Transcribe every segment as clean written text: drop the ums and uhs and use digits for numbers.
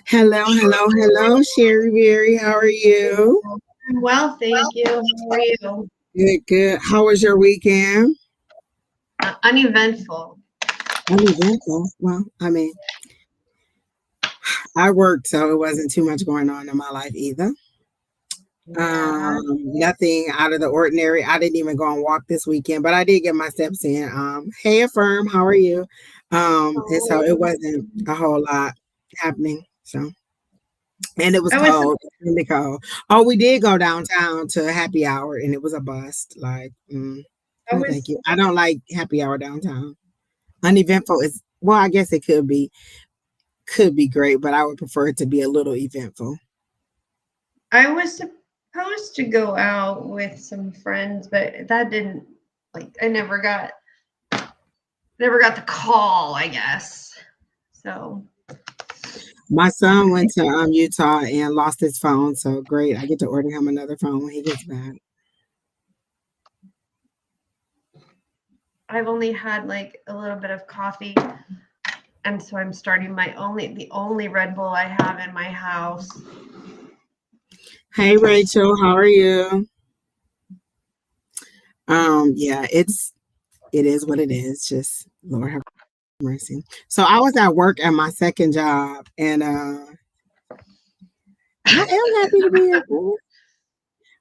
Hello, Sheri Beery. How are you? Well, thank you. How are you? Good. How was your weekend? Uneventful. Uneventful. Well, I mean, I worked, so it wasn't too much going on in my life either. Yeah. Nothing out of the ordinary. I didn't even go and walk this weekend, but I did get my steps in. Hey, Affirm, how are you? And so it Oh, wasn't a whole lot happening. So, and it was I was cold, really cold. Oh, we did go downtown to a happy hour, and it was a bust. I No, thank was you. I don't like happy hour downtown. Uneventful is well, I guess it could be great, but I would prefer it to be a little eventful. I was supposed to go out with some friends, but that didn't I never got the call, I guess. So My son went to Utah and lost his phone, so great. I get to order him another phone when he gets back. I've only had a little bit of coffee, and so I'm starting the only Red Bull I have in my house. Hey Rachel, how are you? Yeah, it is what it is. Just Lord have mercy. So I was at work at my second job, and I am happy to be here.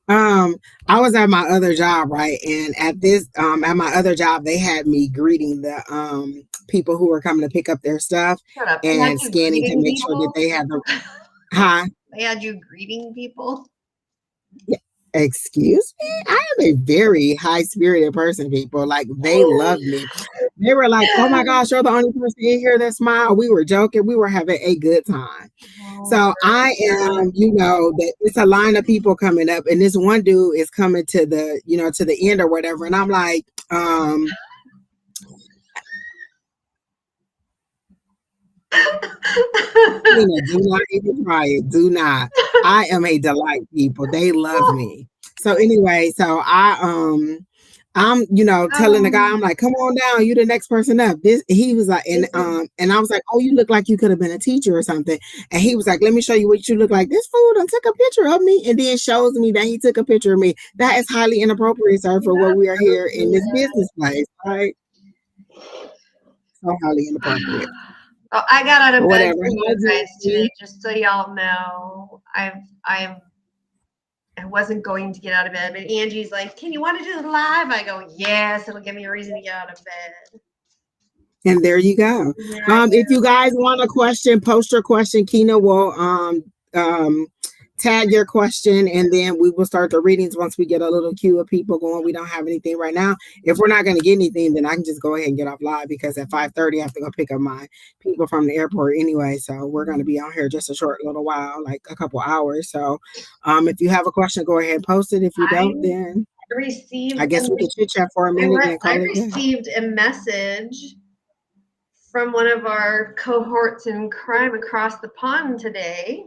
Um, I was at my other job, right? And at my other job, they had me greeting the people who were coming to pick up their stuff Shut up. They had and you scanning to greeting make sure that people. they had the huh. They had you greeting people. Yeah, excuse me? I am a very high spirited person, people. Like they love me. They were like, oh my gosh, you're the only person in here that smiled. We were joking, we were having a good time. Oh, So I am, that it's a line of people coming up, and this one dude is coming to to the end or whatever. And I'm like, Tina, do not even try it. Do not. I am a delight, people. They love me. So anyway, I'm telling the guy, um, I'm like, come on down, you the next person up. This he was like, this is and I was like, oh, you look like you could have been a teacher or something. And he was like, let me show you what you look like. This fool done took a picture of me and then shows me that he took a picture of me. That is highly inappropriate, sir, for what we are here in this business place, right? So highly inappropriate. oh, I got out But of bed whatever. for you guys today, just so y'all know. I wasn't going to get out of bed, but Angie's like, "Can you want to do the live?" I go, "Yes, it'll give me a reason to get out of bed." And there you go. Yeah, If you guys want a question, post your question. Kina will um, tag your question, and then we will start the readings once we get a little queue of people going. We don't have anything right now. If we're not going to get anything, then I can just go ahead and get off live because at 5:30 I have to go pick up my people from the airport anyway. So we're going to be on here just a short little while, like a couple hours. So if you have a question, go ahead and post it. If you I don't, then received I guess we can chit chat for a minute and then I call it a day. received a message from one of our cohorts in crime across the pond today.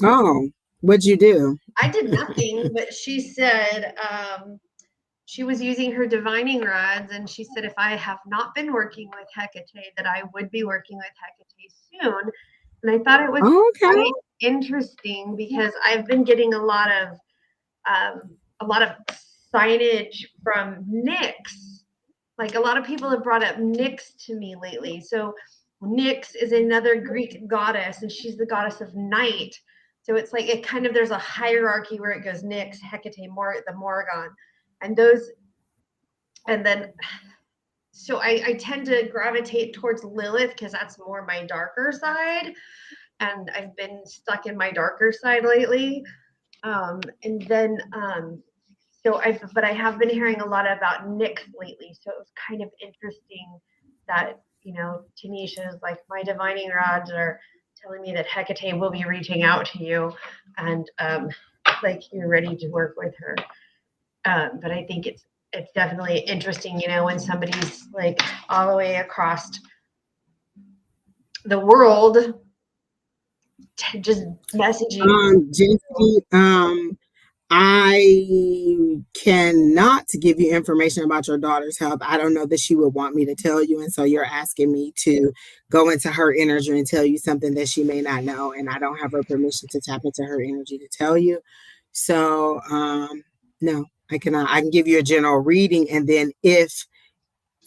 Oh, what'd you do? I did nothing, but she said she was using her divining rods, and she said if I have not been working with Hecate, that I would be working with Hecate soon. And I thought it was Okay. quite interesting because I've been getting a lot of signage from Nyx. Like a lot of people have brought up Nyx to me lately. So Nyx is another Greek goddess, and she's the goddess of night. So it's like it kind of there's a hierarchy where it goes Nyx, Hecate, the Morrigan, and those, and then so I tend to gravitate towards Lilith because that's more my darker side, and I've been stuck in my darker side lately. And then but I have been hearing a lot about Nyx lately, so it was kind of interesting that Tanisha's like my divining rods are telling me that Hecate will be reaching out to you, and like you're ready to work with her. But I think it's definitely interesting, when somebody's like all the way across the world just messaging. Jesse, I cannot give you information about your daughter's health. I don't know that she would want me to tell you. And so you're asking me to go into her energy and tell you something that she may not know. And I don't have her permission to tap into her energy to tell you. So, no, I cannot. I can give you a general reading. And then if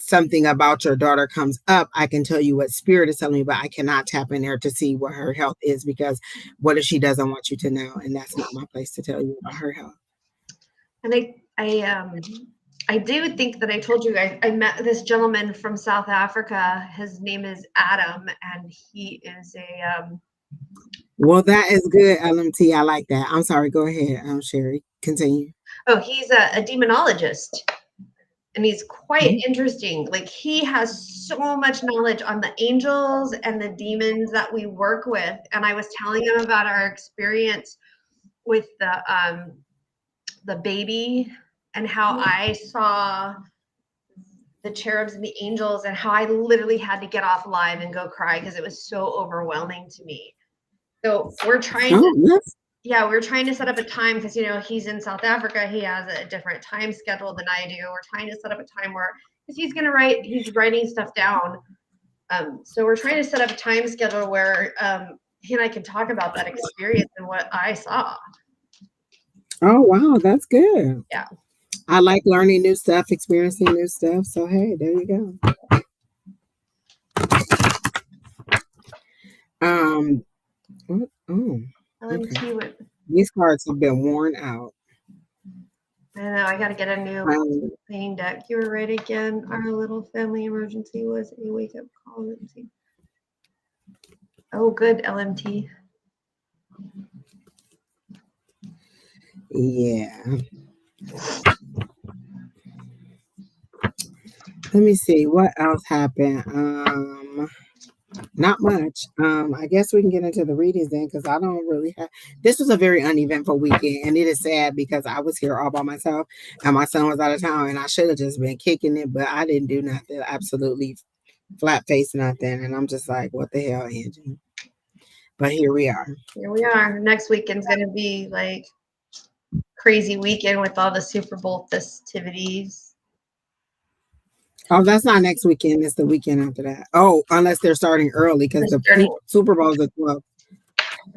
something about your daughter comes up, I can tell you what spirit is telling me, but I cannot tap in there to see what her health is, because what if she doesn't want you to know? And that's not my place to tell you about her health. And I do think that I told you I met this gentleman from South Africa. His name is Adam, and he is a Well, that is good, LMT. I like that. I'm sorry. Go ahead, Sheri. Continue. oh, he's a demonologist. And he's quite interesting. Like, he has so much knowledge on the angels and the demons that we work with. And I was telling him about our experience with the baby, and how I saw the cherubs and the angels, and how I literally had to get off live and go cry because it was so overwhelming to me. So we're trying we're trying to set up a time, because, you know, he's in South Africa. He has a different time schedule than I do. We're trying to set up a time where, because he's writing stuff down. So we're trying to set up a time schedule where he and I can talk about that experience and what I saw. Oh, wow. That's good. Yeah. I like learning new stuff, experiencing new stuff. So, hey, there you go. What? Oh, okay. These cards have been worn out. I know. I got to get a new playing deck. You were right again. Our little family emergency was a wake-up call. Let me see. Oh, good, LMT. Yeah. Let me see what else happened. Not much. I guess we can get into the readings then, because I don't really have. This was a very uneventful weekend, and it is sad because I was here all by myself, and my son was out of town, and I should have just been kicking it, but I didn't do nothing. Absolutely flat face nothing, and I'm just like, what the hell, Angie? But here we are. Here we are. Next weekend's gonna be like crazy weekend with all the Super Bowl festivities. Oh, that's not next weekend. It's the weekend after that. Oh, unless they're starting early, because the Super Bowl is at 12.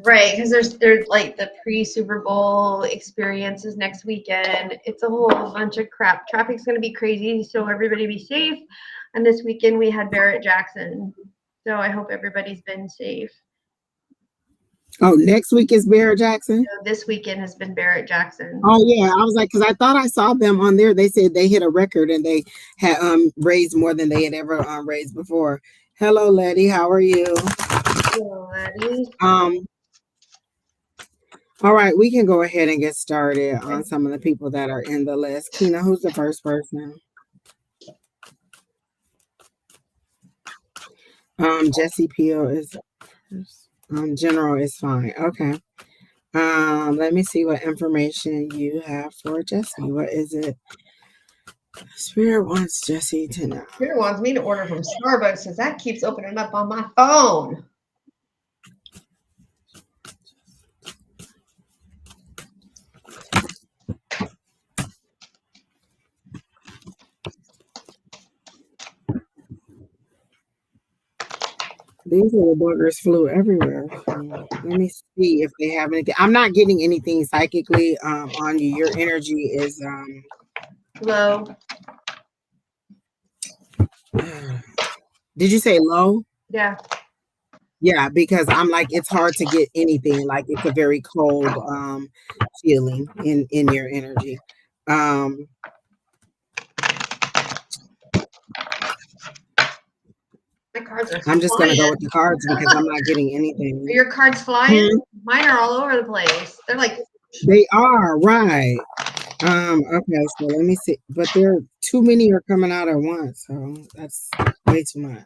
Right, because there's like the pre-Super Bowl experiences next weekend. It's a whole bunch of crap. Traffic's going to be crazy, so everybody be safe. And this weekend we had Barrett-Jackson, so I hope everybody's been safe. Oh, next week is Barrett-Jackson? So this weekend has been Barrett-Jackson. Oh, yeah. I was like, because I thought I saw them on there. They said they hit a record and they had raised more than they had ever raised before. Hello, Letty. How are you? Hello, Letty. All right, we can go ahead and get started on some of the people that are in the list. Kina, who's the first person? Jesse Peel is general is fine. Okay. Let me see what information you have for Jesse. What is it? Spirit wants Jesse to know. Spirit wants me to order from Starbucks because that keeps opening up on my phone. These little buggers flew everywhere. So let me see if they have anything. I'm not getting anything psychically on you. Your energy is low. Did you say low? Yeah. Yeah, because I'm like, it's hard to get anything. Like, it's a very cold feeling in your energy. My cards are I'm just going to go with the cards because I'm not getting anything. Are your cards flying? Mine are all over the place. They're like... They are, right. Okay, so let me see. But there are too many are coming out at once, so that's way too much.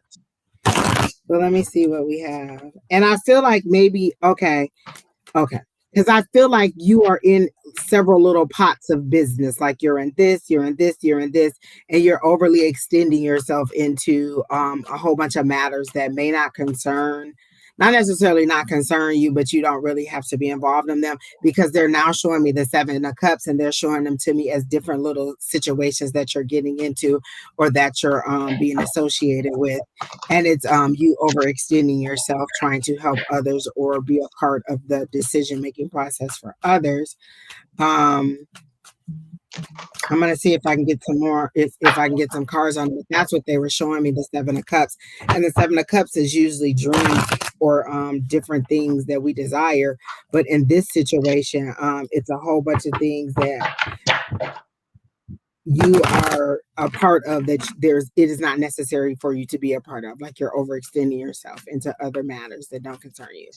So let me see what we have. And I feel like maybe, okay. Because I feel like you are in several little pots of business. Like you're in this, you're in this, you're in this, and you're overly extending yourself into a whole bunch of matters that may not concern. not necessarily not concern you, but you don't really have to be involved in them, because they're now showing me the Seven of Cups, and they're showing them to me as different little situations that you're getting into, or that you're being associated with. And it's you overextending yourself, trying to help others or be a part of the decision making process for others. um I'm gonna see if I can get some more, if I can get some cards on it. That's what they were showing me, the Seven of Cups. And the Seven of Cups is usually dreams or different things that we desire. But in this situation, it's a whole bunch of things that you are a part of, that it is not necessary for you to be a part of. Like, you're overextending yourself into other matters that don't concern you.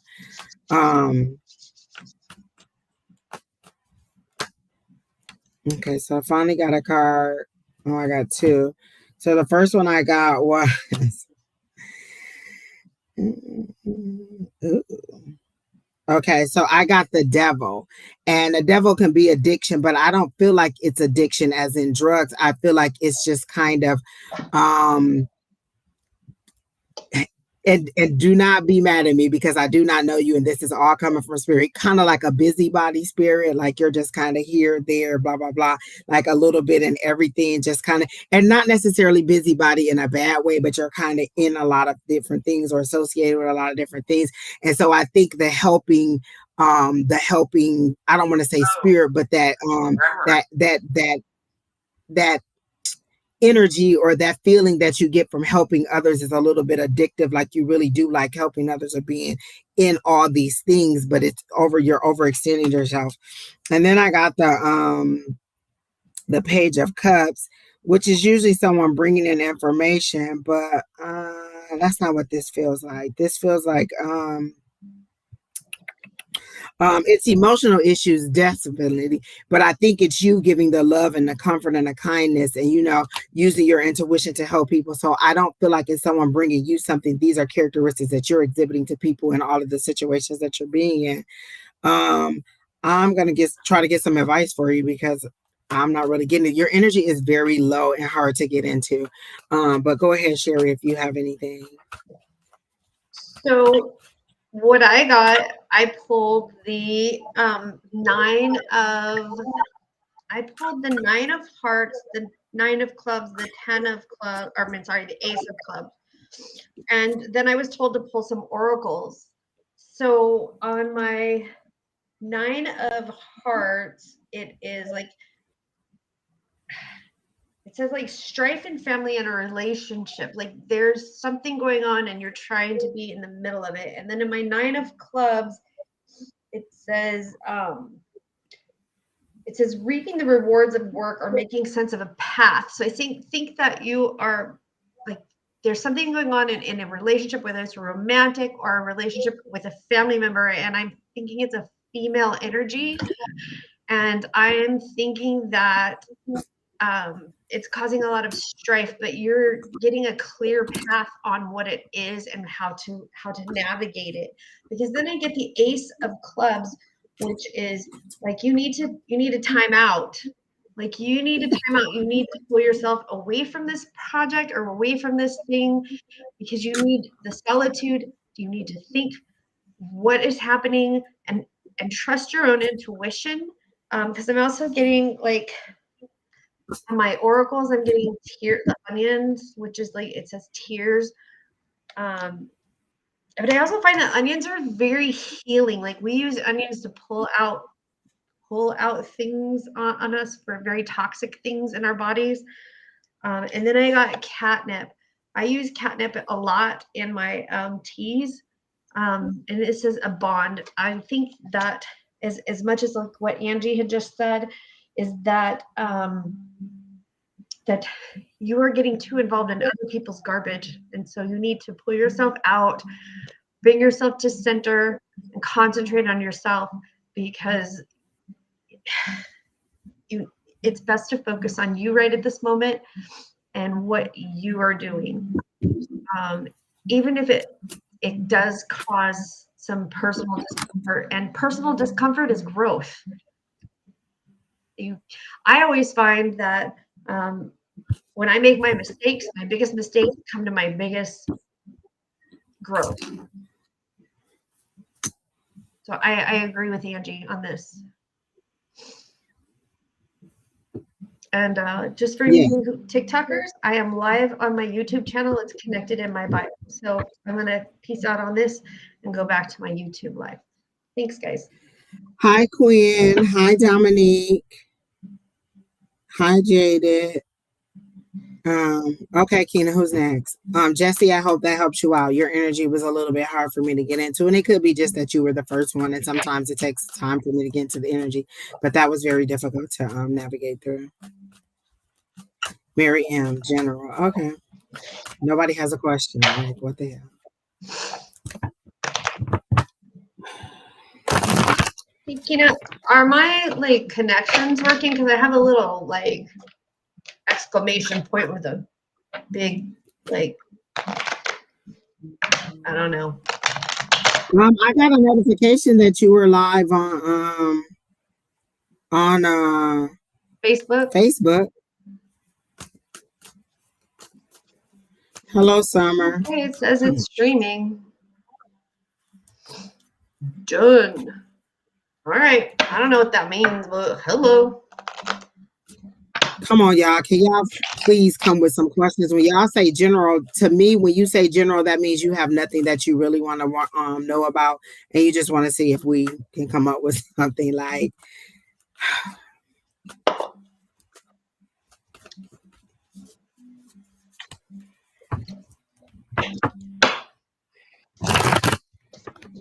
Okay, so I finally got a card. Oh, I got two. So the first one I got was okay, so I got the devil. And the devil can be addiction, but I don't feel like it's addiction as in drugs. I feel like it's just kind of um and do not be mad at me, because I do not know you, and this is all coming from spirit, kind of like a busybody spirit, like you're just kind of here, there, blah blah blah, like a little bit in everything, just kind of, and not necessarily busybody in a bad way, but you're kind of in a lot of different things or associated with a lot of different things. And so I think the helping, I don't want to say spirit, but that energy or that feeling that you get from helping others is a little bit addictive. Like, you really do like helping others or being in all these things, but you're overextending yourself. And then I got the Page of Cups, which is usually someone bringing in information, but that's not what this feels like. This feels like it's emotional issues, definitely, but I think it's you giving the love and the comfort and the kindness, and using your intuition to help people. So I don't feel like it's someone bringing you something. These are characteristics that you're exhibiting to people in all of the situations that you're being in. I'm gonna try to get some advice for you, because I'm not really getting it. Your energy is very low and hard to get into. But go ahead, Sheri, if you have anything. So what I got, I pulled the nine of hearts, the nine of clubs, the 10 of clubs, or I mean, sorry, the ace of clubs. And then I was told to pull some oracles. So on my nine of hearts, it is like, it says like strife in family and a relationship. Like, there's something going on and you're trying to be in the middle of it. And then in my nine of clubs, it says reaping the rewards of work or making sense of a path. So I think that you are like, there's something going on in a relationship, whether it's a romantic or a relationship with a family member, and I'm thinking it's a female energy, and I'm thinking that it's causing a lot of strife, but you're getting a clear path on what it is and how to navigate it. Because then I get the ace of clubs, which is like, you need to time out. Like, you need to time out. You need to pull yourself away from this project or away from this thing, because you need the solitude. You need to think what is happening, and trust your own intuition. Because I'm also getting like, on my oracles, I'm getting the onions, which is like, it says tears. But I also find that onions are very healing. Like, we use onions to pull out things on us for very toxic things in our bodies. And then I got catnip. I use catnip a lot in my teas. And it says a bond. I think that as much as like what Angie had just said, is that that you are getting too involved in other people's garbage. And so you need to pull yourself out, bring yourself to center, and concentrate on yourself, because it's best to focus on you right at this moment and what you are doing. Even if it does cause some personal discomfort, and personal discomfort is growth. I always find that when I make my mistakes, my biggest mistakes come to my biggest growth. So I agree with Angie on this. And just for Yeah. you TikTokers, I am live on my YouTube channel. It's connected in my bio. So I'm going to peace out on this and go back to my YouTube live. Thanks, guys. Hi, Quinn. Hi, Dominique. Hi, Jaded. Okay, Keena, who's next? Jesse, I hope that helps you out. Your energy was a little bit hard for me to get into, and it could be just that you were the first one, and sometimes it takes time for me to get into the energy, but that was very difficult to navigate through. Mary M. General. Okay. Nobody has a question. Like, what the hell? Are my like connections working? Because I have a little like exclamation point with a big like I don't know. I got a notification that you were live on Facebook. Hello, Summer. Okay, it says it's streaming. Done. All right. I don't know what that means, but hello. Come on, y'all. Can y'all please come with some questions? When y'all say general, to me, when you say general, that means you have nothing that you really want to know about, and you just want to see if we can come up with something like.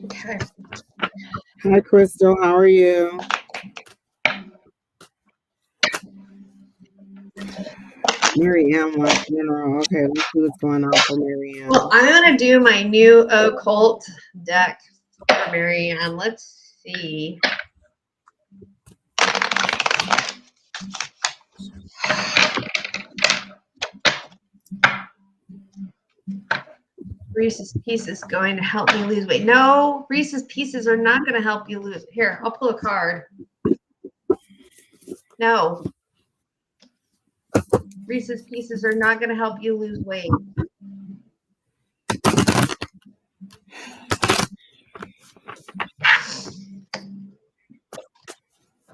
Okay. Hi, Crystal. How are you? Mary Ann wants general. Okay, let's see what's going on for Mary Ann. Well, I'm gonna do my new occult deck for Mary Ann. Let's see. Reese's Pieces going to help me lose weight. No, Reese's Pieces are not going to help you lose. Here, I'll pull a card. No. Reese's Pieces are not going to help you lose weight.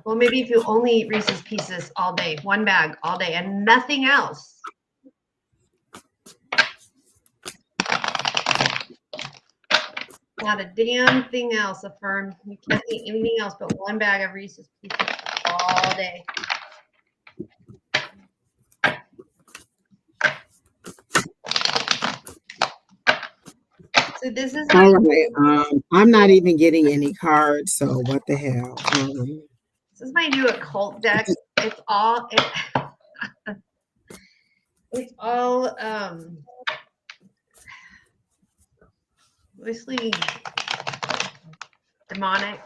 Well, maybe if you only eat Reese's Pieces all day, one bag all day, and nothing else. Not a damn thing else, Affirm. You can't eat anything else but one bag of Reese's Pieces all day. So this is all right. I'm not even getting any cards, so what the hell? This is my new occult deck. It's all it's all mostly demonic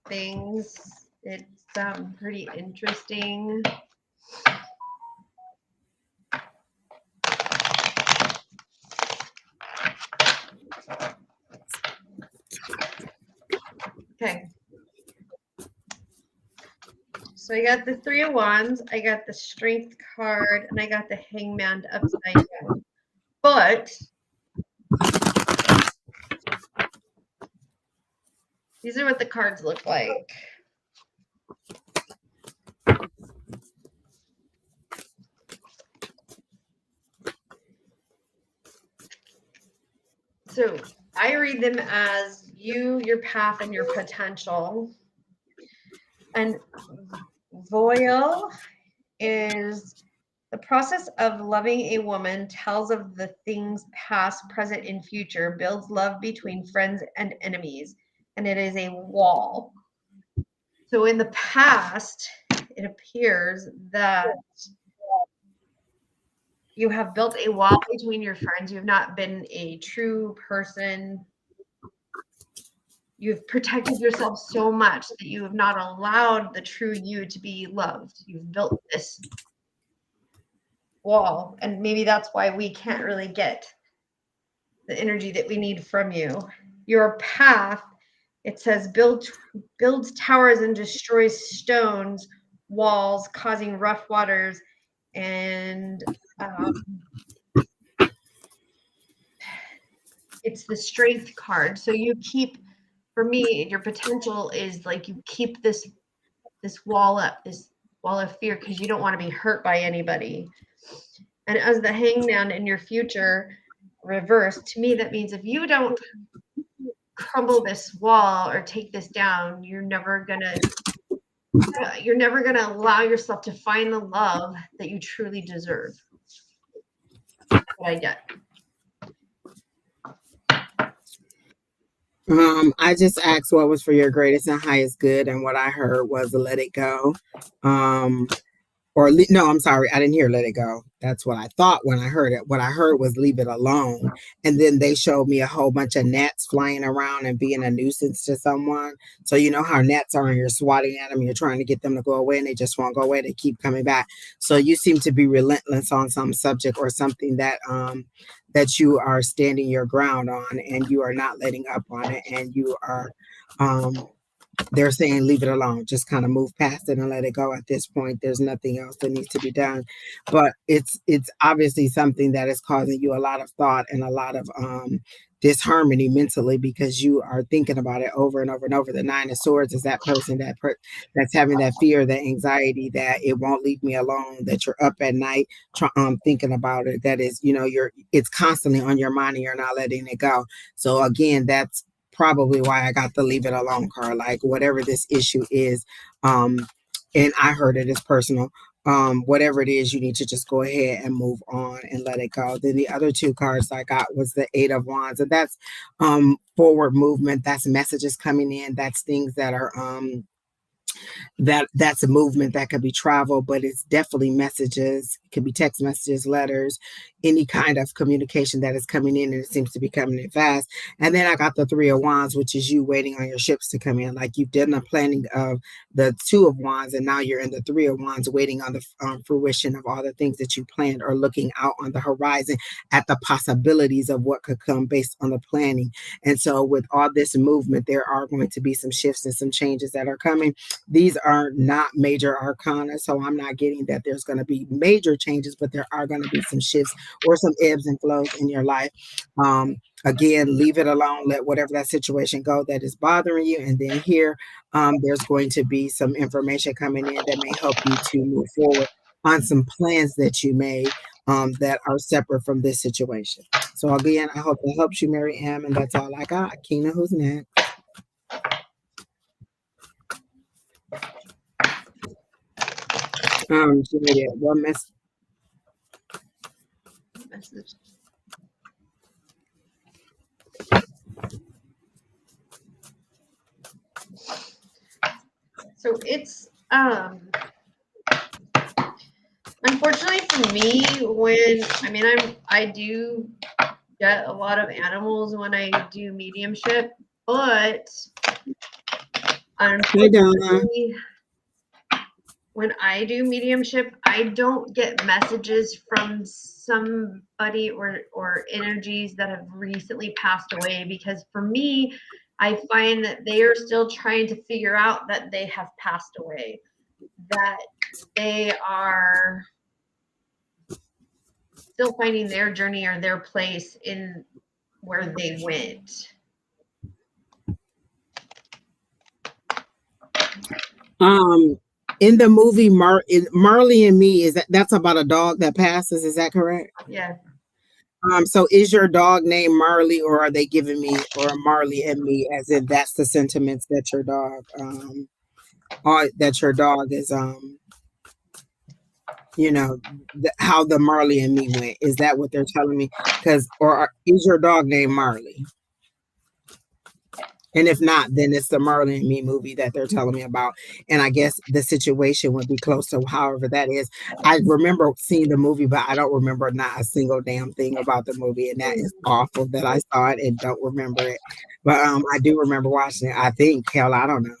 things. It's pretty interesting. Okay. So I got the Three of Wands, I got the Strength card, and I got the Hangman upside down. But these are what the cards look like. So I read them as you, your path, and your potential. And Voile is the process of loving a woman, tells of the things past, present, and future, builds love between friends and enemies, and it is a wall. So in the past, it appears that you have built a wall between your friends. You have not been a true person. You've protected yourself so much that you have not allowed the true you to be loved. You've built this wall, and maybe that's why we can't really get the energy that we need from you. Your path, it says, builds towers and destroys stones, walls, causing rough waters, and it's the Strength card. So you keep for me, your potential is like you keep this wall up, this wall of fear, because you don't want to be hurt by anybody. And as the hangman in your future reversed, to me, that means if you don't crumble this wall or take this down, you're never gonna allow yourself to find the love that you truly deserve. What I get. I just asked what was for your greatest and highest good, and what I heard was let it go. No, I'm sorry, I didn't hear let it go. That's what I thought when I heard it. What I heard was leave it alone. And then they showed me a whole bunch of gnats flying around and being a nuisance to someone. So you know how gnats are, and you're swatting at them, you're trying to get them to go away, and they just won't go away. They keep coming back. So you seem to be relentless on some subject or something that you are standing your ground on, and you are not letting up on it, and you are they're saying leave it alone, just kind of move past it and let it go. At this point, there's nothing else that needs to be done. But it's obviously something that is causing you a lot of thought and a lot of disharmony mentally, because you are thinking about it over and over and over. The Nine of Swords is that person that's having that fear, that anxiety, that it won't leave me alone, that you're up at night thinking about it, that is, it's constantly on your mind and you're not letting it go. So again, that's probably why I got the leave it alone card. Like whatever this issue is, and I heard it as personal, whatever it is, you need to just go ahead and move on and let it go. Then the other two cards I got was the Eight of Wands, and that's forward movement, that's messages coming in, that's things that are that's a movement, that could be travel, but it's definitely messages. It could be text messages, letters, any kind of communication that is coming in, and it seems to be coming in fast. And then I got the Three of Wands, which is you waiting on your ships to come in. Like you've done the planning of the Two of Wands, and now you're in the Three of Wands, waiting on the fruition of all the things that you planned, or looking out on the horizon at the possibilities of what could come based on the planning. And so with all this movement, there are going to be some shifts and some changes that are coming. These are not major arcana, so I'm not getting that there's going to be major changes, but there are going to be some shifts or some ebbs and flows in your life. Again, leave it alone. Let whatever that situation go that is bothering you. And then here, there's going to be some information coming in that may help you to move forward on some plans that you made that are separate from this situation. So again, I hope that helps you, Mary Ann, and that's all I got. Kina, who's next? Julia, what message? So it's unfortunately for me, I do get a lot of animals when I do mediumship, but unfortunately, when I do mediumship, I don't get messages from somebody or energies that have recently passed away, because for me, I find that they are still trying to figure out that they have passed away, that they are still finding their journey or their place in where they went. In the movie Marley and Me, that's about a dog that passes, is that correct? Yeah. So is your dog named Marley, or are they giving me, or Marley and Me, as if that's the sentiments that your dog is how the Marley and Me went? Is that what they're telling me? Is your dog named Marley? And if not, then it's the Marley and Me movie that they're telling me about. And I guess the situation would be close to however that is. I remember seeing the movie, but I don't remember not a single damn thing about the movie. And that is awful that I saw it and don't remember it. But I do remember watching it. I think, hell, I don't know.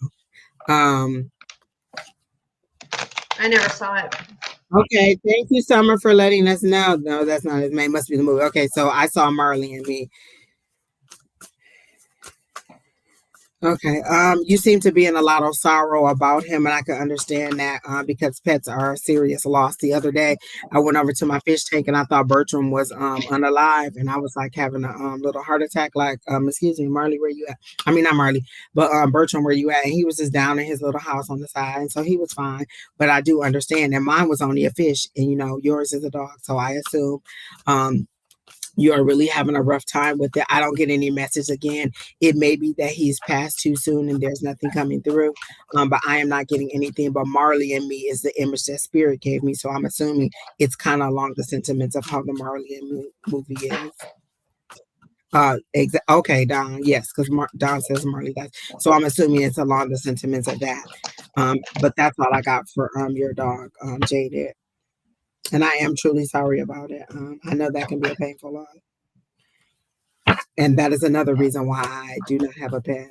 I never saw it. Okay, thank you, Summer, for letting us know. No, that's not his name. Must be the movie. Okay, so I saw Marley and Me. Okay. You seem to be in a lot of sorrow about him, and I can understand that because pets are a serious loss. The other day, I went over to my fish tank and I thought Bertram was unalive, and I was like having a little heart attack. Like, excuse me, Marley, where you at? I mean, not Marley, but Bertram, where you at? And he was just down in his little house on the side, and so he was fine. But I do understand that mine was only a fish, and yours is a dog. So I assume um you are really having a rough time with it. I don't get any message again. It may be that he's passed too soon and there's nothing coming through. But I am not getting anything. But Marley and Me is the image that Spirit gave me. So I'm assuming it's kind of along the sentiments of how the Marley and Me movie is. Okay, Don. Yes, because Don says Marley does. So I'm assuming it's along the sentiments of that. But that's all I got for your dog, Jaded. And I am truly sorry about it. I know that can be a painful loss. And that is another reason why I do not have a pet,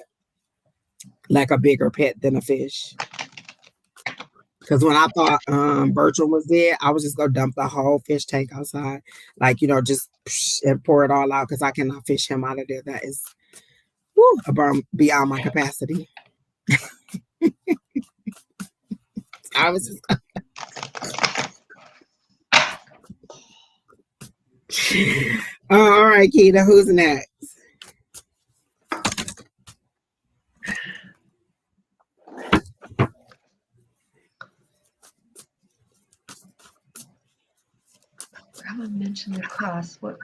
like a bigger pet than a fish. Because when I thought Bertram was dead, I was just gonna dump the whole fish tank outside, like just and pour it all out because I cannot fish him out of there. That is beyond my capacity. I was just. All right, Keita, who's next? I'm gonna mention the class. What?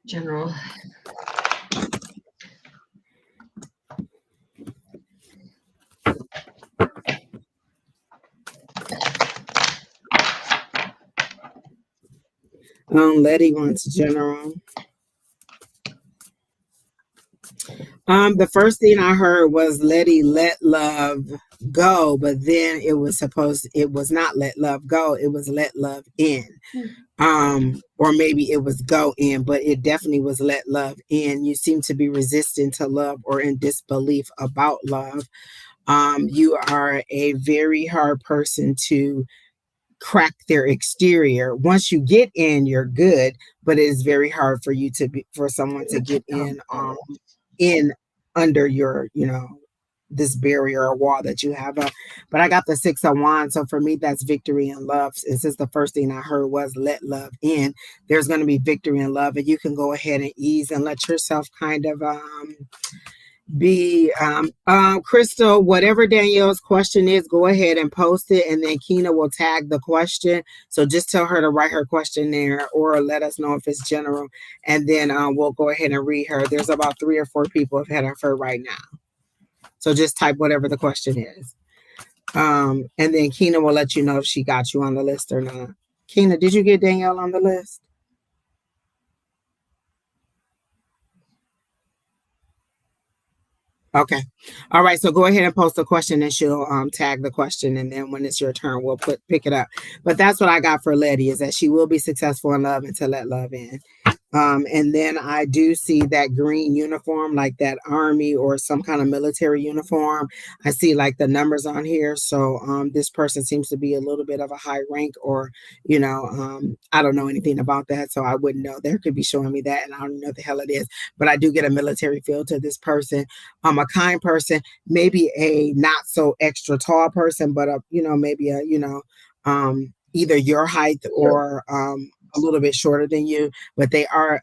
General. Letty wants general. The first thing I heard was Letty let love go, but then it was not let love go, it was let love in. Or maybe it was go in, but it definitely was let love in. You seem to be resistant to love or in disbelief about love. You are a very hard person to crack their exterior. Once you get in, you're good, but it is very hard for you to be for someone to get in under your this barrier or wall that you have up. But I got the 6 of Wands, so for me that's victory and love. And since the first thing I heard was let love in, there's going to be victory and love, and you can go ahead and ease and let yourself kind of be Crystal, whatever Danielle's question is, go ahead and post it, and then Keena will tag the question. So just tell her to write her question there, or let us know if it's general, and then we'll go ahead and read her. There's about 3 or 4 people have had her right now, so just type whatever the question is, and then Keena will let you know if she got you on the list or not. Keena, did you get Danielle on the list? Okay. All right. So go ahead and post the question and she'll tag the question. And then when it's your turn, we'll pick it up. But that's what I got for Letty, is that she will be successful in love until let love in. And then I do see that green uniform, like that army or some kind of military uniform. I see like the numbers on here. So this person seems to be a little bit of a high rank, or, I don't know anything about that. So I wouldn't know. There could be showing me that, and I don't know what the hell it is. But I do get a military feel to this person. A kind person, maybe a not so extra tall person, but maybe either your height or a little bit shorter than you, but they are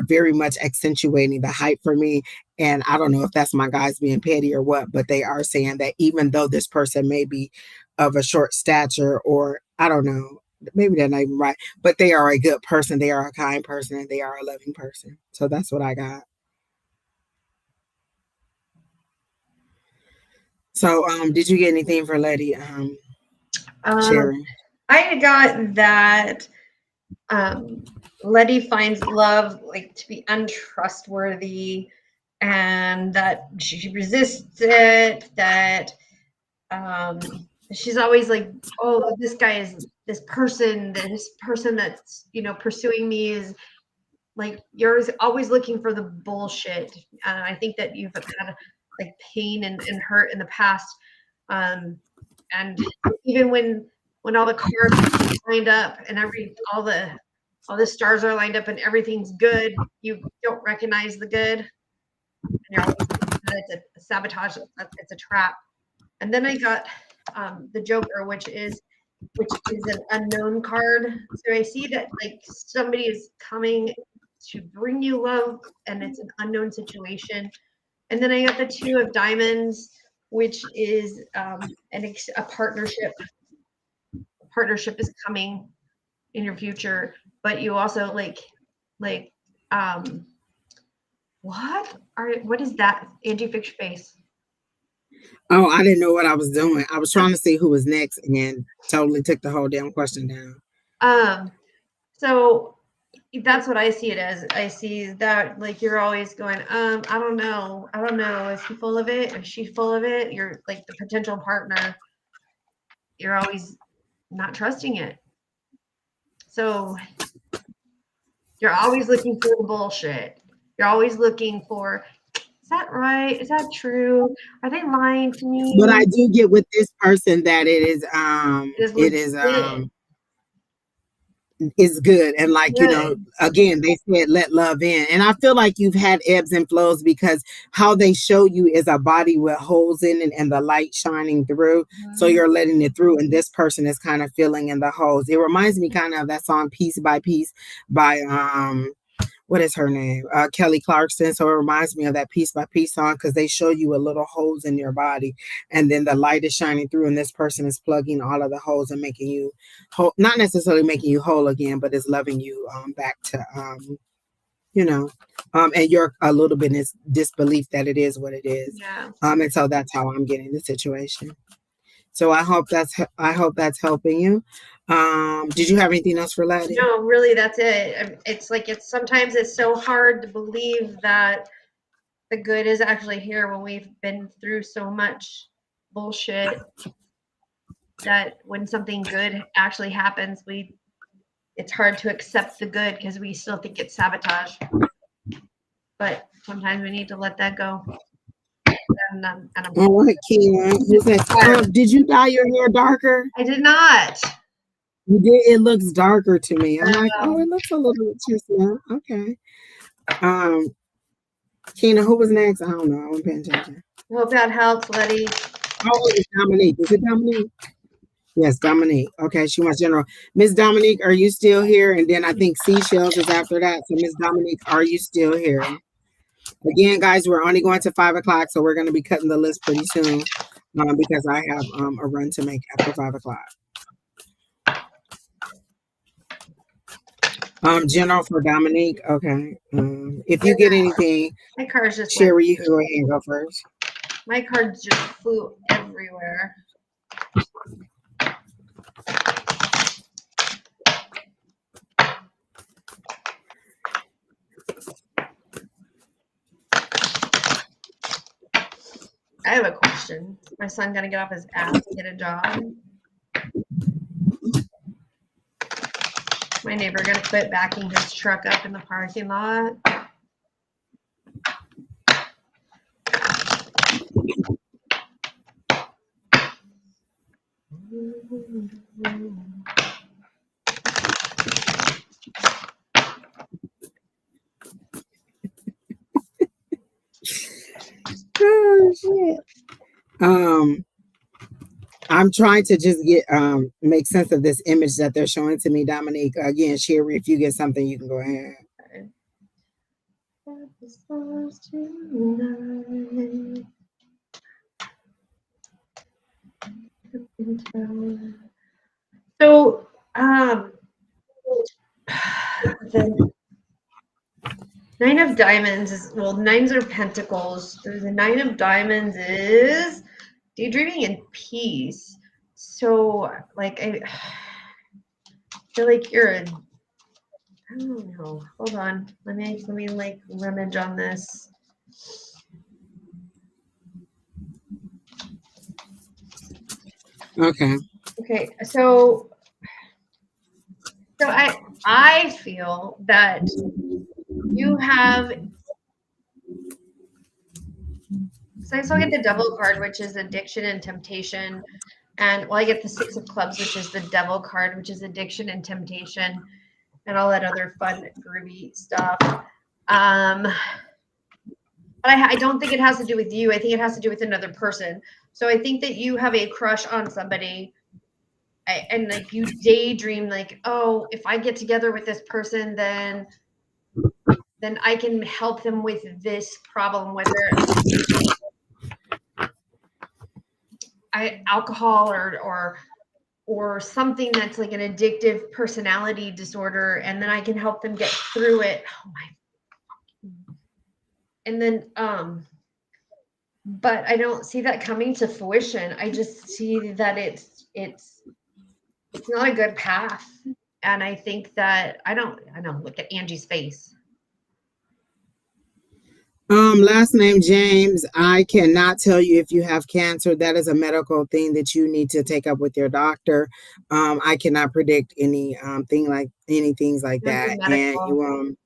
very much accentuating the height for me. And I don't know if that's my guys being petty or what, but they are saying that even though this person may be of a short stature, or I don't know, maybe they're not even right, but they are a good person, they are a kind person, and they are a loving person. So that's what I got. So did you get anything for Letty, Sheri? I got that Letty finds love like to be untrustworthy, and that she resists it, that she's always like, oh, this guy is this person that's pursuing me is like, you're always looking for the bullshit. I think that you've had like pain and hurt in the past, and even when all the cards lined up and all the all the stars are lined up and everything's good, you don't recognize the good, and you're always thinking that it's a sabotage, it's a trap. And then I got the Joker, which is an unknown card. So I see that like somebody is coming to bring you love, and it's an unknown situation. And then I got the Two of Diamonds, which is a partnership. A partnership is coming in your future, but you also like what is that? Angie, fix your face. Oh, I didn't know what I was doing. I was trying to see who was next and totally took the whole damn question down. So that's what I see it as. I see that like you're always going, I don't know. Is he full of it? Is she full of it? You're like the potential partner. You're always not trusting it. So you're always looking for the bullshit. You're always looking for, is that right? Is that true? Are they lying to me? But I do get with this person that it is it's good. And like, you know, again, they said let love in. And I feel like you've had ebbs and flows because how they show you is a body with holes in it and the light shining through. So you're letting it through. And this person is kind of filling in the holes. It reminds me kind of that song Piece by Piece by what is her name? Kelly Clarkson. So it reminds me of that Piece by Piece song because they show you a little holes in your body and then the light is shining through and this person is plugging all of the holes and making you whole, not necessarily making you whole again, but is loving you back to, you know, and you're a little bit in disbelief that it is what it is. Yeah. And so that's how I'm getting the situation. So I hope that's helping you. Did you have anything else for Laddie? No, really, that's it. It's like sometimes it's so hard to believe that the good is actually here when we've been through so much bullshit that when something good actually happens, it's hard to accept the good because we still think it's sabotage. But sometimes we need to let that go. All right, Keena. Did you dye your hair darker? I did not. You did. It looks darker to me. I'm like, oh, it looks a little chestnut. Okay. Keena, who was next? I don't know. I wasn't paying attention. Hope that helps, Letty. Oh, it's Dominique. Is it Dominique? Yes, Dominique. Okay, she wants general. Miss Dominique, are you still here? And then I think Seashells is after that. So Miss Dominique, are you still here? Again, guys, we're only going to 5 o'clock, so we're going to be cutting the list pretty soon because I have a run to make after 5 o'clock. General for Dominique. Okay. If you get anything, my cards just Sheri, you can go ahead and go first. My cards just flew everywhere. I have a question. Is my son gonna get off his ass and get a job? My neighbor gonna quit backing his truck up in the parking lot? Oh shit. I'm trying to just get make sense of this image that they're showing to me, Dominique. Again, Sheri, if you get something, you can go ahead. So, the Nine of Diamonds is, well, nines are pentacles. The Nine of Diamonds is daydreaming and peace. So, like, I feel like you're I don't know. Hold on. Let me like rummage on this. Okay. Okay. So I feel that you have. So I still get the Devil card, which is addiction and temptation. And well, I get the Six of Clubs, which is the Devil card, which is addiction and temptation. and all that other fun, groovy stuff. But I don't think it has to do with you. I think it has to do with another person. So I think that you have a crush on somebody, and like you daydream, like, oh, if I get together with this person, then I can help them with this problem, whether alcohol or something that's like an addictive personality disorder, and then I can help them get through it. Oh my. And then but I don't see that coming to fruition. I just see that it's not a good path. And I think that I know, look at Angie's face. Last name James. I cannot tell you if you have cancer. That is a medical thing that you need to take up with your doctor. I cannot predict any things like that. And you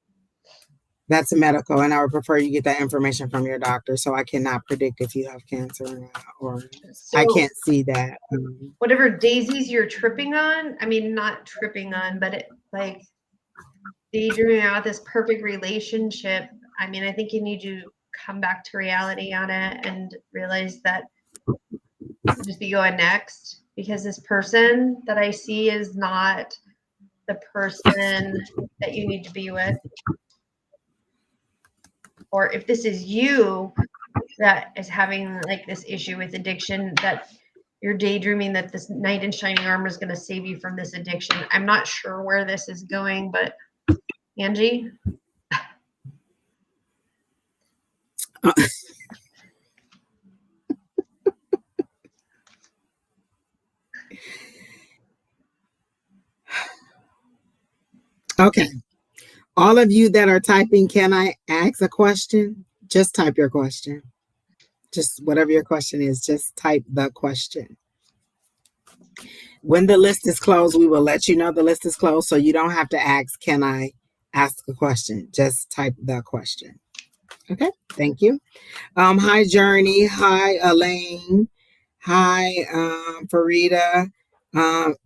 that's a medical, and I would prefer you get that information from your doctor. So I cannot predict if you have cancer or not, or so, I can't see that. Whatever daisies you're tripping on, I mean, not tripping on, but it, like daydreaming out this perfect relationship. I mean, I think you need to come back to reality on it and realize that just be going next, because this person that I see is not the person that you need to be with. Or if this is you that is having like this issue with addiction, that you're daydreaming that this knight in shining armor is going to save you from this addiction. I'm not sure where this is going, but Angie? Okay. All of you that are typing, can I ask a question? Just type your question. Just whatever your question is, just type the question. When the list is closed, we will let you know the list is closed, so you don't have to ask, can I ask a question? Just type the question. Okay, thank you. Hi, Journey. Hi, Elaine. Hi, Farida.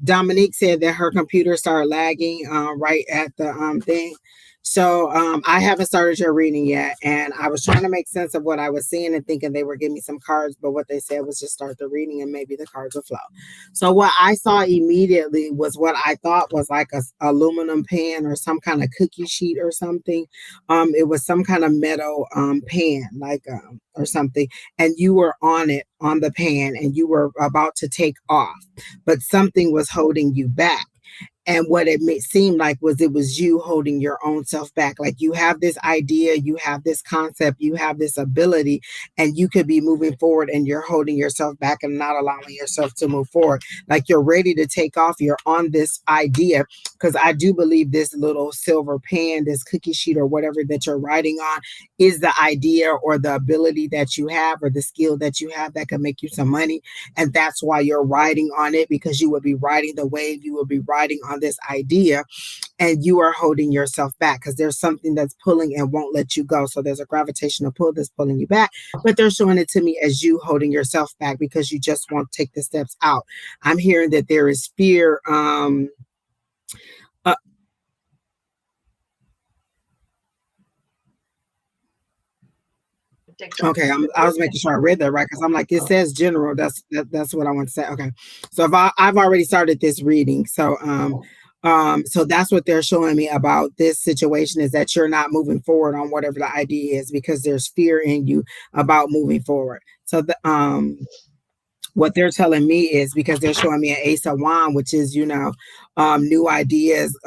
Dominique said that her computer started lagging right at the thing. So I haven't started your reading yet, and I was trying to make sense of what I was seeing and thinking they were giving me some cards, but what they said was just start the reading and maybe the cards will flow. So what I saw immediately was what I thought was like a aluminum pan or some kind of cookie sheet or something. It was some kind of metal pan, like or something, and you were on it, on the pan, and you were about to take off, but something was holding you back. And what it seemed like was it was you holding your own self back. Like you have this idea, you have this concept, you have this ability, and you could be moving forward and you're holding yourself back and not allowing yourself to move forward. Like you're ready to take off. You're on this idea, because I do believe this little silver pan, this cookie sheet or whatever that you're writing on is the idea or the ability that you have or the skill that you have that can make you some money. And that's why you're writing on it, because you would be riding the wave. You will be riding on this idea, and you are holding yourself back because there's something that's pulling and won't let you go. So there's a gravitational pull that's pulling you back, but they're showing it to me as you holding yourself back because you just won't take the steps out. I'm hearing that there is fear. Okay, I was making sure I read that right, because I'm like, it says general. That's what I want to say. Okay, so if I've already started this reading, so so that's what they're showing me about this situation, is that you're not moving forward on whatever the idea is because there's fear in you about moving forward. So what they're telling me is, because they're showing me an ace of wand, which is, new ideas,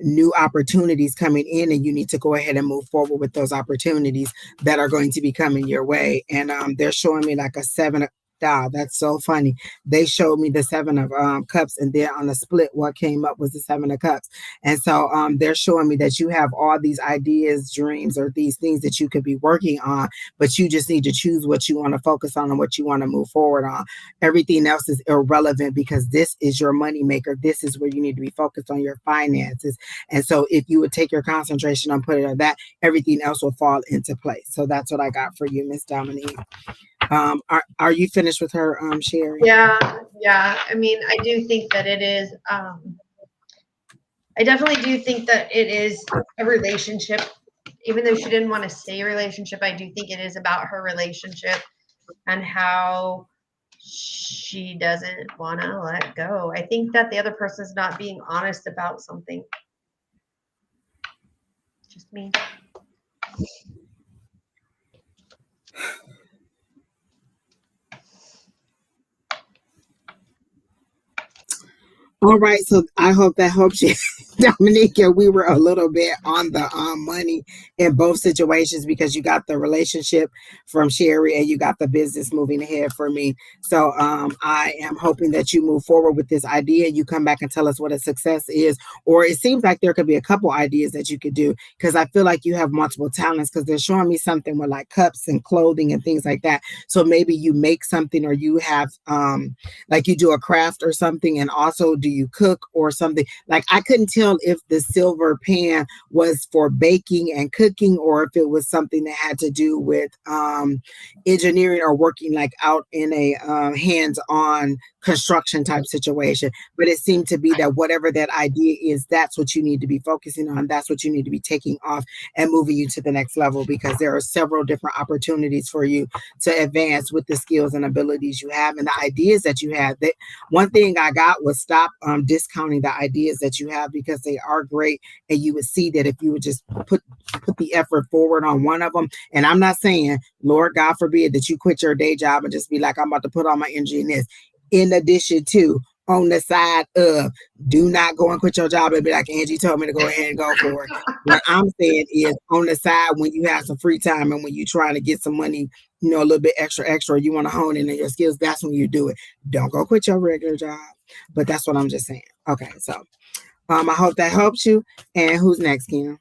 new opportunities coming in, and you need to go ahead and move forward with those opportunities that are going to be coming your way. And they're showing me like a seven. Wow, that's so funny. They showed me the seven of cups, and then on the split, what came up was the seven of cups. And so they're showing me that you have all these ideas, dreams, or these things that you could be working on, but you just need to choose what you want to focus on and what you want to move forward on. Everything else is irrelevant, because this is your money maker. This is where you need to be focused on your finances. And so if you would take your concentration on putting on that, everything else will fall into place. So that's what I got for you, Miss Dominique. Are you finished with her, Sheri? Yeah. I mean, I do think that it is I definitely do think that it is a relationship. Even though she didn't want to say relationship, I do think it is about her relationship and how she doesn't want to let go. I think that the other person is not being honest about something. Just me. All right, so I hope that helps you, Dominica. We were a little bit on the money in both situations because you got the relationship from Sheri and you got the business moving ahead for me. So I am hoping that you move forward with this idea. You come back and tell us what a success is, or it seems like there could be a couple ideas that you could do because I feel like you have multiple talents because they're showing me something with like cups and clothing and things like that. So maybe you make something or you have like you do a craft or something, and also do you cook or something? Like I couldn't tell if the silver pan was for baking and cooking or if it was something that had to do with engineering or working like out in a hands-on construction type situation. But it seemed to be that whatever that idea is, that's what you need to be focusing on. That's what you need to be taking off and moving you to the next level because there are several different opportunities for you to advance with the skills and abilities you have and the ideas that you have. That one thing I got was stop discounting the ideas that you have because they are great, and you would see that if you would just put the effort forward on one of them. And I'm not saying, Lord God forbid, that you quit your day job and just be like, I'm about to put all my energy in this. In addition to, on the side of, do not go and quit your job and be like, Angie told me to go ahead and go for it. What I'm saying is, on the side, when you have some free time and when you're trying to get some money, you know, a little bit extra, you want to hone in on your skills, that's when you do it. Don't go quit your regular job. But that's what I'm just saying. Okay, so I hope that helps you. And who's next, Kim?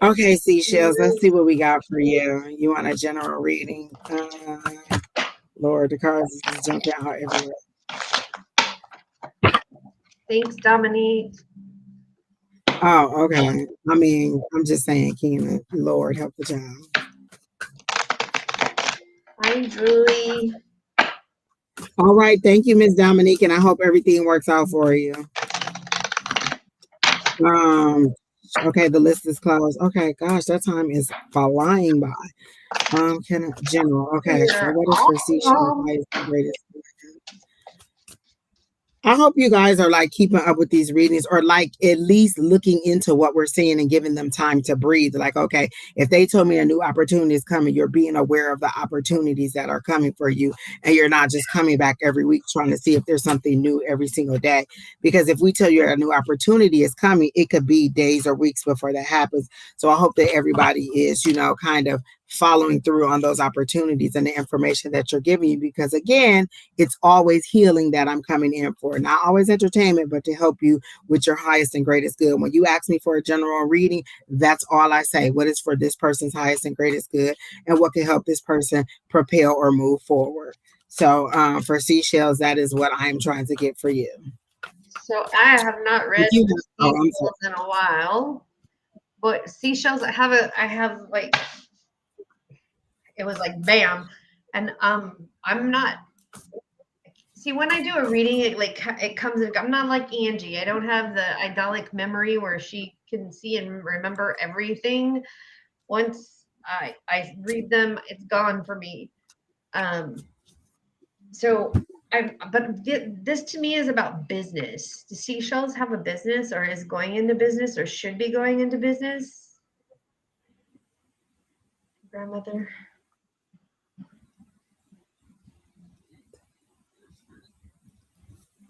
Okay, seashells. Let's see what we got for you. You want a general reading? Lord, the cards is just jumping out everywhere. Thanks, Dominique. Oh, okay. I mean, I'm just saying, Keena, Lord, help the child. Hi, Julie. All right. Thank you, Miss Dominique, and I hope everything works out for you. Okay, the list is closed. Okay, gosh, that time is flying by. General. Okay, so what is for seashell? Greatest. I hope you guys are like keeping up with these readings or like at least looking into what we're seeing and giving them time to breathe. Like, okay, if they told me a new opportunity is coming, you're being aware of the opportunities that are coming for you. And you're not just coming back every week trying to see if there's something new every single day. Because if we tell you a new opportunity is coming, it could be days or weeks before that happens. So I hope that everybody is, you know, kind of following through on those opportunities and the information that you're giving you. Because again, it's always healing that I'm coming in for. Not always entertainment, but to help you with your highest and greatest good. When you ask me for a general reading, that's all I say. What is for this person's highest and greatest good, and what can help this person propel or move forward. So for seashells, that is what I'm trying to get for you. So I have not read I'm seashells in a while, but seashells, I have like, it was like bam, and I'm not. See, when I do a reading, it comes and I'm not like Angie. I don't have the idyllic memory where she can see and remember everything. Once I read them, it's gone for me. So but this to me is about business. Do seashells have a business, or is going into business, or should be going into business? Grandmother.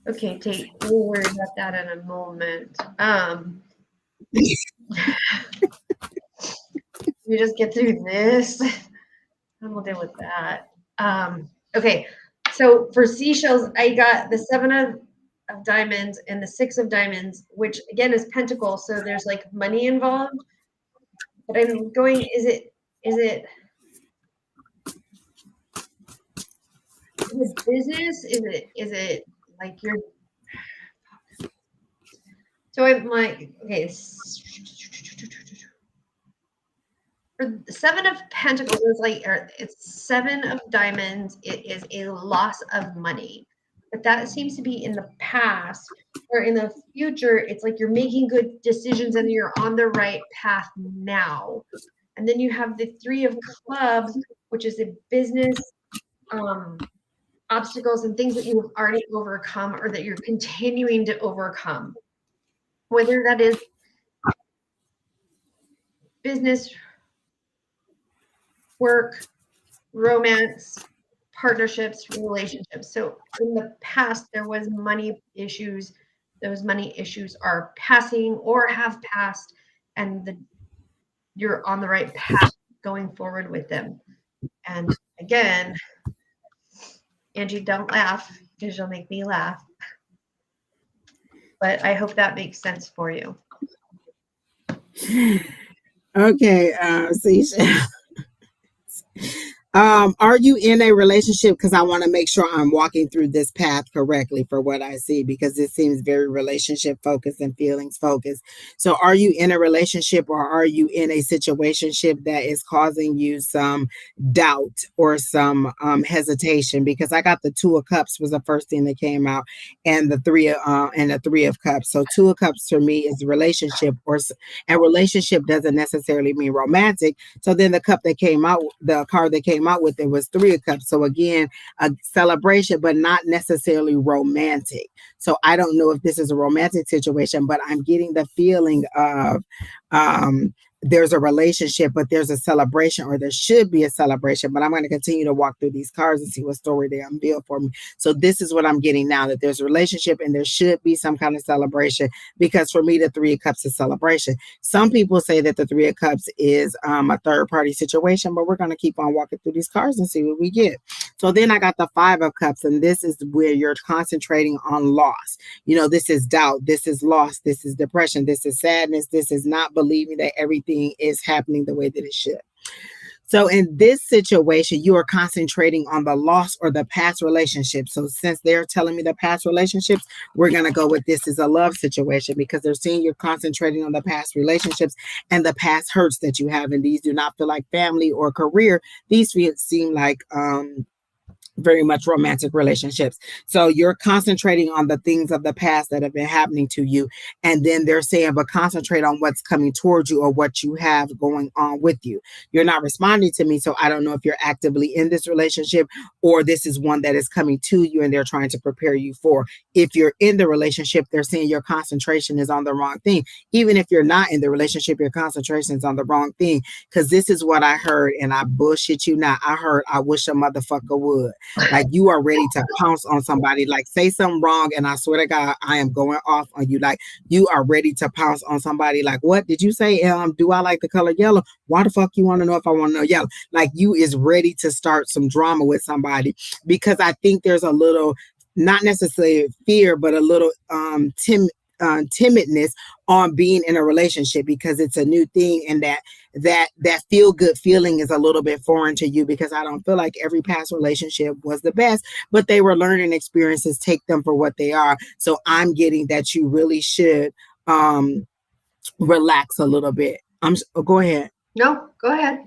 Okay, Tate, we'll worry about that in a moment. We just get through this, and we'll deal with that. Okay, so for seashells, I got the 7 of diamonds and the 6 of diamonds, which again is pentacles, so there's like money involved. But I'm going, is it business? Is it like you're, so I'm like, okay, For the Seven of Pentacles, it's Seven of Diamonds. It is a loss of money, but that seems to be in the past. Or in the future, it's like you're making good decisions and you're on the right path now. And then you have the Three of Clubs, which is a business obstacles and things that you have already overcome or that you're continuing to overcome. Whether that is business, work, romance, partnerships, relationships. So in the past, there was money issues. Those money issues are passing or have passed, and you're on the right path going forward with them. And again, Angie, don't laugh because you'll make me laugh. But I hope that makes sense for you. Okay, Seashell. Are you in a relationship? Because I want to make sure I'm walking through this path correctly for what I see, because it seems very relationship focused and feelings focused. So are you in a relationship, or are you in a situationship that is causing you some doubt or some hesitation? Because I got the Two of Cups was the first thing that came out, and the Three of Cups. So Two of Cups for me is relationship, and relationship doesn't necessarily mean romantic. So then the card that came out with it was Three of Cups. So again, a celebration, but not necessarily romantic. So I don't know if this is a romantic situation, but I'm getting the feeling of there's a relationship, but there's a celebration, or there should be a celebration. But I'm going to continue to walk through these cards and see what story they unveil for me. So this is what I'm getting now, that there's a relationship and there should be some kind of celebration, because for me, the Three of Cups is celebration. Some people say that the Three of Cups is a third party situation, but we're going to keep on walking through these cards and see what we get. So then I got the Five of Cups, and this is where you're concentrating on loss. You know, this is doubt, this is loss, this is depression, this is sadness, this is not believing that everything is happening the way that it should. So in this situation, you are concentrating on the loss or the past relationship. So since they're telling me the past relationships, we're going to go with this is a love situation, because they're seeing you're concentrating on the past relationships and the past hurts that you have. And these do not feel like family or career. These seem like very much romantic relationships. So you're concentrating on the things of the past that have been happening to you. And then they're saying, but concentrate on what's coming towards you or what you have going on with you. You're not responding to me. So I don't know if you're actively in this relationship, or this is one that is coming to you and they're trying to prepare you for. If you're in the relationship, they're saying your concentration is on the wrong thing. Even if you're not in the relationship, your concentration is on the wrong thing. Because this is what I heard, and I bullshit you not. I heard, I wish a motherfucker would. Like, you are ready to pounce on somebody, like say something wrong, and I swear to God, I am going off on you. Like, you are ready to pounce on somebody. Like, what did you say? Do I like the color yellow? Why the fuck you want to know if I want to know yellow? Like, you is ready to start some drama with somebody, because I think there's a little, not necessarily fear, but a little timidness on being in a relationship, because it's a new thing, and that feel good feeling is a little bit foreign to you, because I don't feel like every past relationship was the best, but they were learning experiences. Take them for what they are. So I'm getting that you really should relax a little bit. Go ahead. No, go ahead.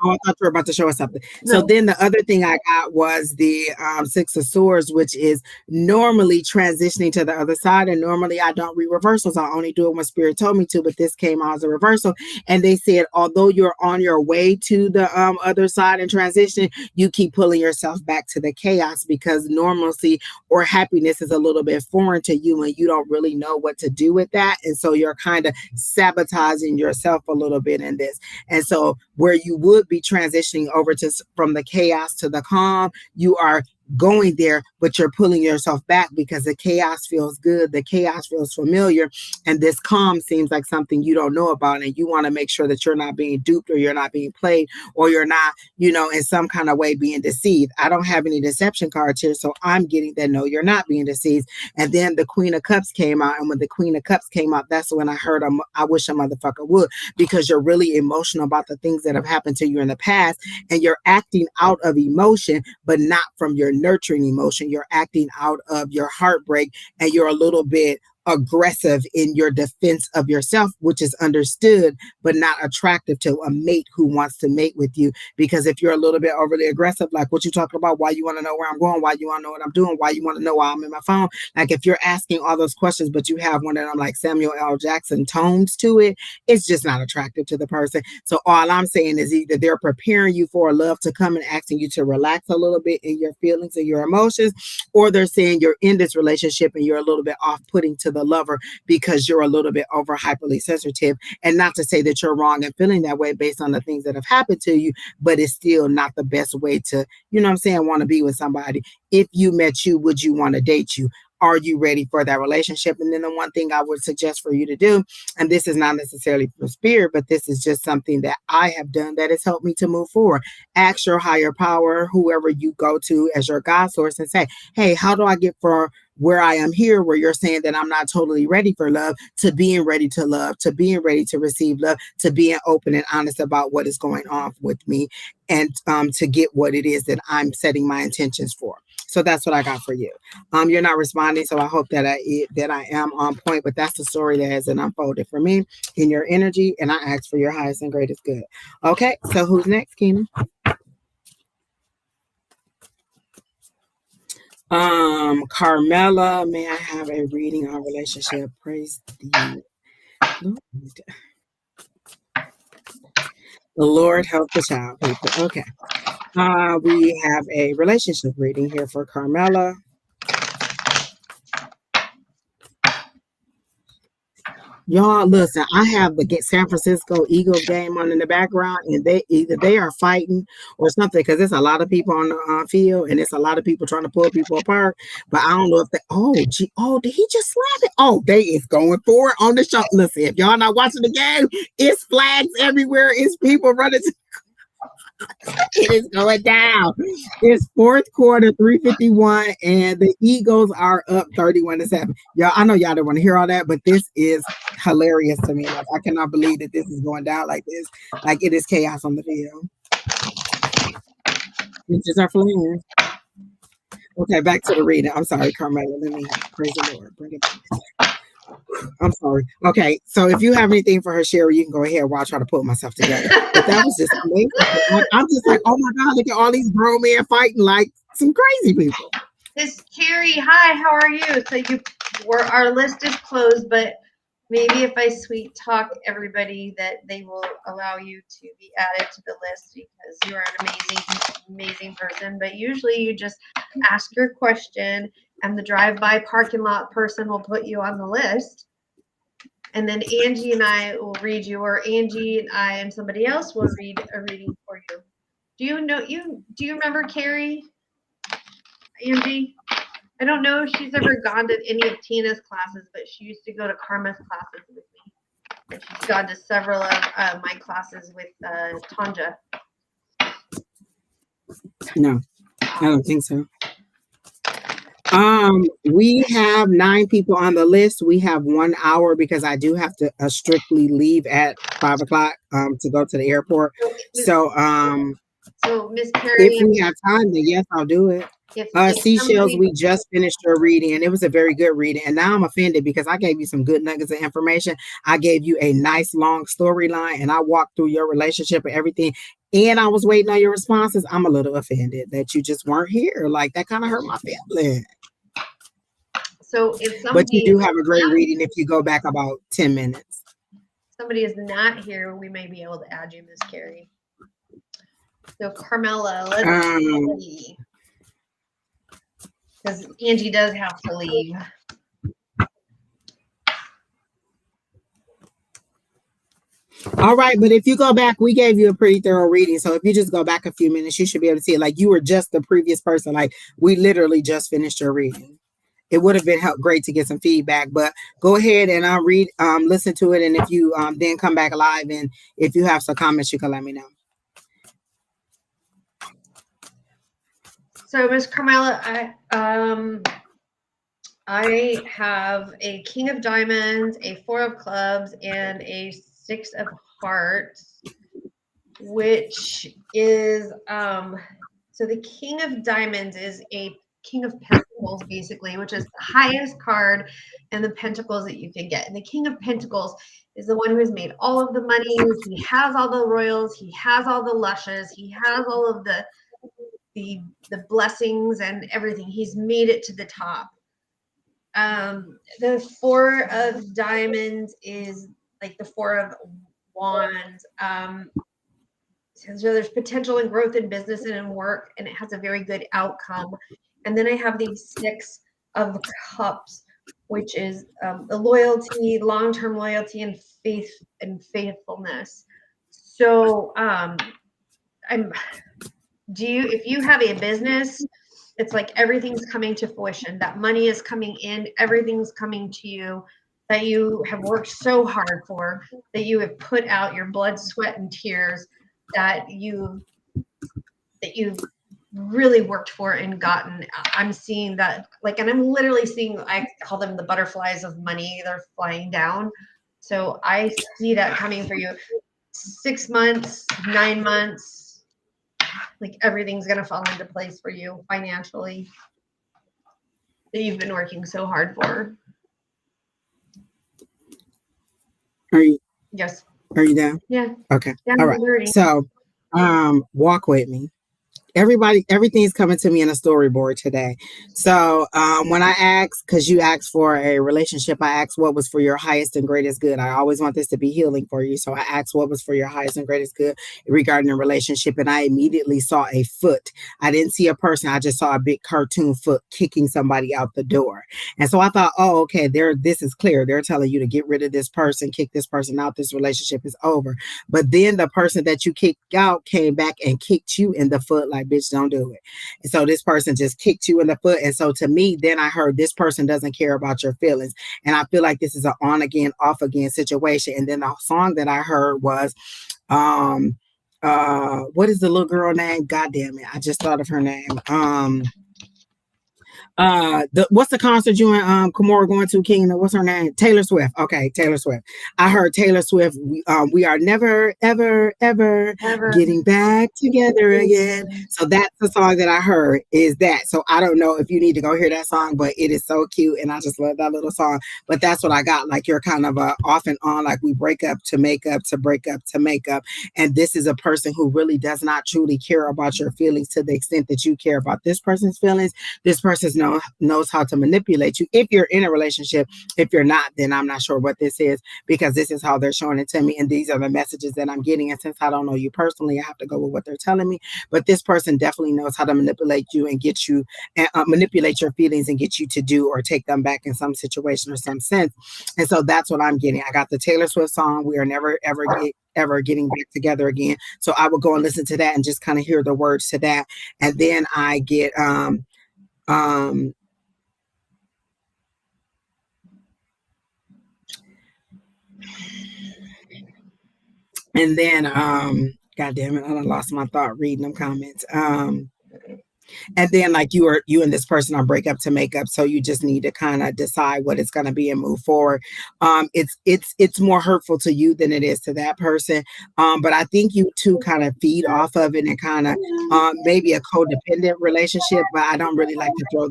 Oh, I thought you were about to show us something. No. So then the other thing I got was the Six of Swords, which is normally transitioning to the other side. And normally I don't read reversals. I only do it when Spirit told me to, but this came out as a reversal. And they said, although you're on your way to the other side and transition, you keep pulling yourself back to the chaos, because normalcy or happiness is a little bit foreign to you and you don't really know what to do with that. And so you're kind of sabotaging yourself a little bit in this. And so where you would be transitioning over to from the chaos to the calm, you are going there, but you're pulling yourself back, because the chaos feels good, the chaos feels familiar, and this calm seems like something you don't know about, and you want to make sure that you're not being duped, or you're not being played, or you're not, in some kind of way being deceived. I don't have any deception cards here, so I'm getting that no, you're not being deceived. And then the Queen of Cups came out, and when the Queen of Cups came out, that's when I heard I wish a motherfucker would, because you're really emotional about the things that have happened to you in the past, and you're acting out of emotion, but not from your nurturing emotion. You're acting out of your heartbreak, and you're a little bit aggressive in your defense of yourself, which is understood but not attractive to a mate who wants to mate with you. Because if you're a little bit overly aggressive, like what you talking about, why you want to know where I'm going, why you want to know what I'm doing, why you want to know why I'm in my phone, like if you're asking all those questions but you have one of them like Samuel L. Jackson tones to it, it's just not attractive to the person. So all I'm saying is either they're preparing you for a love to come and asking you to relax a little bit in your feelings and your emotions, or they're saying you're in this relationship and you're a little bit off-putting to the lover because you're a little bit over hyperly sensitive. And not to say that you're wrong in feeling that way based on the things that have happened to you, but it's still not the best way to, you know what I'm saying, want to be with somebody. If you met you, would you want to date you? Are you ready for that relationship? And then the one thing I would suggest for you to do, and this is not necessarily for spirit, but this is just something that I have done that has helped me to move forward. Ask your higher power, whoever you go to as your God source, and say, hey, how do I get from where I am here, where you're saying that I'm not totally ready for love, to being ready to love, to being ready to receive love, to being open and honest about what is going on with me, and to get what it is that I'm setting my intentions for. So that's what I got for you. You're not responding, so I hope that I am on point. But that's the story that has been unfolded for me in your energy, and I ask for your highest and greatest good. Okay, so who's next, Keena? Carmela, may I have a reading on relationship? Praise the Lord. The Lord help the child, people. Okay. We have a relationship reading here for Carmela. Y'all, listen, I have the San Francisco Eagles game on in the background, and they are fighting or something because there's a lot of people on the field, and it's a lot of people trying to pull people apart. But I don't know if they. Did he just slap it? Oh, they is going for it on the show. Listen, if y'all not watching the game, it's flags everywhere. It's people running. It is going down. It's fourth quarter, 3:51, and the Eagles are up 31-7. Y'all, I know y'all don't want to hear all that, but this is hilarious to me. Like, I cannot believe that this is going down like this. Like, it is chaos on the field. Inches are flying. Okay, back to the reading. I'm sorry, Carmela. Let me praise the Lord. Bring it back. I'm sorry. Okay, so if you have anything for her, Sheri, you can go ahead while I try to put myself together. But that was just amazing. I'm just like, oh my God, look at all these grown men fighting like some crazy people. Miss Carrie, hi, how are you? So our list is closed, but maybe if I sweet talk everybody that they will allow you to be added to the list because you are an amazing person. But usually you just ask your question and the drive-by parking lot person will put you on the list. And then Angie and I will read you, or Angie and I and somebody else will read a reading for you. Do you remember Carrie? Angie? I don't know if she's ever gone to any of Tina's classes, but she used to go to Karma's classes with me. And she's gone to several of my classes with Tanja. No, I don't think so. We have 9 people on the list. We have 1 hour because I do have to strictly leave at 5 o'clock to go to the airport. So Miss Carrie, if we have time, then yes, I'll do it. Seashells, we just finished your reading and it was a very good reading. And now I'm offended because I gave you some good nuggets of information. I gave you a nice long storyline and I walked through your relationship and everything. And I was waiting on your responses. I'm a little offended that you just weren't here. Like, that kind of hurt my feelings. So but you do have a great reading if you go back about 10 minutes. Somebody is not here, we may be able to add you, Miss Carrie. So Carmela, let's see. Because Angie does have to leave. All right, but if you go back, we gave you a pretty thorough reading. So if you just go back a few minutes, you should be able to see it. Like, you were just the previous person. Like, we literally just finished your reading. It would have been great to get some feedback, but go ahead and I'll listen to it. And if you then come back live, and if you have some comments, you can let me know. So, Miss Carmela, I have a King of Diamonds, a 4 of Clubs, and a 6 of Hearts, which is so the King of Diamonds is a King of Pentacles. Pentacles, basically, which is the highest card and the Pentacles that you can get. And the King of Pentacles is the one who has made all of the money. He has all the royals. He has all the lushes. He has all of the blessings and everything. He's made it to the top. The Four of Diamonds is like the Four of Wands. So there's potential and growth in business and in work, and it has a very good outcome. And then I have the Six of Cups, which is the loyalty, long-term loyalty, and faith and faithfulness. So if you have a business, it's like everything's coming to fruition. That money is coming in, everything's coming to you, that you have worked so hard for, that you have put out your blood, sweat, and tears, that you've really worked for and gotten. I'm seeing that, like, and I'm literally seeing, I call them the butterflies of money. They're flying down. So I see that coming for you. 6 months, 9 months, like everything's going to fall into place for you financially that you've been working so hard for. Are you? Yes. Are you down? Yeah. Okay. Yeah, all right. So, walk with me. Everything's coming to me in a storyboard today. So when I asked, because you asked for a relationship, I asked what was for your highest and greatest good. I always want this to be healing for you. So I asked what was for your highest and greatest good regarding a relationship. And I immediately saw a foot. I didn't see a person. I just saw a big cartoon foot kicking somebody out the door. And so I thought, oh, okay, this is clear. They're telling you to get rid of this person, kick this person out. This relationship is over. But then the person that you kicked out came back and kicked you in the foot, like, bitch, don't do it. And so this person just kicked you in the foot. And so to me, then I heard this person doesn't care about your feelings. And I feel like this is an on again, off again situation. And then the song that I heard was, what is the little girl name? God damn it. I just thought of her name. What's the concert you and Kimora going to, Kingdom? What's her name? Taylor Swift. Okay, Taylor Swift. I heard Taylor Swift. We are never, ever, ever getting back together again. So that's the song that I heard, is that. So I don't know if you need to go hear that song, but it is so cute, and I just love that little song. But that's what I got. Like, you're kind of off and on, like we break up to make up, to break up to make up. And this is a person who really does not truly care about your feelings to the extent that you care about this person's feelings. This person's knows how to manipulate you if you're in a relationship. If you're not, then I'm not sure what this is, because this is how they're showing it to me, and these are the messages that I'm getting. And since I don't know you personally, I have to go with what they're telling me. But this person definitely knows how to manipulate you and get you, and manipulate your feelings and get you to do or take them back in some situation or some sense. And so that's what I'm getting. I got the Taylor Swift song, "We Are Never Ever Getting Back Together Again." So I will go and listen to that and just kind of hear the words to that. And then I get and then God damn it, I done lost my thought reading them comments. And then, like, you and this person are break up to make up, so you just need to kind of decide what it's going to be and move forward. It's more hurtful to you than it is to that person, but I think you two kind of feed off of it, and kind of maybe a codependent relationship. But I don't really like to throw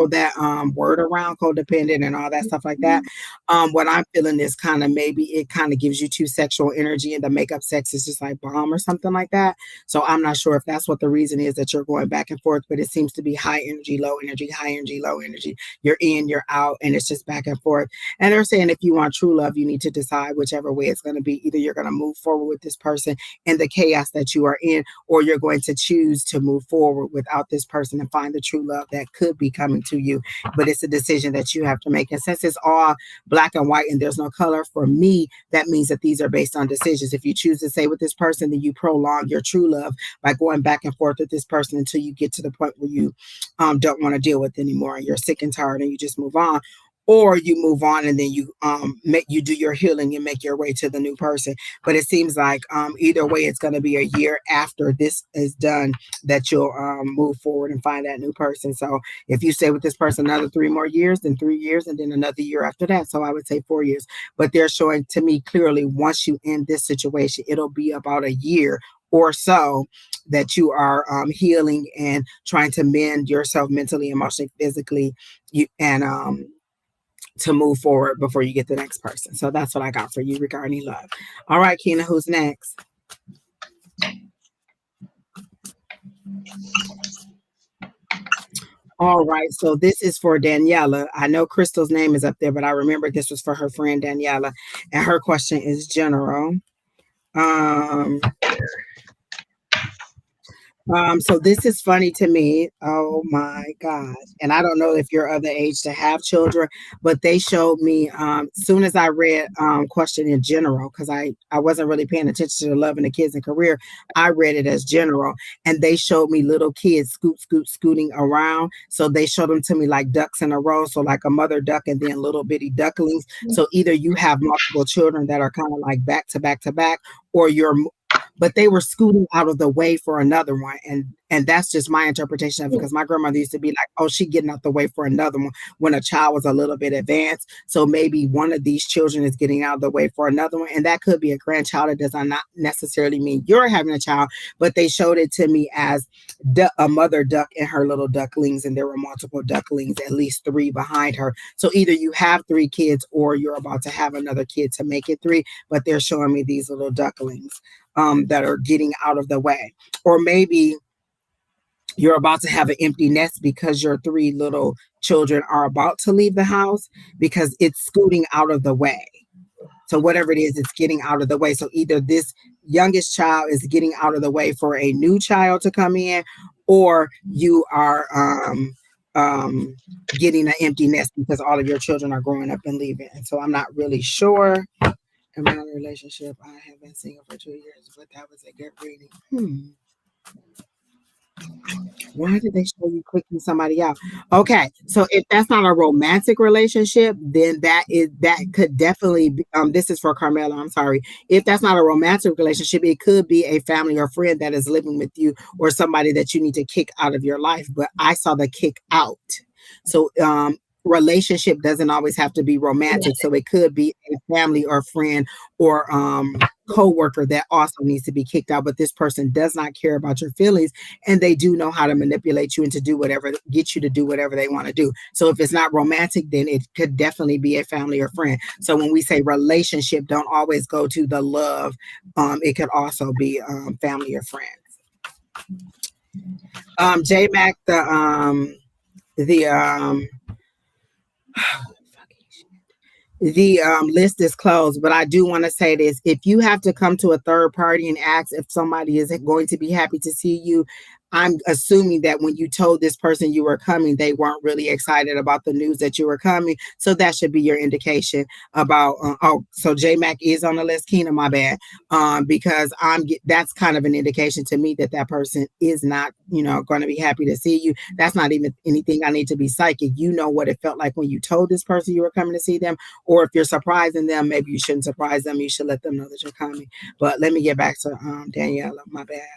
that word around, codependent and all that stuff like that. What I'm feeling is kind of maybe it kind of gives you too sexual energy, and the makeup sex is just like bomb or something like that. So I'm not sure if that's what the reason is that you're going back and forth, but it seems to be high energy, low energy, high energy, low energy. You're in, you're out, and it's just back and forth. And they're saying if you want true love, you need to decide whichever way it's going to be. Either you're going to move forward with this person in the chaos that you are in, or you're going to choose to move forward without this person and find the true love that could be coming to you. But it's a decision that you have to make. And since it's all black and white and there's no color, for me, that means that these are based on decisions. If you choose to stay with this person, then you prolong your true love by going back and forth with this person until you get to the point where you don't want to deal with anymore, and you're sick and tired, and you just move on. Or you move on and then you do your healing and make your way to the new person. But it seems like either way, it's going to be a year after this is done that you'll move forward and find that new person. So if you stay with this person another 3 more years, then 3 years, and then another year after that. So I would say 4 years. But they're showing to me clearly, once you end this situation, it'll be about a year or so that you are healing and trying to mend yourself mentally, emotionally, physically, and to move forward before you get the next person. So that's what I got for you regarding love. All right, Keena, who's next? All right, so this is for Daniela. I know Crystal's name is up there, but I remember this was for her friend Daniela, and her question is general. Um, so this is funny to me. Oh my God. And I don't know if you're of the age to have children, but they showed me soon as I read question in general, because I wasn't really paying attention to love and the kids and career. I read it as general. And they showed me little kids scooting around. So they showed them to me like ducks in a row. So like a mother duck and then little bitty ducklings. So either you have multiple children that are kind of like back to back to back, or you're but they were scooting out of the way for another one. And that's just my interpretation of it, because my grandmother used to be like, oh, she getting out the way for another one when a child was a little bit advanced. So maybe one of these children is getting out of the way for another one. And that could be a grandchild. It does not necessarily mean you're having a child, but they showed it to me as a mother duck and her little ducklings. And there were multiple ducklings, at least 3 behind her. So either you have 3 kids or you're about to have another kid to make it 3, but they're showing me these little ducklings that are getting out of the way. Or maybe you're about to have an empty nest because your 3 little children are about to leave the house because it's scooting out of the way. So whatever it is, it's getting out of the way. So either this youngest child is getting out of the way for a new child to come in, or you are getting an empty nest because all of your children are growing up and leaving. And so I'm not really sure. I'm in a relationship. I have been single for 2 years, but that was a good reading. Why did they show you clicking somebody out? Okay, so if that's not a romantic relationship, then that could definitely be, this is for Carmela. I'm sorry. If that's not a romantic relationship, it could be a family or friend that is living with you, or somebody that you need to kick out of your life. But I saw the kick out. So relationship doesn't always have to be romantic. So it could be a family or friend or co-worker that also needs to be kicked out, but this person does not care about your feelings, and they do know how to manipulate you and to do whatever, get you to do whatever they want to do. So if it's not romantic, then it could definitely be a family or friend. So when we say relationship, don't always go to the love. It could also be family or friends. J Mac, the list is closed, but I do want to say this. If you have to come to a third party and ask if somebody is going to be happy to see you, I'm assuming that when you told this person you were coming, they weren't really excited about the news that you were coming. So that should be your indication about, so J Mac is on the list. Keena, my bad. Because that's kind of an indication to me that that person is not, going to be happy to see you. That's not even anything I need to be psychic. You know what it felt like when you told this person you were coming to see them, or if you're surprising them, maybe you shouldn't surprise them. You should let them know that you're coming. But let me get back to Daniela, my bad.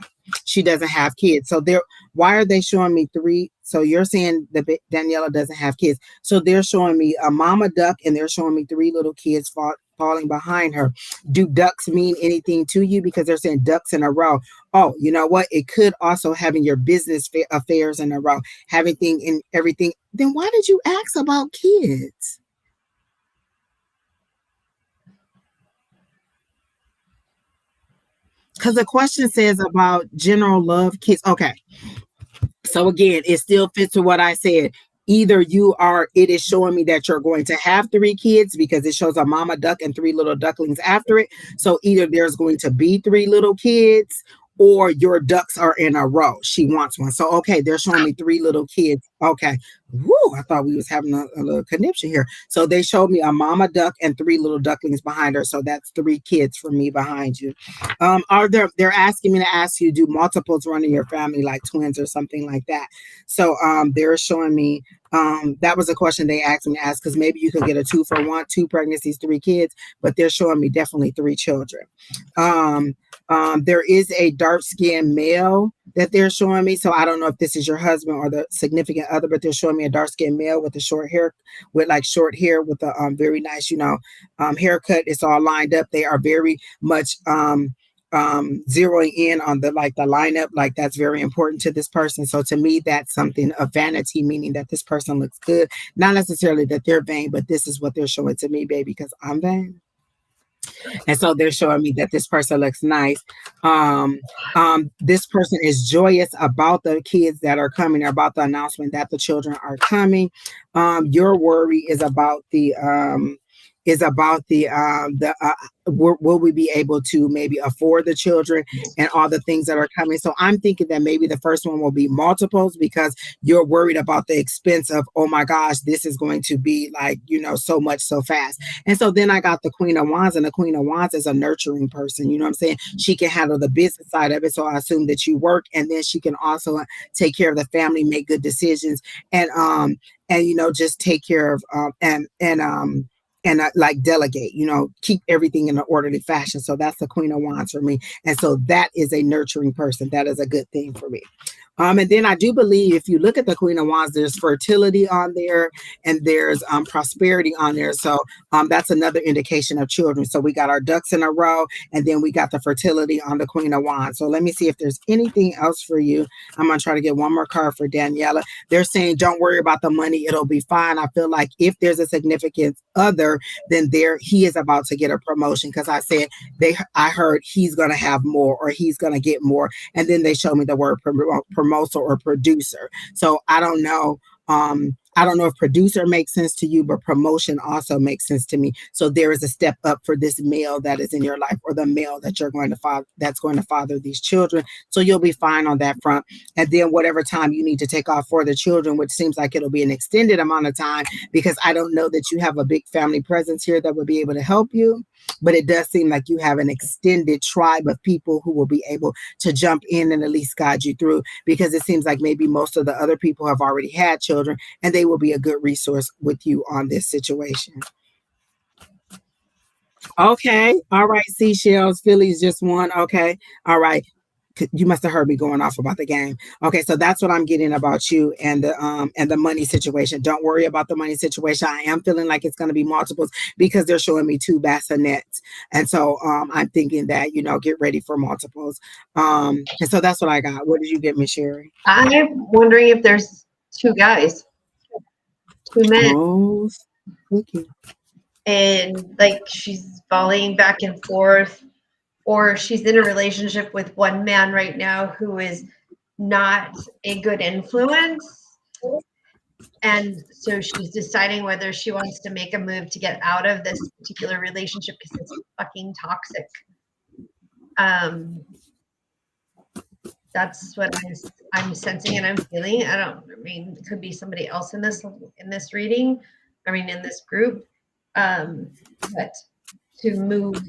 She doesn't have kids. So why are they showing me 3? So you're saying that Daniela doesn't have kids. So they're showing me a mama duck, and they're showing me 3 little kids falling behind her. Do ducks mean anything to you? Because they're saying ducks in a row. Oh, you know what? It could also having your business affairs in a row, having thing in everything. Then why did you ask about kids? Because the question says about general love, kids. Okay. So again, it still fits to what I said. Either it is showing me that you're going to have 3 kids, because it shows a mama duck and 3 little ducklings after it. So either there's going to be 3 little kids, or your ducks are in a row. She wants one. So, okay, they're showing me 3 little kids. Okay. Woo, I thought we was having a little conniption here. So they showed me a mama duck and 3 little ducklings behind her. So that's 3 kids for me behind you. They're asking me to ask you, do multiples run in your family, like twins or something like that? So they're showing me, that was a question they asked me to ask, because maybe you could get a 2 for 1, 2 pregnancies, 3 kids, but they're showing me definitely 3 children. There is a dark-skinned male that they're showing me. So I don't know if this is your husband or the significant other, but they're showing me a dark-skinned male with a short hair, with a very nice, haircut. It's all lined up. They are very much zeroing in on the lineup, like that's very important to this person. So to me, that's something of vanity, meaning that this person looks good, not necessarily that they're vain, but this is what they're showing to me, baby, because I'm vain. And so they're showing me that this person looks nice. um this person is joyous about the kids that are coming, or about the announcement that the children are coming. Your worry is about will we be able to maybe afford the children and all the things that are coming. So I'm thinking that maybe the first one will be multiples, because you're worried about the expense of, oh my gosh, this is going to be like, so much so fast. And so then I got the Queen of Wands, and the Queen of Wands is a nurturing person. You know what I'm saying? She can handle the business side of it. So I assume that you work, and then she can also take care of the family, make good decisions, and just take care of like delegate, keep everything in an orderly fashion. So that's the Queen of Wands for me. And so that is a nurturing person. That is a good thing for me. And then I do believe if you look at the Queen of Wands, there's fertility on there, and there's prosperity on there. So that's another indication of children. So we got our ducks in a row, and then we got the fertility on the Queen of Wands. So let me see if there's anything else for you. I'm going to try to get one more card for Daniela. They're saying, don't worry about the money. It'll be fine. I feel like if there's a significant other, then he is about to get a promotion, because I said I heard he's going to have more, or he's going to get more. And then they showed me the word promoter or producer. So I don't know. I don't know if producer makes sense to you, but promotion also makes sense to me. So there is a step up for this male that is in your life, or the male that you're going to father, that's going to father these children. So you'll be fine on that front. And then whatever time you need to take off for the children, which seems like it'll be an extended amount of time, because I don't know that you have a big family presence here that would be able to help you. But it does seem like you have an extended tribe of people who will be able to jump in and at least guide you through, because it seems like maybe most of the other people have already had children, and they will be a good resource with you on this situation. Okay. All right. Seashells. Phillies just won. Okay. All right. You must have heard me going off about the game. Okay, so that's what I'm getting about you and the money situation. Don't worry about the money situation. I am feeling like it's going to be multiples, because they're showing me two bassinets, and so I'm thinking that get ready for multiples. And so that's what I got. What did you get me, Sheri? I'm wondering if there's two guys, two men. Oh, okay. And like she's volleying back and forth, or she's in a relationship with one man right now who is not a good influence. And so she's deciding whether she wants to make a move to get out of this particular relationship, because it's fucking toxic. That's what I'm sensing and I'm feeling. I mean, it could be somebody else in this reading. I mean, in this group. But to move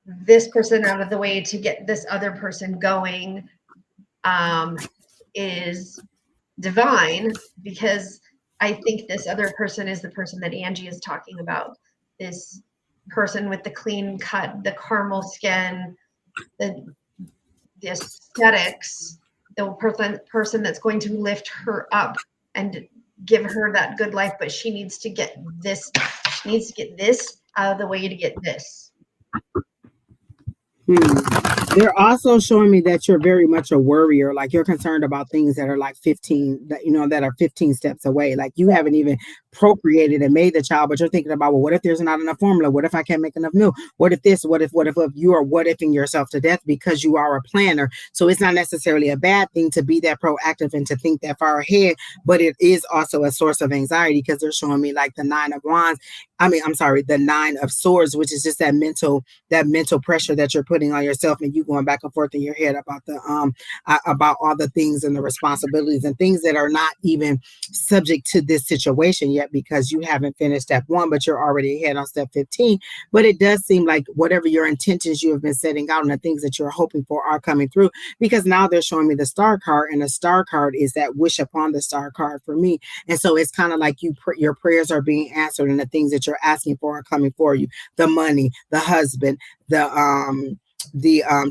this person out of the way to get this other person going is divine, because I think this other person is the person that Angie is talking about. This person with the clean cut, the caramel skin, the aesthetics, the person that's going to lift her up and give her that good life, but she needs to get this out of the way to get this. They're also showing me that you're very much a worrier. Like you're concerned about things that are like 15, that are 15 steps away. Like you haven't even procreated and made the child, but you're thinking about, well, what if there's not enough formula? What if I can't make enough milk? What if this? What if you are what ifing yourself to death because you are a planner? So it's not necessarily a bad thing to be that proactive and to think that far ahead, but it is also a source of anxiety, because they're showing me like the the 9 of swords, which is just that mental pressure that you're putting on yourself, and you going back and forth in your head about about all the things and the responsibilities and things that are not even subject to this situation yet, because you haven't finished step 1, but you're already ahead on step 15. But it does seem like whatever your intentions you have been setting out and the things that you're hoping for are coming through, because now they're showing me the star card, and the star card is that wish upon the star card for me. And so it's kind of like your prayers are being answered, and the things that you're asking for are coming for you. The money, the husband,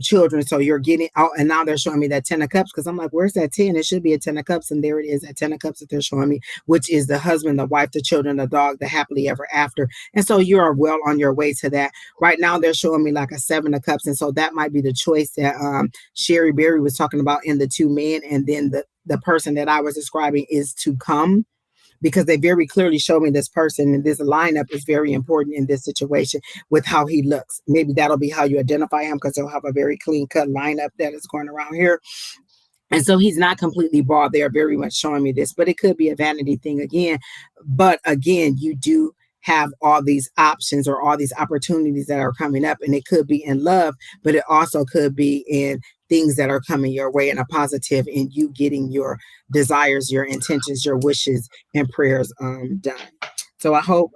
children. So you're getting out, and now they're showing me that 10 of cups, because I'm like, where's that 10? It should be a 10 of cups, and there it is, at 10 of cups that they're showing me, which is the husband, the wife, the children, the dog, the happily ever after. And so you are well on your way to that. Right now they're showing me like a 7 of cups, and so that might be the choice that Sheri Beery was talking about in the two men, and then the person that I was describing is to come, because they very clearly show me this person, and this lineup is very important in this situation with how he looks. Maybe that'll be how you identify him, because he'll have a very clean cut lineup that is going around here. And so he's not completely bald. They are very much showing me this, but it could be a vanity thing again. But again, you do have all these options or all these opportunities that are coming up, and it could be in love, but it also could be in things that are coming your way in a positive, and you getting your desires, your intentions, your wishes, and prayers done. So I hope,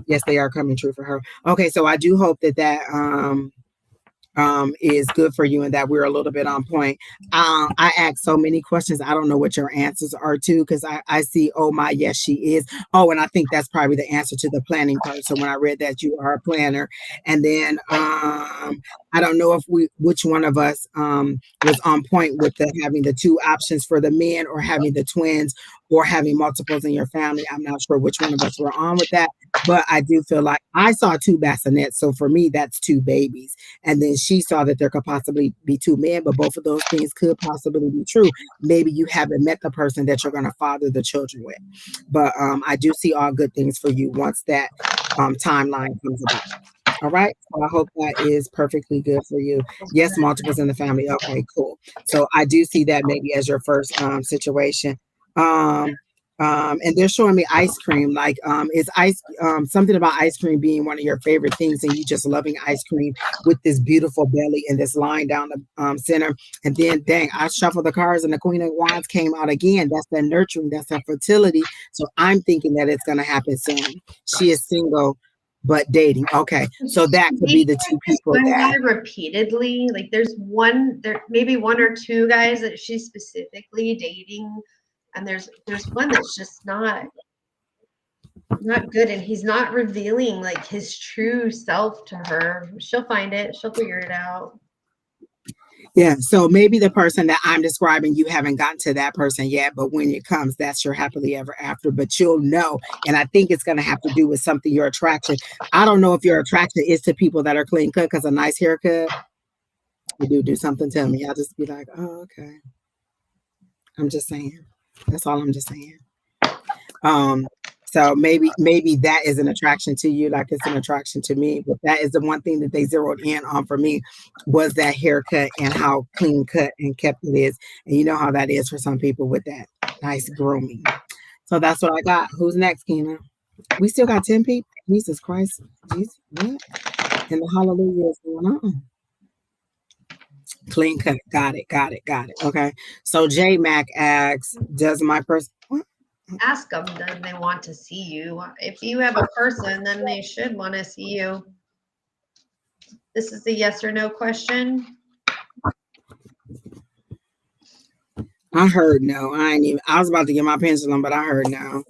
yes, they are coming true for her. Okay, so I do hope that is good for you, and that we're a little bit on point. I ask so many questions. I don't know what your answers are too, because I see, oh my, yes, she is. Oh, and I think that's probably the answer to the planning part. So when I read that you are a planner, and then I don't know if which one of us was on point with having the two options for the men, or having the twins, or having multiples in your family. I'm not sure which one of us were on with that, but I do feel like I saw two bassinets. So for me, that's two babies. And then she saw that there could possibly be two men, but both of those things could possibly be true. Maybe you haven't met the person that you're going to father the children with. But I do see all good things for you once that timeline comes about. All right. So I hope that is perfectly good for you. Yes, multiples in the family. Okay, cool. So I do see that maybe as your first situation. Um, and they're showing me ice cream. Like, is ice something about ice cream being one of your favorite things, and you just loving ice cream with this beautiful belly and this line down the center. And then, dang, I shuffled the cards, and the Queen of Wands came out again. That's that nurturing, that's that fertility. So I'm thinking that it's going to happen soon. She is single, but dating. Okay, so that could be the two people one that. guy repeatedly, like there's maybe one or two guys that she's specifically dating, and there's one that's just not good, and he's not revealing like his true self to her. She'll find it. She'll figure it out. Yeah, so maybe the person that I'm describing, you haven't gotten to that person yet, but when it comes, that's your happily ever after. But you'll know, and I think it's going to have to do with something, your attraction. I don't know if your attraction is to people that are clean cut, because a nice haircut, you do something to me. I'll just be like, oh, okay. I'm just saying. That's all I'm just saying. So maybe that is an attraction to you, like it's an attraction to me. But that is the one thing that they zeroed in on for me, was that haircut and how clean cut and kept it is. And you know how that is for some people with that nice grooming. So that's what I got. Who's next, Keena? We still got 10 people. Jesus Christ. Jesus, what? And the hallelujah is going on. Clean cut. Got it. Okay. So J Mac asks, does my person what? Ask them, do they want to see you? If you have a person, then they should want to see you. This is the yes or no question. I heard no. I was about to get my pencil on, but I heard no.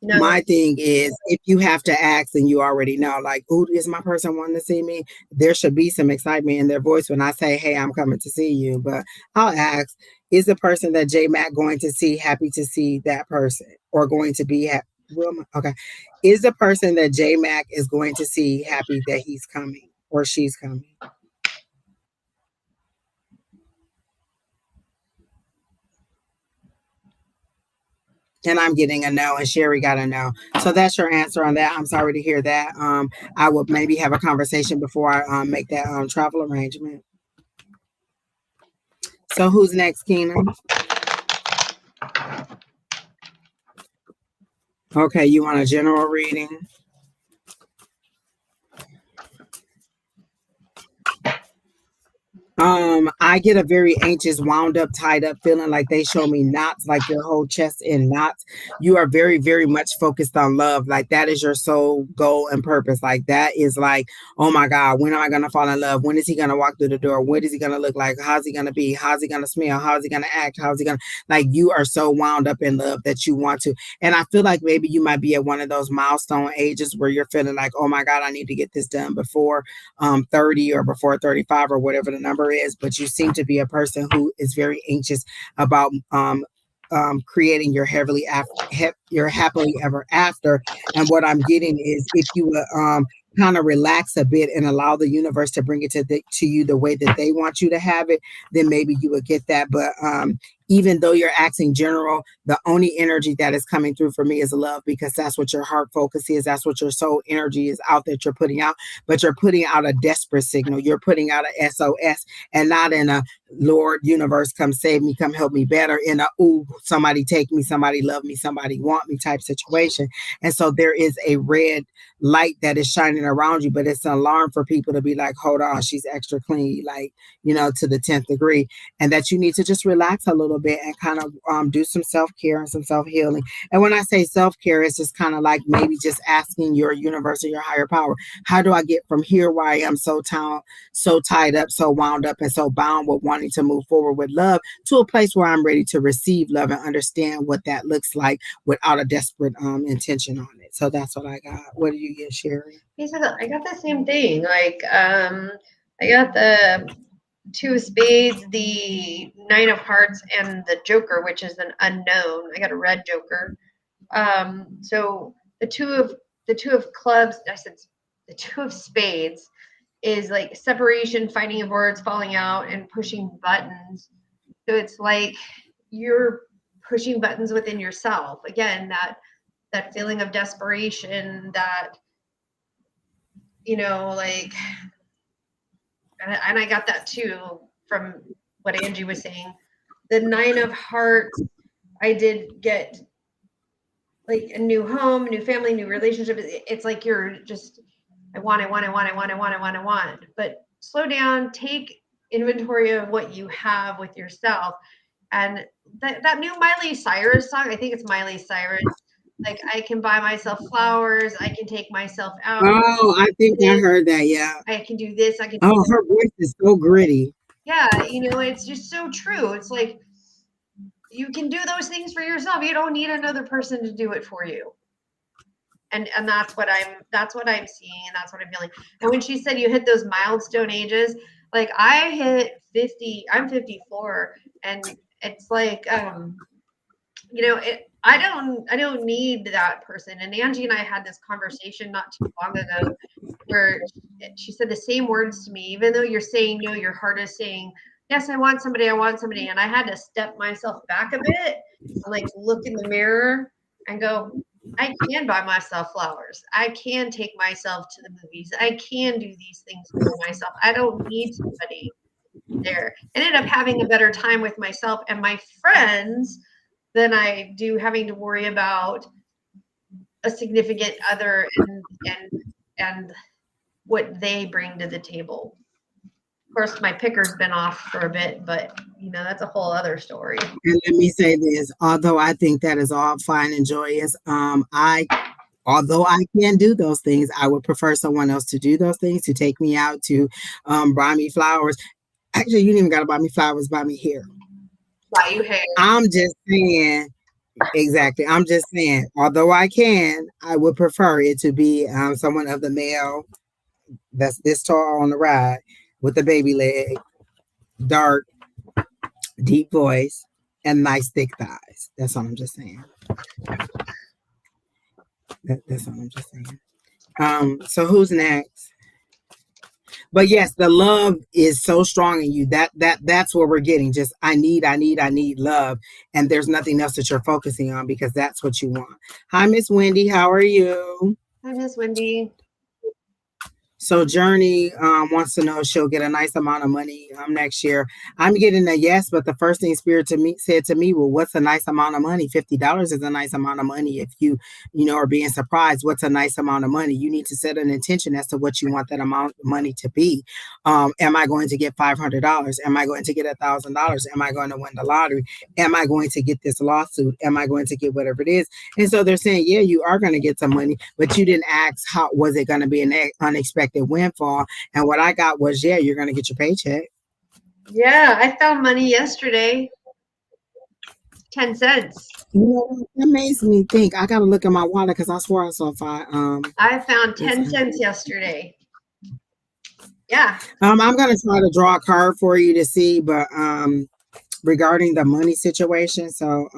No. My thing is, if you have to ask, then you already know, like, oh, is my person wanting to see me? There should be some excitement in their voice when I say, hey, I'm coming to see you. But I'll ask, is the person that J Mac going to see happy to see that person, or going to be happy? Okay. Is the person that J Mac is going to see happy that he's coming or she's coming? And I'm getting a no, and Sheri got a no. So that's your answer on that. I'm sorry to hear that. I will maybe have a conversation before I make that travel arrangement. So who's next, Keena? Okay, you want a general reading? I I get a very anxious, wound up, tied up feeling, like they show me knots, like your whole chest in knots. You are very, very much focused on love. Like that is your sole goal and purpose. Like that is like, oh my God, when am I gonna fall in love? When is he gonna walk through the door? What is he gonna look like? How's he gonna be? How's he gonna smell? How's he gonna act? How's he gonna, like, you are so wound up in love that you want to. And I feel like maybe you might be at one of those milestone ages where you're feeling like, oh my God, I need to get this done before 30 or before 35 or whatever the number is. But you seem to be a person who is very anxious about creating your your happily ever after. And what I'm getting is, if you kind of relax a bit and allow the universe to bring it to you the way that they want you to have it, then maybe you would get that. But even though you're acting general, the only energy that is coming through for me is love, because that's what your heart focus is. That's what your soul energy is out that you're putting out. But you're putting out a desperate signal. You're putting out a SOS, and not in a Lord, universe, come save me, come help me better, in a, ooh, somebody take me, somebody love me, somebody want me type situation. And so there is a red light that is shining around you, but it's an alarm for people to be like, hold on, she's extra clean, like, to the 10th degree. And that you need to just relax a little bit and kind of do some self-care and some self-healing. And when I say self-care, it's just kind of like maybe just asking your universe or your higher power, how do I get from here where I am so tied up, so wound up, and so bound with wanting to move forward with love, to a place where I'm ready to receive love and understand what that looks like without a desperate intention on it. So that's what I got. What do you get, Sheri? I got the same thing. Like, I got the Two of Spades, the Nine of Hearts, and the Joker, which is an unknown. I got a red Joker. So the two of clubs. I said the Two of Spades is like separation, fighting of words, falling out, and pushing buttons. So it's like you're pushing buttons within yourself. Again, that feeling of desperation, that, like, and I got that too from what Angie was saying. The Nine of Hearts, I did get like a new home, new family, new relationship. It's like you're just, I want. But slow down, take inventory of what you have with yourself. And that new Miley Cyrus song, I think it's Miley Cyrus, like, I can buy myself flowers, I can take myself out. Oh, I think I heard that. Yeah. I can do this. I can. Oh, her voice is so gritty. Yeah, it's just so true. It's like you can do those things for yourself. You don't need another person to do it for you. And that's what I'm seeing, and that's what I'm feeling. And when she said you hit those milestone ages, like I hit 50, I'm 54, and it's like I don't need that person. And Angie and I had this conversation not too long ago where she said the same words to me, even though you're saying no, your heart is saying, yes, I want somebody. And I had to step myself back a bit and like look in the mirror and go, I can buy myself flowers. I can take myself to the movies. I can do these things for myself. I don't need somebody there. I ended up having a better time with myself and my friends than I do having to worry about a significant other and what they bring to the table. Of course, my picker's been off for a bit, but that's a whole other story. And let me say this, although I think that is all fine and joyous, although I can do those things, I would prefer someone else to do those things, to take me out, to buy me flowers. Actually, you didn't even got to buy me flowers, buy me hair. Buy you hair. I'm just saying, exactly. I'm just saying, although I would prefer it to be someone of the male that's this tall on the ride with a baby leg, dark, deep voice, and nice thick thighs. That's all I'm just saying. That's all I'm just saying. So who's next? But yes, the love is so strong in you. That's what we're getting. Just I need love. And there's nothing else that you're focusing on, because that's what you want. Hi, Miss Wendy. How are you? Hi, Miss Wendy. So Journey wants to know if she'll get a nice amount of money next year. I'm getting a yes, but the first thing Spirit to me said to me, well, what's a nice amount of money? $50 is a nice amount of money. If you know, are being surprised, what's a nice amount of money? You need to set an intention as to what you want that amount of money to be. Am I going to get $500? Am I going to get $1,000? Am I going to win the lottery? Am I going to get this lawsuit? Am I going to get whatever it is? And so they're saying, yeah, you are going to get some money, but you didn't ask how was it going to be an unexpected windfall. And what I got was, yeah, you're going to get your paycheck. Yeah, I found money yesterday. 10 cents. You know, that makes me think. I got to look at my wallet because I swore I saw five. I found 10 cents yesterday. Yeah. I'm going to try to draw a card for you to see, but regarding the money situation. So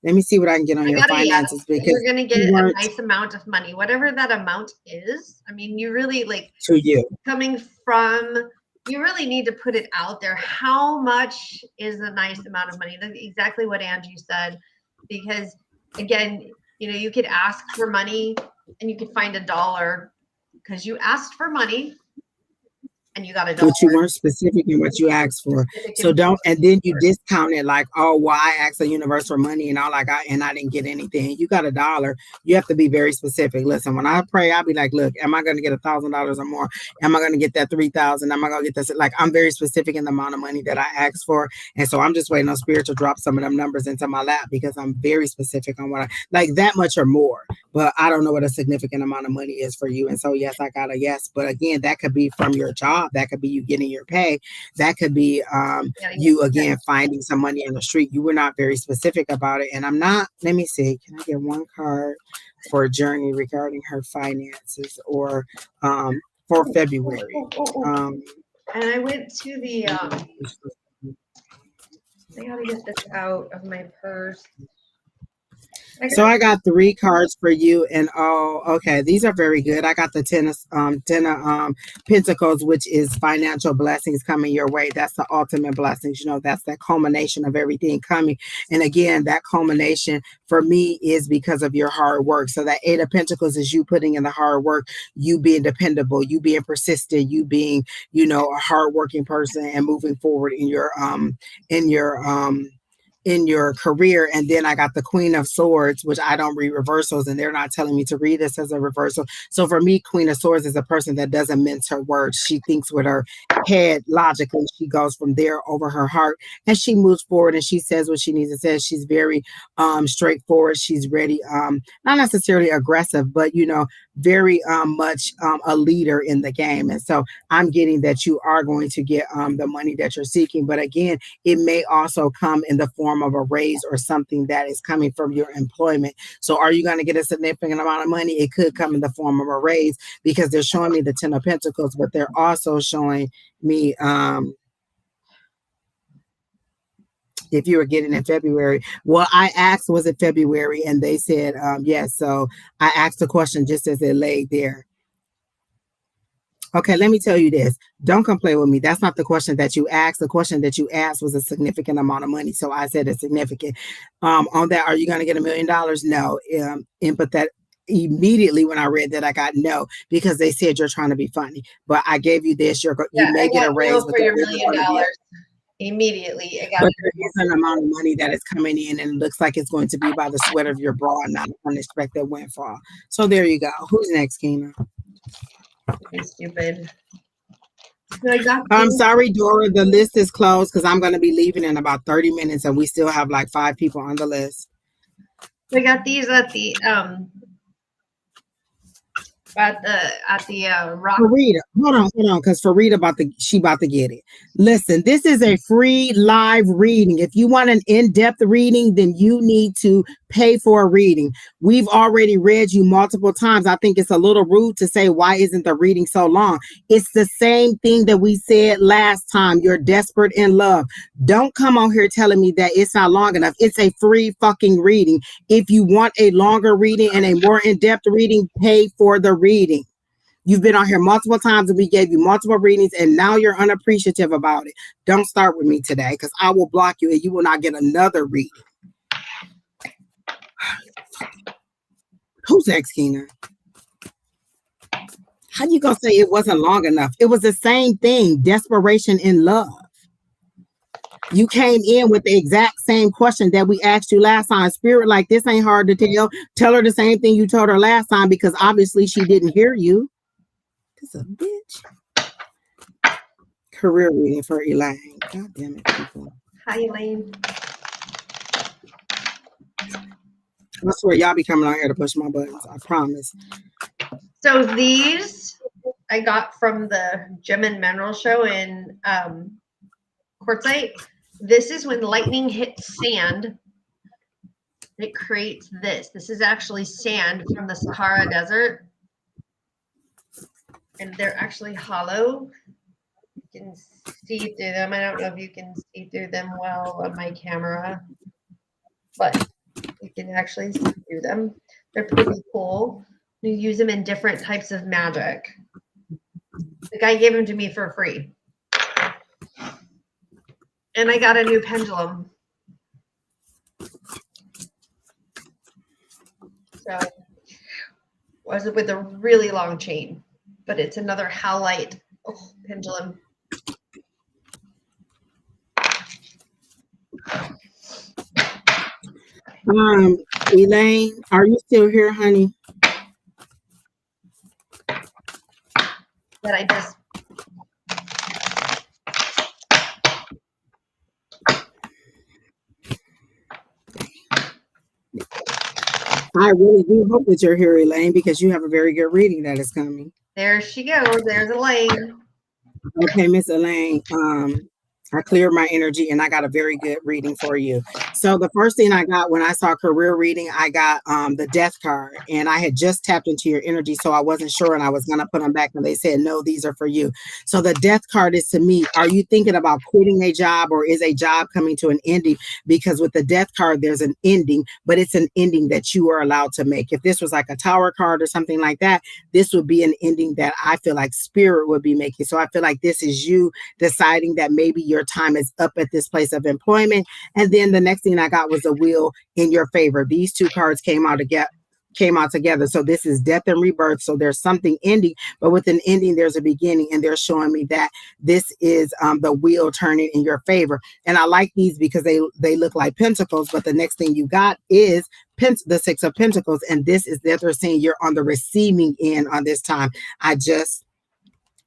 let me see what I can get on your finances. Because you're going to get a nice amount of money, whatever that amount is. I mean, you really like to you coming from, you really need to put it out there. How much is a nice amount of money? That's exactly what Angie said. Because again, you know, you could ask for money and you could find $1 because you asked for money. And you got $1. But you weren't specific in what you asked for. So don't, and then you discount it like, oh, well, I asked the universe for money and all I didn't get anything. You got $1. You have to be very specific. Listen, when I pray, I'll be like, look, am I going to get $1,000 or more? Am I going to get that 3,000? Am I going to get this? Like, I'm very specific in the amount of money that I asked for. And so I'm just waiting on Spirit to drop some of them numbers into my lap because I'm very specific on what I like, that much or more. But I don't know what a significant amount of money is for you. And so, yes, I got a yes. But again, that could be from your job. That could be you getting your pay. That could be you, again, finding some money in the street. You were not very specific about it. And I'm not, let me see, can I get one card for Journey regarding her finances or for February? And I went to the, I got to get this out of my purse. So I got 3 cards for you, and okay, these are very good. I got the ten of Pentacles, which is financial blessings coming your way. That's the ultimate blessings. You know, that's that culmination of everything coming. And again, that culmination for me is because of your hard work. So that 8 of Pentacles is you putting in the hard work, you being dependable, you being persistent, you being, you know, a hardworking person and moving forward in your career. And then I got the Queen of Swords, which I don't read reversals, and they're not telling me to read this as a reversal. So for me, Queen of Swords is a person that doesn't mince her words. She thinks with her head logically. She goes from there over her heart, and she moves forward and she says what she needs to say. She's very straightforward. She's ready, not necessarily aggressive, but you know, very much a leader in the game. And so I'm getting that you are going to get the money that you're seeking. But again, it may also come in the form of a raise or something that is coming from your employment. So are you going to get a significant amount of money? It could come in the form of a raise because they're showing me the 10 of Pentacles, but they're also showing me if you were getting in February. Well, I asked, was it February? And they said yes. So I asked the question just as it laid there. Okay, let me tell you this. Don't complain with me. That's not the question that you asked. The question that you asked was a significant amount of money. So I said it's significant. On that, are you going to get $1 million? No. But that immediately when I read that, I got no, because they said you're trying to be funny. But I gave you this. You may get a raise for your $1 million. Immediately, but there is an amount of money that is coming in, and it looks like it's going to be by the sweat of your brow, not an unexpected windfall. So there you go. Who's next, Keena? Stupid. I'm sorry, Dora. The list is closed because I'm going to be leaving in about 30 minutes, and we still have like 5 people on the list. We got these at the rock. Farida, hold on, because Farida she about to get it. Listen, this is a free live reading. If you want an in-depth reading, then you need to pay for a reading. We've already read you multiple times. I think it's a little rude to say, why isn't the reading so long? It's the same thing that we said last time. You're desperate in love. Don't come on here telling me that it's not long enough. It's a free fucking reading. If you want a longer reading and a more in-depth reading, pay for the reading. You've been on here multiple times and we gave you multiple readings and now you're unappreciative about it. Don't start with me today because I will block you and you will not get another reading. Who's next, Keena? How you gonna say it wasn't long enough? It was the same thing. Desperation in love. You came in with the exact same question that we asked you last time. Spirit, like, this ain't hard to tell. Tell her the same thing you told her last time, because obviously she didn't hear you. This a bitch. Career reading for Elaine. God damn it, people. Hi, Elaine. I swear y'all be coming on here to push my buttons. I promise. So these I got from the Gem and Mineral show in Quartzite. This is when lightning hits sand. It creates this. This is actually sand from the Sahara Desert. And they're actually hollow. You can see through them. I don't know if you can see through them well on my camera, but you can actually see through them. They're pretty cool. You use them in different types of magic. The guy gave them to me for free. And I got a new pendulum. So was it with a really long chain, but it's another howlite pendulum. Elaine, are you still here, honey? That I just I really do hope that you're here, Elaine, because you have a very good reading that is coming. there she goes. There's Elaine. Okay, Miss Elaine. I cleared my energy and I got a very good reading for you. So the first thing I got when I saw career reading, I got the death card, and I had just tapped into your energy, so I wasn't sure, and I was gonna put them back, and they said no, these are for you. So the death card is to me, are you thinking about quitting a job, or is a job coming to an ending? Because with the death card, there's an ending, but it's an ending that you are allowed to make. If this was like a tower card or something like that, this would be an ending that I feel like spirit would be making. So I feel like this is you deciding that maybe your time is up at this place of employment. And then the next thing I got was a wheel in your favor. These two cards came out together. So this is death and rebirth. So there's something ending, but with an ending, there's a beginning, and they're showing me that this is the wheel turning in your favor. And I like these because they look like pentacles, but the next thing you got is the Six of Pentacles. And this is that they're saying you're on the receiving end on this time.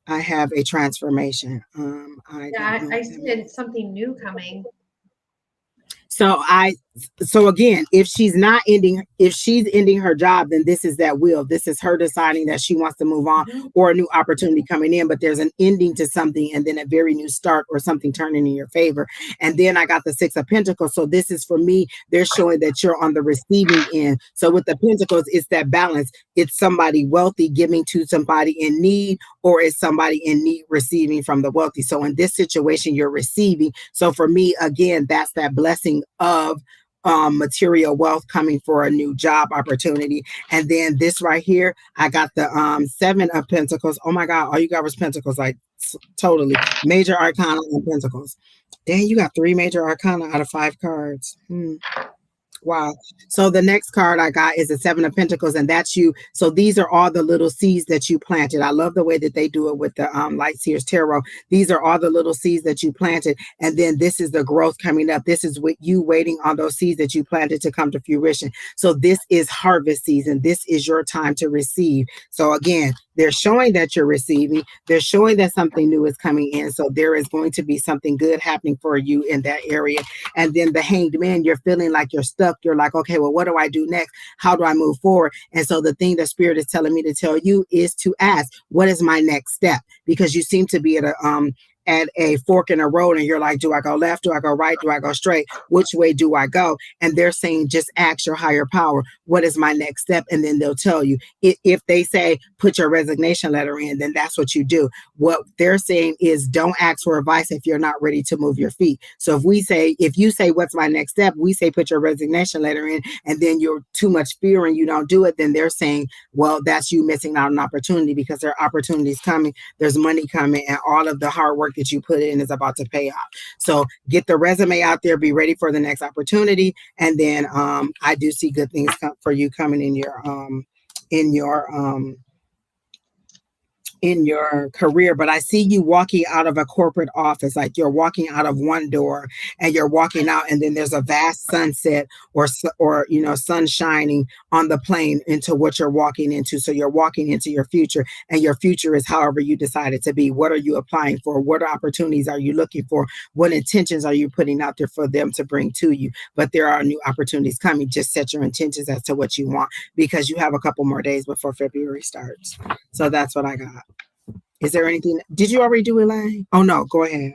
I have a transformation. I see something new coming. So again, if she's ending her job, then this is that will. This is her deciding that she wants to move on, or a new opportunity coming in, but there's an ending to something and then a very new start, or something turning in your favor. And then I got the Six of Pentacles. So this is for me, they're showing that you're on the receiving end. So with the Pentacles, it's that balance. It's somebody wealthy giving to somebody in need, or is somebody in need receiving from the wealthy. So in this situation, you're receiving. So for me, again, that's that blessing of material wealth coming for a new job opportunity. And then this right here, I got the Seven of Pentacles. Oh my God, all you got was Pentacles, like totally. Major Arcana and Pentacles. Dang, you got 3 major arcana out of 5 cards. Wow. So the next card I got is the Seven of Pentacles, and that's you. So these are all the little seeds that you planted. I love the way that they do it with the Light Seers Tarot. These are all the little seeds that you planted, and then this is the growth coming up. This is with you waiting on those seeds that you planted to come to fruition. So this is harvest season. This is your time to receive. So again, they're showing that you're receiving. They're showing that something new is coming in. So there is going to be something good happening for you in that area. And then the Hanged Man, you're feeling like you're stuck. You're like, okay, well, what do I do next? How do I move forward? And so the thing that Spirit is telling me to tell you is to ask, what is my next step? Because you seem to be at a fork in a road, and you're like, do I go left? Do I go right? Do I go straight? Which way do I go? And they're saying, just ask your higher power, what is my next step? And then they'll tell you. If they say, put your resignation letter in, then that's what you do. What they're saying is, don't ask for advice if you're not ready to move your feet. So if you say, what's my next step? We say, put your resignation letter in, and then you're too much fear and you don't do it. Then they're saying, well, that's you missing out on an opportunity, because there are opportunities coming. There's money coming, and all of the hard work that you put in is about to pay off. So get the resume out there, be ready for the next opportunity. And then I do see good things for you coming in your in your career, but I see you walking out of a corporate office, like you're walking out of one door and you're walking out, and then there's a vast sunset or sun shining on the plane into what you're walking into. So you're walking into your future, and your future is however you decide it to be. What are you applying for? What opportunities are you looking for? What intentions are you putting out there for them to bring to you? But there are new opportunities coming. Just set your intentions as to what you want, because you have a couple more days before February starts. So that's what I got. Is there anything? Did you already do Elaine? Oh no, go ahead.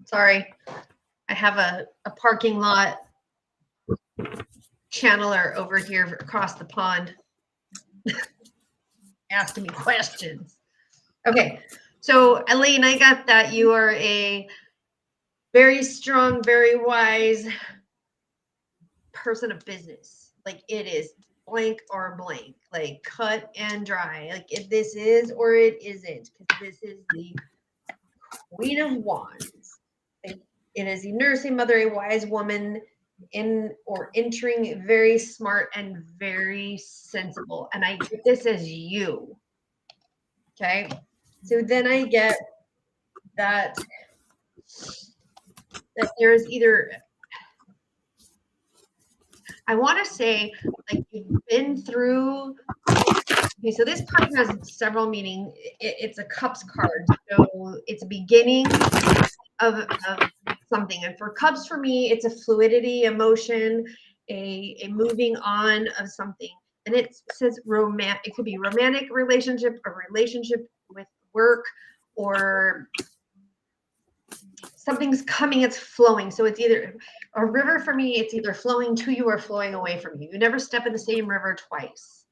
Sorry. I have a parking lot channeler over here across the pond asking me questions. Okay. So Elaine, I got that you are a very strong, very wise person of business. Like it is blank or blank, like cut and dry. Like if this is or it isn't, because this is the Queen of Wands. Like, it is a nursing mother, a wise woman entering, very smart and very sensible. And I get this as you. Okay. So then I get that there's either, I want to say, like you've been through. Okay, so this card has several meanings. It's a cups card, so it's a beginning of something. And for cups, for me, it's a fluidity, emotion, a moving on of something. And it says romantic. It could be romantic relationship, a relationship with work, or something's coming, it's flowing. So it's either a river for me, it's either flowing to you or flowing away from you. You never step in the same river twice.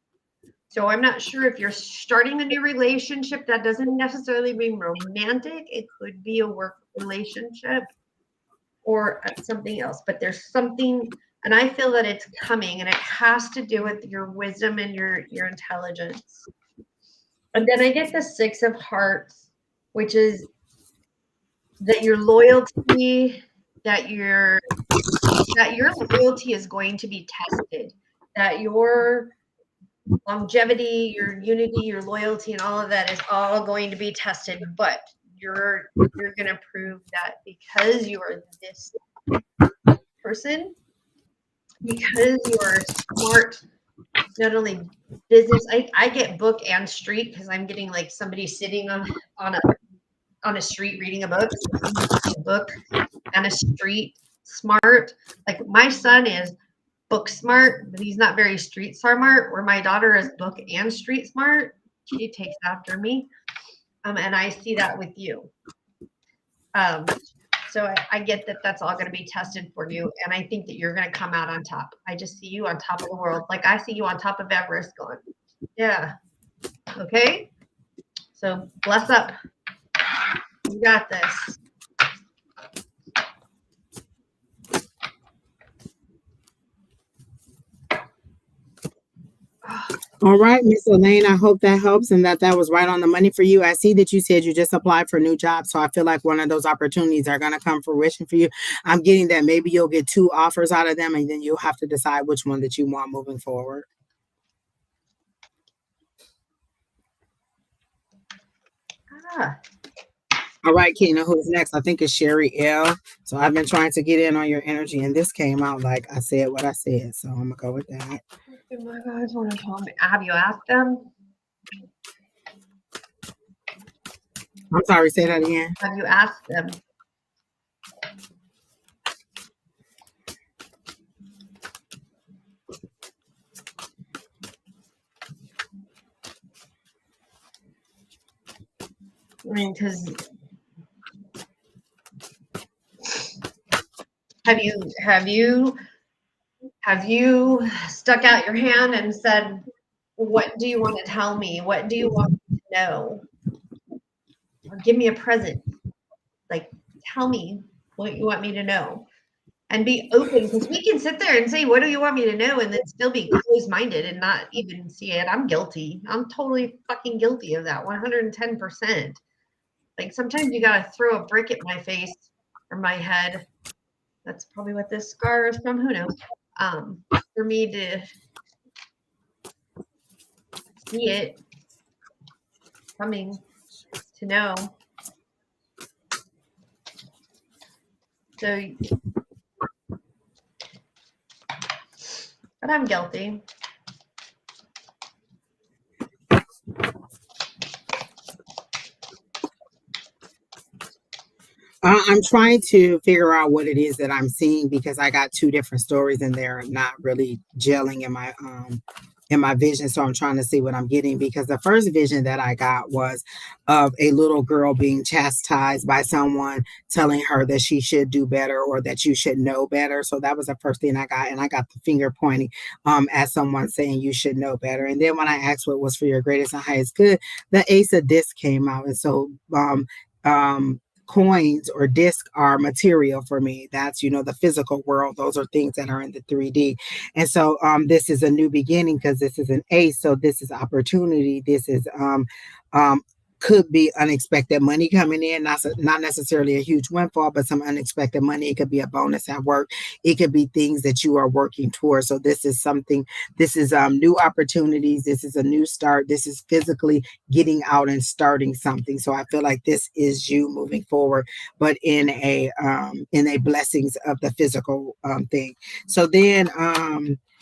So I'm not sure if you're starting a new relationship. That doesn't necessarily mean romantic. It could be a work relationship or something else, but there's something, and I feel that it's coming, and it has to do with your wisdom and your intelligence. And then I get the Six of Hearts, which is that your loyalty, that your loyalty is going to be tested, that your longevity, your unity, your loyalty, and all of that is all going to be tested. But you're going to prove that because you are this person, because you are smart, not only business. I get book and street, because I'm getting like somebody sitting on a street reading a book and a street smart. Like my son is book smart, but he's not very street smart, where my daughter is book and street smart. She takes after me. And I see that with you. So I get that that's all going to be tested for you. And I think that you're going to come out on top. I just see you on top of the world. Like I see you on top of Everest going, yeah. Okay. So bless up. You got this. All right, Miss Elaine, I hope that helps and that was right on the money for you. I see that you said you just applied for a new job, so I feel like one of those opportunities are going to come fruition for you. I'm getting that maybe you'll get 2 offers out of them, and then you'll have to decide which one that you want moving forward. All right, Kina, who's next? I think it's Sheri L. So I've been trying to get in on your energy, and this came out like I said what I said. So I'm going to go with that. Oh my God, want to tell me. Have you asked them? I'm sorry, say that again. Have you asked them? I mean, because have you stuck out your hand and said, what do you want to tell me? What do you want to know? Or give me a present. Like, tell me what you want me to know. And be open, because we can sit there and say, what do you want me to know? And then still be closed-minded and not even see it. I'm guilty. I'm totally fucking guilty of that, 110%. Like sometimes you got to throw a brick at my face or my head. That's probably what this scar is from. Who knows? For me to see it coming to know. So, but I'm guilty. I'm trying to figure out what it is that I'm seeing because I got two different stories and they're not really gelling in my vision. So I'm trying to see what I'm getting because the first vision that I got was of a little girl being chastised by someone telling her that she should do better or that you should know better. So that was the first thing I got, and I got the finger pointing at someone saying you should know better. And then when I asked what was for your greatest and highest good, the Ace of Discs came out, and so coins or disc are material for me. That's, the physical world. Those are things that are in the 3D. And so this is a new beginning because this is an ace. So this is opportunity. This is um could be unexpected money coming in, not necessarily a huge windfall, but some unexpected money. It could be a bonus at work. It could be things that you are working towards. So this is something, this is new opportunities. This is a new start. This is physically getting out and starting something. So I feel like this is you moving forward, but in a blessings of the physical thing. So then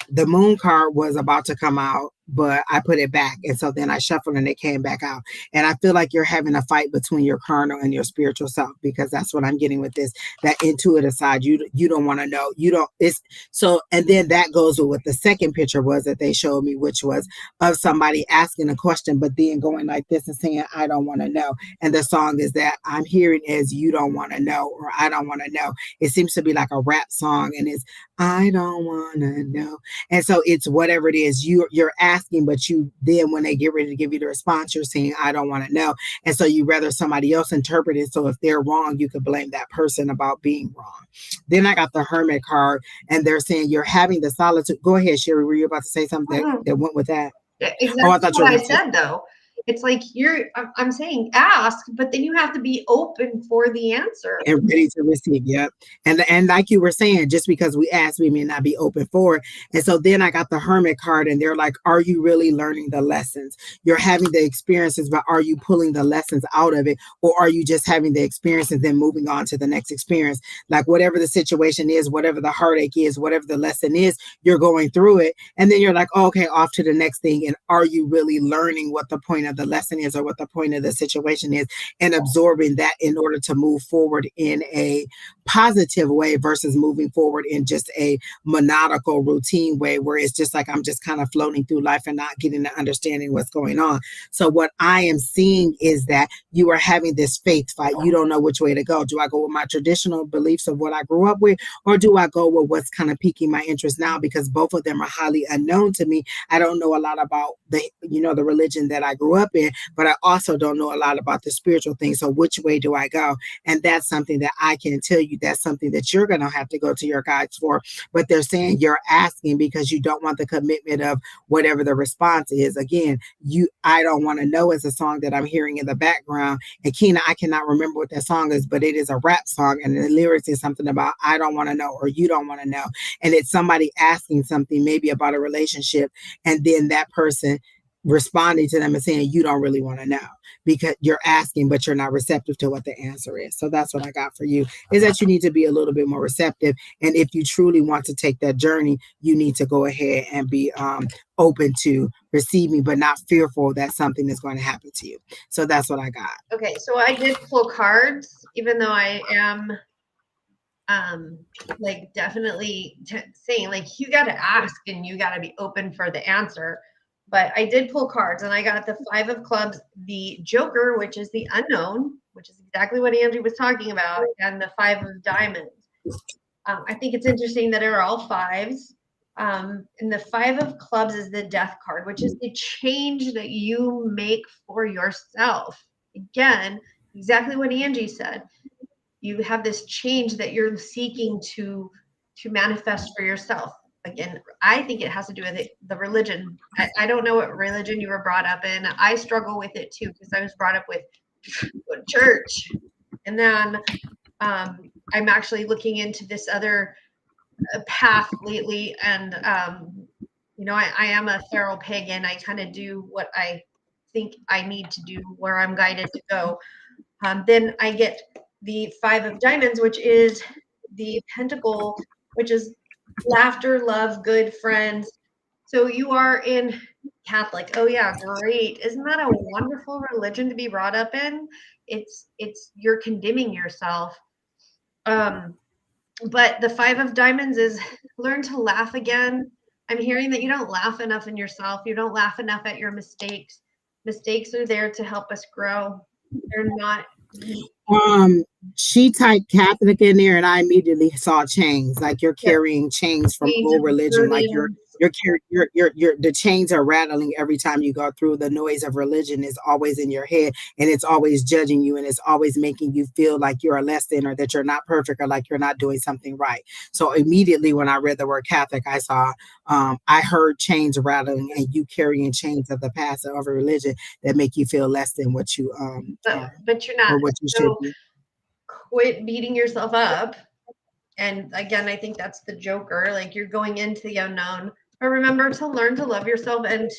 the moon card was about to come out, but I put it back. And so then I shuffled and it came back out. And I feel like you're having a fight between your carnal and your spiritual self, because that's what I'm getting with this, that intuitive side. You don't want to know. You don't, it's so, and then that goes with what the second picture was that they showed me, which was of somebody asking a question, but then going like this and saying, I don't want to know. And the song is that I'm hearing is you don't want to know, or I don't want to know. It seems to be like a rap song, and it's I don't want to know. And so it's whatever it is you're asking, but you then when they get ready to give you the response, you're saying, I don't want to know. And so you rather somebody else interpret it. So if they're wrong, you could blame that person about being wrong. Then I got the Hermit card, and they're saying you're having the solitude. Go ahead, Sheri. Were you about to say something that went with that? Exactly Oh, I thought you what were I said, though. It's like I'm saying ask, but then you have to be open for the answer. And ready to receive. Yep. And like you were saying, just because we ask, we may not be open for it. And so then I got the Hermit card, and they're like, are you really learning the lessons? You're having the experiences, but are you pulling the lessons out of it? Or are you just having the experience and then moving on to the next experience? Like whatever the situation is, whatever the heartache is, whatever the lesson is, you're going through it. And then you're like, oh, okay, off to the next thing. And are you really learning what the point of the lesson is, or what the point of the situation is, and absorbing that in order to move forward in a positive way versus moving forward in just a monodical routine way where it's just like I'm just kind of floating through life and not getting to understanding what's going on. So what I am seeing is that you are having this faith fight. You don't know which way to go. Do I go with my traditional beliefs of what I grew up with, or do I go with what's kind of piquing my interest now? Because both of them are highly unknown to me. I don't know a lot about the religion that I grew up in, but I also don't know a lot about the spiritual things. So which way do I go? And that's something that I can tell you. That's something that you're going to have to go to your guides for. But they're saying you're asking because you don't want the commitment of whatever the response is. Again, I don't want to know is a song that I'm hearing in the background. And Keena, I cannot remember what that song is, but it is a rap song. And the lyrics is something about I don't want to know, or you don't want to know. And it's somebody asking something maybe about a relationship. And then that person responding to them and saying you don't really want to know because you're asking but you're not receptive to what the answer is. So that's what I got for you, is that you need to be a little bit more receptive, and if you truly want to take that journey, you need to go ahead and be open to receiving but not fearful that something is going to happen to you. So that's what I got. Okay, so I did pull cards, even though I am like definitely saying like you got to ask and you got to be open for the answer. But I did pull cards, and I got the 5 of clubs, the Joker, which is the unknown, which is exactly what Angie was talking about, and the 5 of diamonds. I think it's interesting that it are all fives. And the 5 of clubs is the death card, which is the change that you make for yourself. Again, exactly what Angie said. You have this change that you're seeking to manifest for yourself. Again, I think it has to do with the religion. I don't know what religion you were brought up in. I struggle with it too, because I was brought up with church. And then I'm actually looking into this other path lately, and I am a feral pagan. I kind of do what I think I need to do, where I'm guided to go. Then I get the Five of Diamonds, which is the pentacle, which is laughter, love, good friends. So you are in Catholic. Oh yeah, great. Isn't that a wonderful religion to be brought up in? It's you're condemning yourself. Um, but the Five of Diamonds is learn to laugh again. I'm hearing that you don't laugh enough in yourself. You don't laugh enough at your mistakes. Mistakes are there to help us grow. They're not. She typed Catholic in there, and I immediately saw chains. Like you're Yep. carrying chains from Chains old of religion. Like burden. you're the chains are rattling every time you go through. The noise of religion is always in your head, and it's always judging you, and it's always making you feel like you're a less than, or that you're not perfect, or like you're not doing something right. So immediately when I read the word Catholic, I saw, I heard chains rattling, and you carrying chains of the past of a religion that make you feel less than what you are, But you're or not. what you should So be. quit beating yourself up. And again, I think that's the joker. Like you're going into the unknown. But remember to learn to love yourself and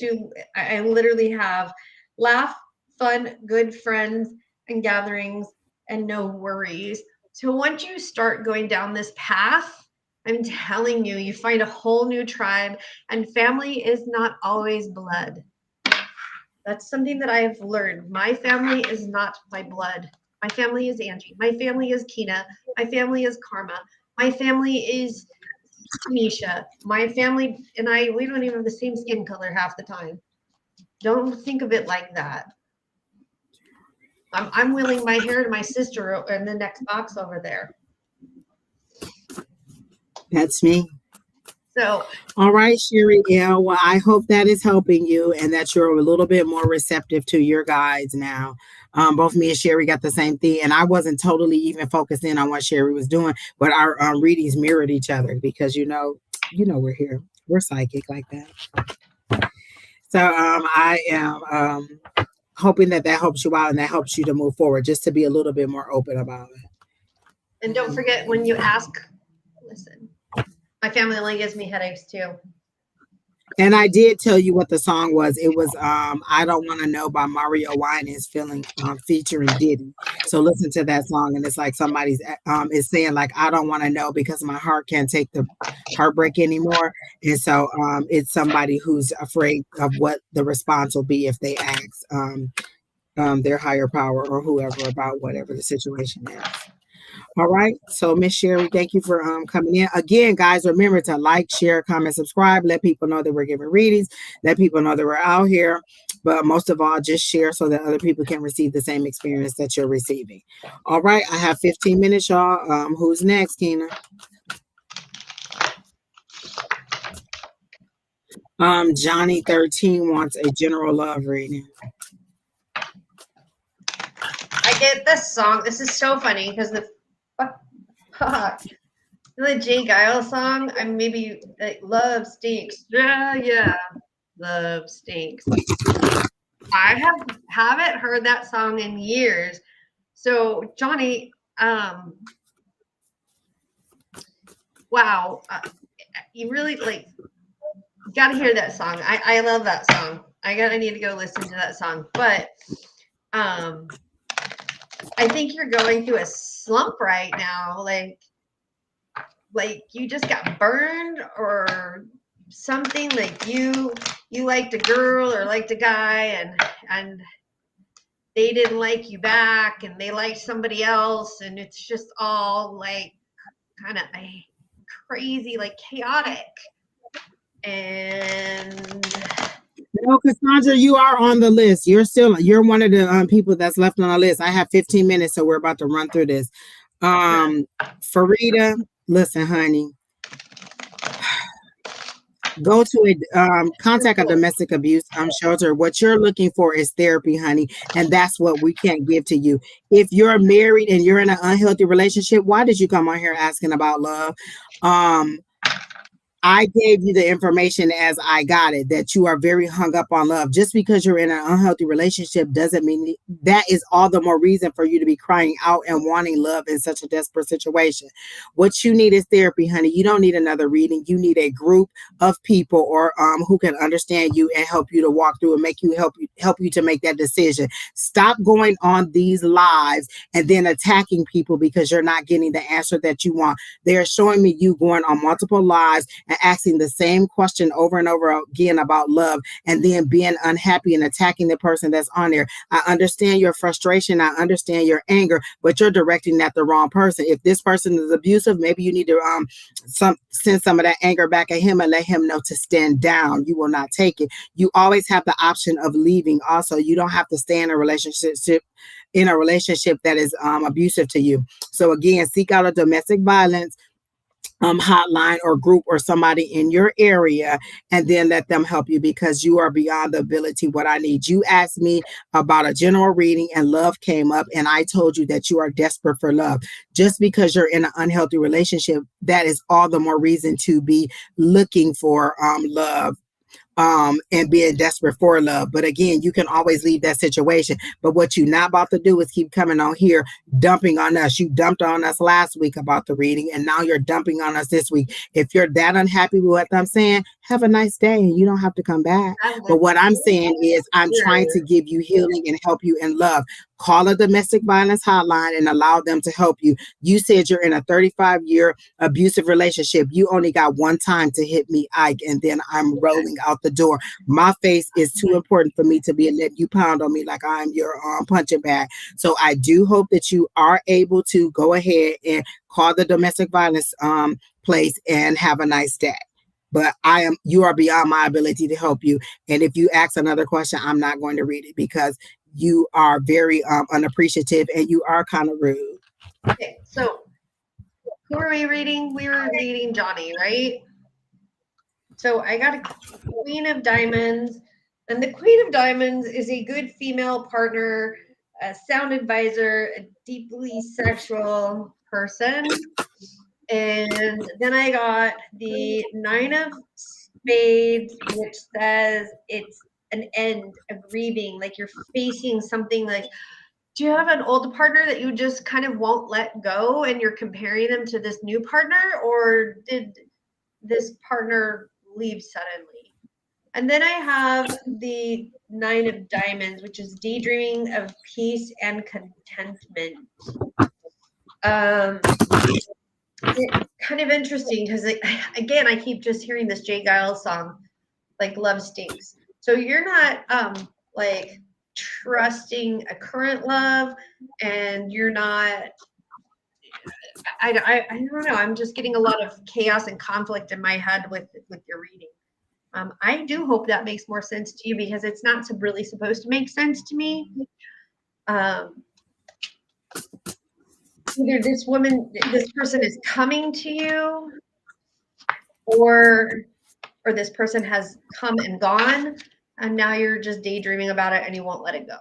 I literally have laugh, fun, good friends, and gatherings, and no worries. So once you start going down this path, I'm telling you, you find a whole new tribe, and family is not always blood. That's something that I've learned. My family is not my blood. My family is Angie. My family is Kina. My family is Karma. My family is Tanisha. My family and I, we don't even have the same skin color half the time. Don't think of it like that. I'm willing my hair to my sister in the next box over there. That's me. So, All right, Sheri. Yeah, well, I hope that is helping you and that you're a little bit more receptive to your guides now. Both me and Sheri got the same thing, and I wasn't totally even focused in on what Sheri was doing, but our readings mirrored each other because we're here, we're psychic like that. So I am hoping that helps you out and that helps you to move forward, just to be a little bit more open about it. and don't forget when you ask, listen, my family only gives me headaches too. And I did tell you what the song was. It was I Don't Want to Know by Mario Winans featuring Diddy. So listen to that song, and it's like somebody's is saying like, I don't want to know because my heart can't take the heartbreak anymore. And so it's somebody who's afraid of what the response will be if they ask their higher power or whoever about whatever the situation is. All right. So, Miss Sheri, thank you for coming in. Again, guys, remember to like, share, comment, subscribe. Let people know that we're giving readings. Let people know that we're out here. But most of all, just share so that other people can receive the same experience that you're receiving. All right. I have 15 minutes, y'all. Who's next, Kina? Johnny 13 wants a general love reading. I get this song. This is so funny because the Jay Giles song. I'm maybe like love stinks. Yeah, love stinks. I haven't heard that song in years. So Johnny, wow, you really like got to hear that song. I love that song. I need to go listen to that song. But I think you're going through a slump right now. Like you just got burned or something. Like you liked a girl or liked a guy and they didn't like you back and they liked somebody else, and it's just all like kind of crazy, like chaotic. And no, Cassandra, you are on the list. You're one of the people that's left on the list. I have 15 minutes, so we're about to run through this. Farida, listen, honey. Go to a contact a domestic abuse shelter. What you're looking for is therapy, honey, and that's what we can't give to you. If you're married and you're in an unhealthy relationship, why did you come on here asking about love? I gave you the information as I got it, that you are very hung up on love. Just because you're in an unhealthy relationship doesn't mean that is all the more reason for you to be crying out and wanting love in such a desperate situation. What you need is therapy, honey. You don't need another reading. You need a group of people or who can understand you and help you to walk through and help you to make that decision. Stop going on these lives and then attacking people because you're not getting the answer that you want. They're showing me you going on multiple lives and asking the same question over and over again about love and then being unhappy and attacking the person that's on there. I understand your frustration. I understand your anger, but you're directing at the wrong person. If this person is abusive, maybe you need to send some of that anger back at him and let him know to stand down. You will not take it. You always have the option of leaving. Also, you don't have to stay in a relationship that is abusive to you. So again, seek out a domestic violence hotline or group or somebody in your area, and then let them help you because you are beyond the ability. What I need, you asked me about a general reading and love came up, and I told you that you are desperate for love. Just because you're in an unhealthy relationship, that is all the more reason to be looking for love and being desperate for love. But again, you can always leave that situation. But what you're not about to do is keep coming on here, dumping on us. You dumped on us last week about the reading, and now you're dumping on us this week. If you're that unhappy with what I'm saying, have a nice day and you don't have to come back. But what I'm saying is I'm trying to give you healing and help you in love. Call a domestic violence hotline and allow them to help you. You said you're in a 35-year abusive relationship. You only got one time to hit me, Ike, and then I'm rolling out the door. My face is too important for me to be letting you pound on me like I'm your punching bag. So I do hope that you are able to go ahead and call the domestic violence place and have a nice day. But you are beyond my ability to help you. And if you ask another question, I'm not going to read it because you are very unappreciative and you are kind of rude. Okay, so who are we reading? We were reading Johnny, right? So I got a Queen of Diamonds, and the Queen of Diamonds is a good female partner, a sound advisor, a deeply sexual person. And then I got the Nine of Spades, which says it's an end, a grieving, like you're facing something. Like, do you have an old partner that you just kind of won't let go and you're comparing them to this new partner, or did this partner leave suddenly? And then I have the Nine of Diamonds, which is daydreaming of peace and contentment. It's kind of interesting because, again, I keep just hearing this Jay Giles song, like "Love Stinks." So you're not like trusting a current love, and you're not. I don't know. I'm just getting a lot of chaos and conflict in my head with your reading. I do hope that makes more sense to you because it's not really supposed to make sense to me. Either this person is coming to you, or this person has come and gone, and now you're just daydreaming about it and you won't let it go.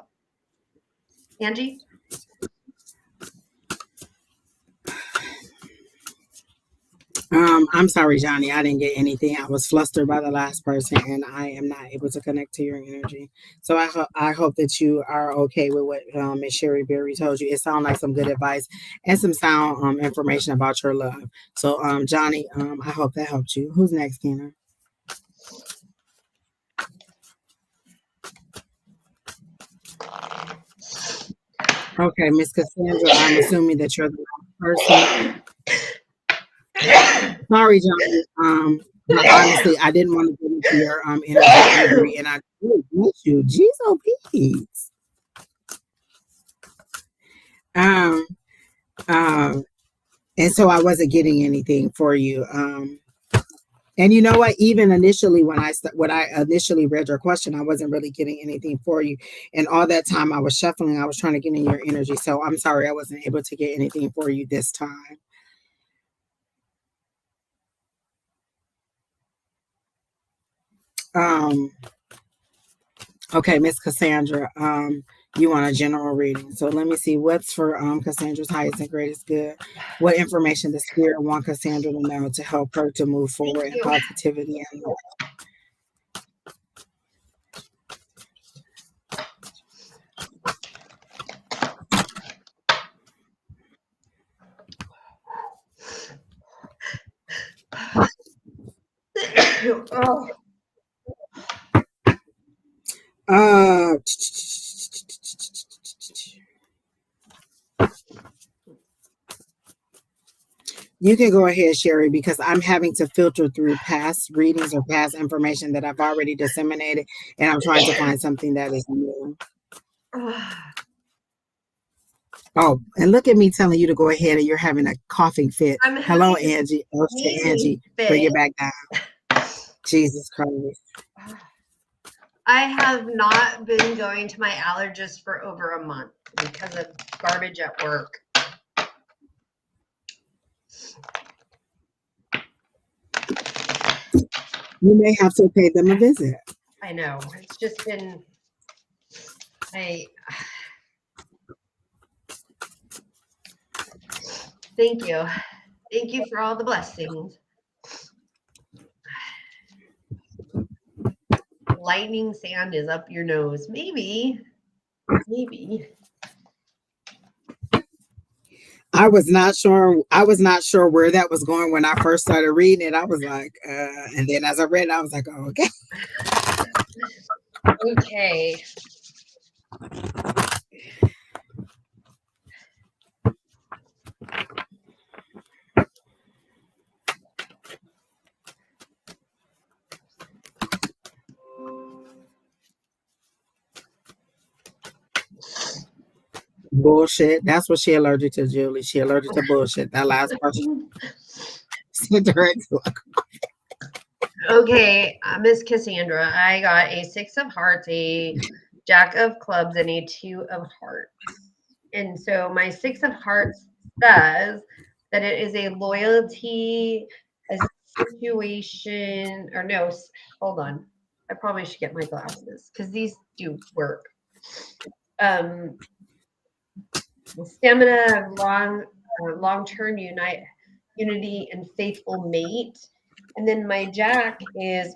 Angie? I'm sorry, Johnny. I didn't get anything. I was flustered by the last person, and I am not able to connect to your energy. So I hope that you are okay with what Miss Sheri Beery told you. It sounds like some good advice and some sound information about your love. So, Johnny, I hope that helped you. Who's next, Kenna? Okay, Miss Cassandra. I'm assuming that you're the wrong person. Sorry, Johnny. But honestly, I didn't want to get into your energy, and I really want you. Jeez, oh, Pete. Um, and so I wasn't getting anything for you. And you know what? Even initially, when I initially read your question, I wasn't really getting anything for you. And all that time I was shuffling, I was trying to get in your energy. So I'm sorry I wasn't able to get anything for you this time. Okay, Miss Cassandra. You want a general reading. So let me see what's for Cassandra's highest and greatest good. What information the spirit want Cassandra to know to help her to move forward in positivity and love. Oh. You can go ahead, Sheri, because I'm having to filter through past readings or past information that I've already disseminated, and I'm trying to find something that is new. Oh, and look at me telling you to go ahead, and you're having a coughing fit. Hello, Angie. Oh, Angie, bring it back down. Jesus Christ. I have not been going to my allergist for over a month because of garbage at work. You may have to pay them a visit. I know. It's just been Thank you. Thank you for all the blessings. Lightning sand is up your nose. Maybe. I was not sure. I was not sure where that was going when I first started reading it. I was like, and then as I read it, I was like, oh, okay. Okay. Bullshit. That's what she allergic to, Julie. She allergic to bullshit. That last person. Okay, Miss Cassandra, I got a 6 of hearts, a Jack of clubs, and a 2 of hearts. And so my 6 of hearts says that it is a loyalty, a situation, or no, hold on. I probably should get my glasses because these do work. Stamina, long-term unity, and faithful mate. And then my Jack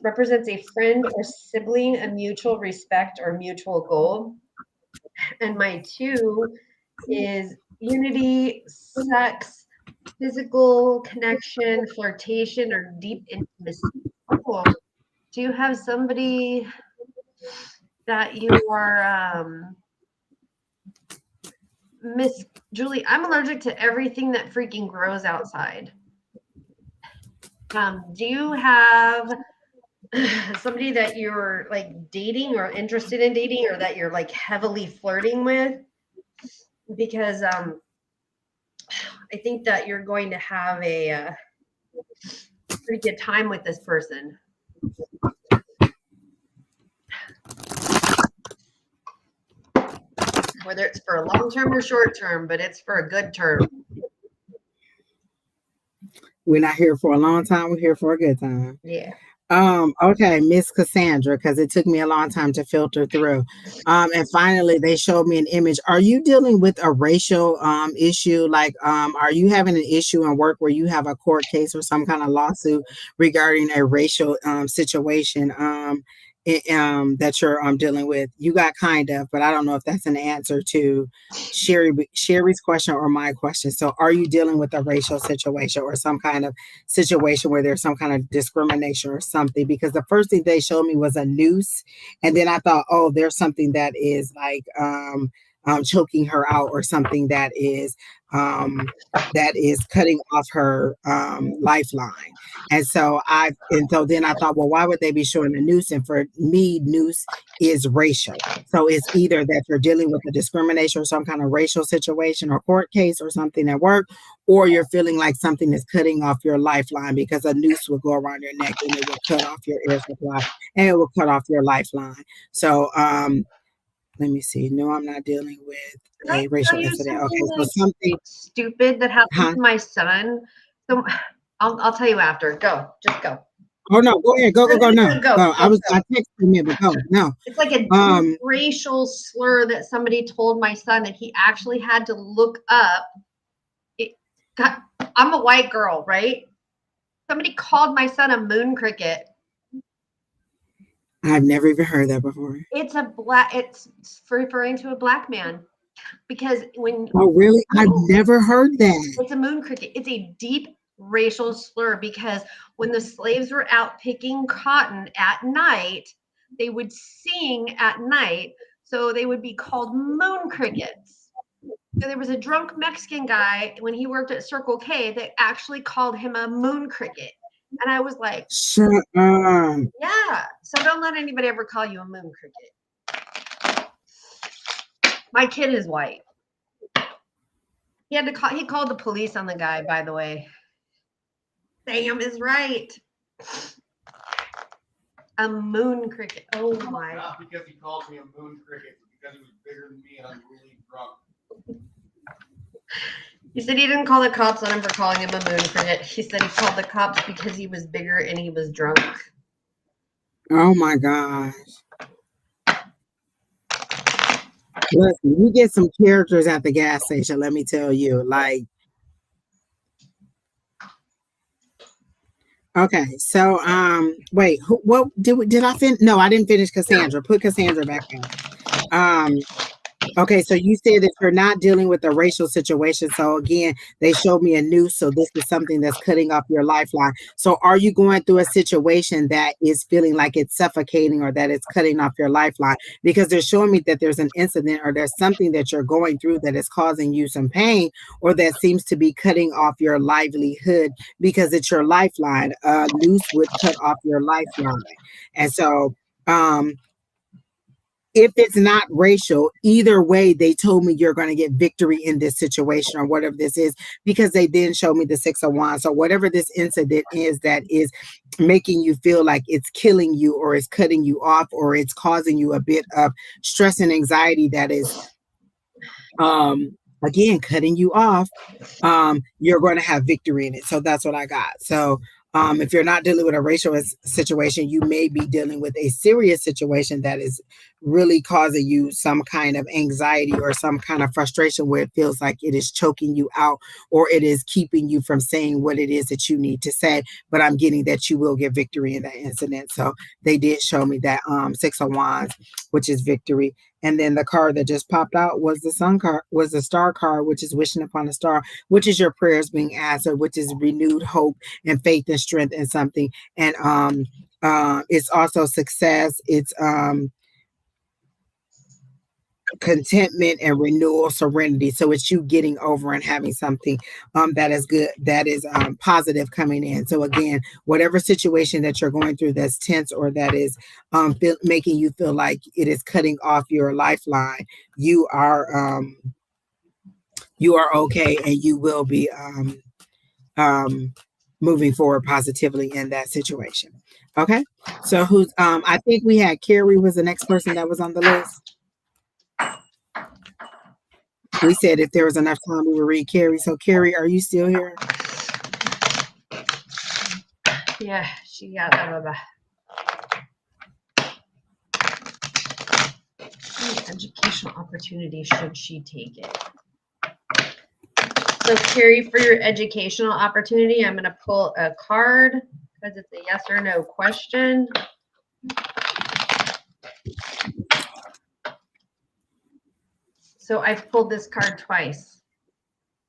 represents a friend or sibling, a mutual respect or mutual goal. And my 2 is unity, sex, physical connection, flirtation, or deep intimacy. Oh, do you have somebody that you are, Miss Julie? I'm allergic to everything that freaking grows outside. Do you have somebody that you're like dating or interested in dating, or that you're like heavily flirting with? Because I think that you're going to have a pretty good time with this person. Whether it's for a long term or short term, but it's for a good term. We're not here for a long time. We're here for a good time. Yeah. Okay, Miss Cassandra, because it took me a long time to filter through. And finally they showed me an image. Are you dealing with a racial issue? Like, are you having an issue in work where you have a court case or some kind of lawsuit regarding a racial situation that you're dealing with? You got kind of, but I don't know if that's an answer to Sheri's question or my question. So are you dealing with a racial situation or some kind of situation where there's some kind of discrimination or something? Because the first thing they showed me was a noose, and then I thought, oh, there's something that is like choking her out, or something that is cutting off her lifeline. And so then I thought, well, why would they be showing a noose? And for me, noose is racial. So it's either that you're dealing with a discrimination or some kind of racial situation or court case or something at work, or you're feeling like something is cutting off your lifeline, because a noose will go around your neck and it will cut off your air supply and it will cut off your lifeline. So let me see. No, I'm not dealing with a racial incident. Okay, so something stupid that happened to my son. So I'll tell you after. Just go. Oh no, go ahead. Go. No. Go. I texted him, but go. No. It's like a deep racial slur that somebody told my son that he actually had to look up. I'm a white girl, right? Somebody called my son a moon cricket. I've never even heard that before. It's referring to a black man. Because oh really? I've never heard that. It's a moon cricket. It's a deep racial slur because when the slaves were out picking cotton at night, they would sing at night, so they would be called moon crickets. So there was a drunk Mexican guy when he worked at Circle K that actually called him a moon cricket. And I was like, shut up. Yeah. So don't let anybody ever call you a moon cricket. My kid is white. He called the police on the guy, by the way. Sam is right. A moon cricket. Oh my. Not because he called me a moon cricket, but because he was bigger than me and I'm really drunk. He said he didn't call the cops on him for calling him a moon cricket. He said he called the cops because he was bigger and he was drunk. Oh my gosh. Listen, you get some characters at the gas station, let me tell you. Like, okay, so wait, what did I finish? No, I didn't finish Cassandra. Put Cassandra back in. Okay, so you said that you're not dealing with a racial situation. So again, they showed me a noose. So this is something that's cutting off your lifeline. So are you going through a situation that is feeling like it's suffocating or that it's cutting off your lifeline? Because they're showing me that there's an incident or there's something that you're going through that is causing you some pain or that seems to be cutting off your livelihood because it's your lifeline. A noose would cut off your lifeline. And so, if it's not racial, either way, they told me you're going to get victory in this situation or whatever this is, because they then showed me the 6 of Wands. So whatever this incident is that is making you feel like it's killing you or it's cutting you off or it's causing you a bit of stress and anxiety that is, again, cutting you off, you're going to have victory in it. So that's what I got. So if you're not dealing with a racial situation, you may be dealing with a serious situation that is really causing you some kind of anxiety or some kind of frustration where it feels like it is choking you out or it is keeping you from saying what it is that you need to say. But I'm getting that you will get victory in that incident. So they did show me that 6 of Wands, which is victory. And then the card that just popped out was the sun card, was the star card, which is wishing upon a star, which is your prayers being answered, which is renewed hope and faith and strength in something. And it's also success. It's contentment and renewal, serenity. So it's you getting over and having something that is good, that is positive coming in. So again, whatever situation that you're going through that's tense or that is making you feel like it is cutting off your lifeline, you are okay, and you will be moving forward positively in that situation. Okay, so who's I think we had Carrie was the next person that was on the list. We said if there was enough time, we would read Carrie. So, Carrie, are you still here? Yeah, she got that. Educational opportunity, should she take it? So, Carrie, for your educational opportunity, I'm going to pull a card because it's a yes or no question. So I've pulled this card twice.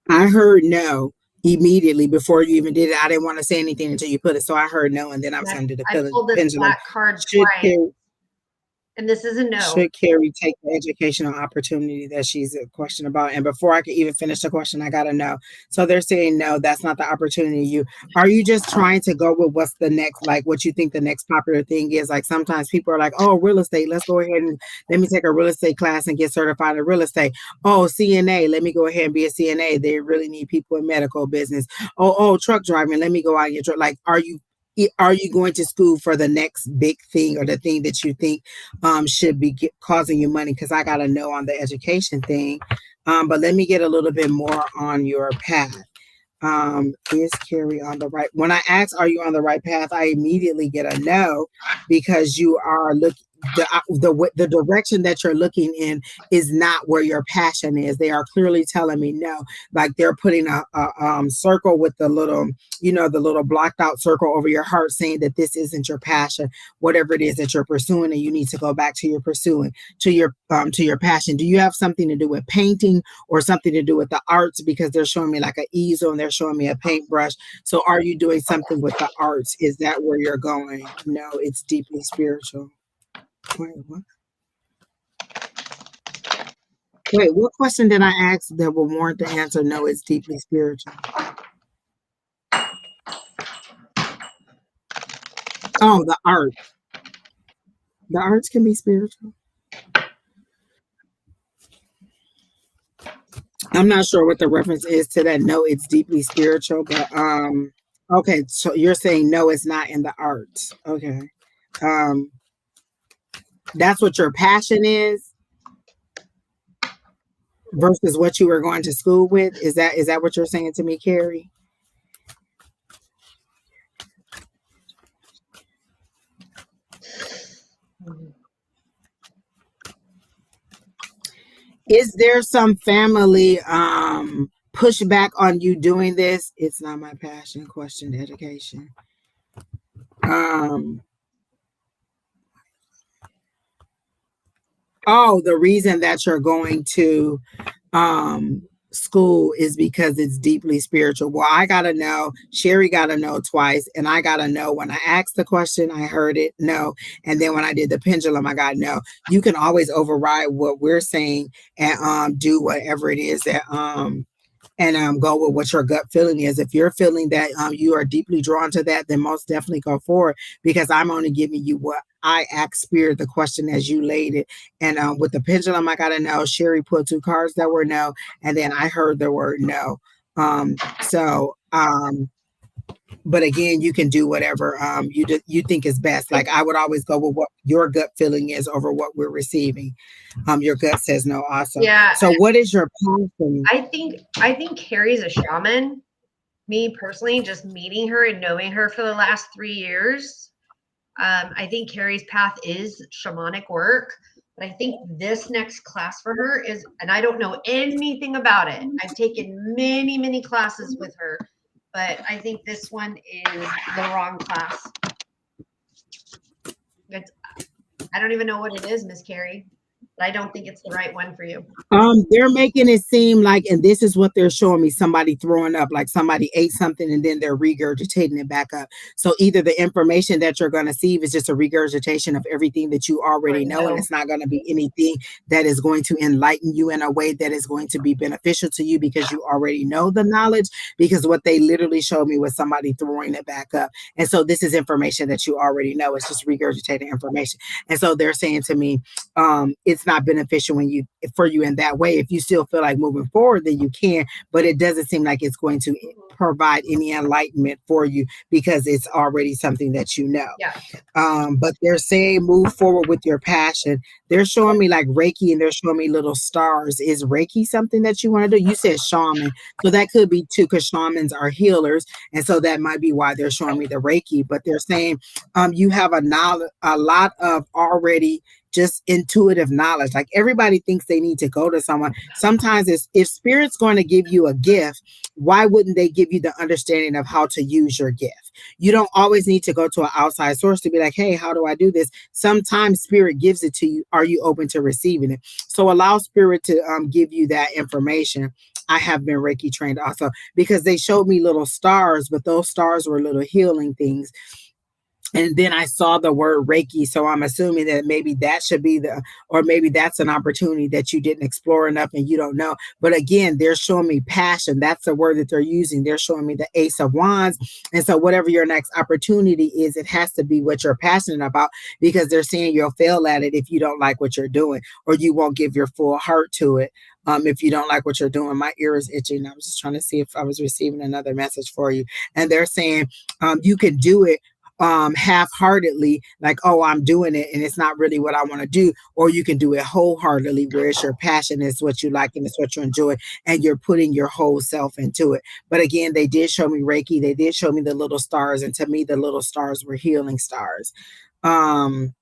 I heard no immediately before you even did it. I didn't want to say anything until you put it. So I heard no, and then I was going to do the I pulled this black card twice. And this is a no. Should Carrie take the educational opportunity that she's a question about? And before I could even finish the question, I got to know. So they're saying no, that's not the opportunity. Are you just trying to go with what's the next, like what you think the next popular thing is? Like sometimes people are like, oh, real estate, let's go ahead and let me take a real estate class and get certified in real estate. Oh, CNA, let me go ahead and be a CNA. They really need people in medical business. Oh, truck driving, let me go out and get, like, are you going to school for the next big thing or the thing that you think should be causing you money? Because I got to know on the education thing. But let me get a little bit more on your path. Is Carrie on the right? When I ask, are you on the right path? I immediately get a no, because you are looking, the direction that you're looking in is not where your passion is. They are clearly telling me no. Like they're putting a circle with the little, the little blocked out circle over your heart, saying that this isn't your passion, whatever it is that you're pursuing, and you need to go back to your pursuing, to your passion. Do you have something to do with painting or something to do with the arts? Because they're showing me like an easel and they're showing me a paintbrush. So are you doing something with the arts? Is that where you're going? No, it's deeply spiritual. Wait, what? Wait, what question did I ask that will warrant the answer? No, it's deeply spiritual. Oh, the art. The arts can be spiritual. I'm not sure what the reference is to that. No, it's deeply spiritual, but okay, so you're saying no, it's not in the arts. Okay. Um that's what your passion is versus what you were going to school with. Is that what you're saying to me, Carrie? Is there some family pushback on you doing this? It's not my passion. Question education. Oh, the reason that you're going to school is because it's deeply spiritual. Well, I gotta know. Sheri gotta know twice, and I gotta know. When I asked the question, I heard it no, and then when I did the pendulum, I got no. You can always override what we're saying and do whatever it is that and go with what your gut feeling is. If you're feeling that you are deeply drawn to that, then most definitely go forward, because I'm only giving you what I asked Spirit the question as you laid it. And with the pendulum, I gotta know. Sheri put 2 cards that were no, and then I heard the word no. So but again, you can do whatever you think is best. Like I would always go with what your gut feeling is over what we're receiving. Your gut says no also. Yeah. So what is your passion? I think Carrie's a shaman. Me personally, just meeting her and knowing her for the last 3 years, I think Carrie's path is shamanic work. But I think this next class for her is, and I don't know anything about it. I've taken many, many classes with her, but I think this one is the wrong class. I don't even know what it is, Miss Carrie, but I don't think it's the right one for you. They're making it seem like, and this is what they're showing me, somebody throwing up, like somebody ate something and then they're regurgitating it back up. So either the information that you're going to see is just a regurgitation of everything that you already know, and it's not going to be anything that is going to enlighten you in a way that is going to be beneficial to you, because you already know the knowledge, because what they literally showed me was somebody throwing it back up. And so this is information that you already know. It's just regurgitating information. And so they're saying to me, it's not beneficial for you in that way. If you still feel like moving forward, then you can, but it doesn't seem like it's going to provide any enlightenment for you, because it's already something that you know. Yeah. But they're saying move forward with your passion. They're showing me like Reiki, and they're showing me little stars. Is Reiki something that you want to do? You said shaman, so that could be too, because shamans are healers, and so that might be why they're showing me the Reiki. But they're saying you have a lot of already just intuitive knowledge. Like everybody thinks they need to go to someone. Sometimes if Spirit's going to give you a gift, why wouldn't they give you the understanding of how to use your gift? You don't always need to go to an outside source to be like, hey, how do I do this? Sometimes Spirit gives it to you. Are you open to receiving it? So allow Spirit to give you that information. I have been Reiki trained also, because they showed me little stars, but those stars were little healing things. And then I saw the word Reiki. So I'm assuming that maybe that should be or maybe that's an opportunity that you didn't explore enough and you don't know. But again, they're showing me passion. That's the word that they're using. They're showing me the Ace of Wands. And so whatever your next opportunity is, it has to be what you're passionate about, because they're saying you'll fail at it if you don't like what you're doing, or you won't give your full heart to it. If you don't like what you're doing. My ear is itching. I was just trying to see if I was receiving another message for you. And they're saying you can do it half-heartedly, like, oh, I'm doing it and it's not really what I want to do, or you can do it wholeheartedly where it's your passion, it's what you like and it's what you enjoy, and you're putting your whole self into it. But again, they did show me Reiki, they did show me the little stars, and to me the little stars were healing stars. Time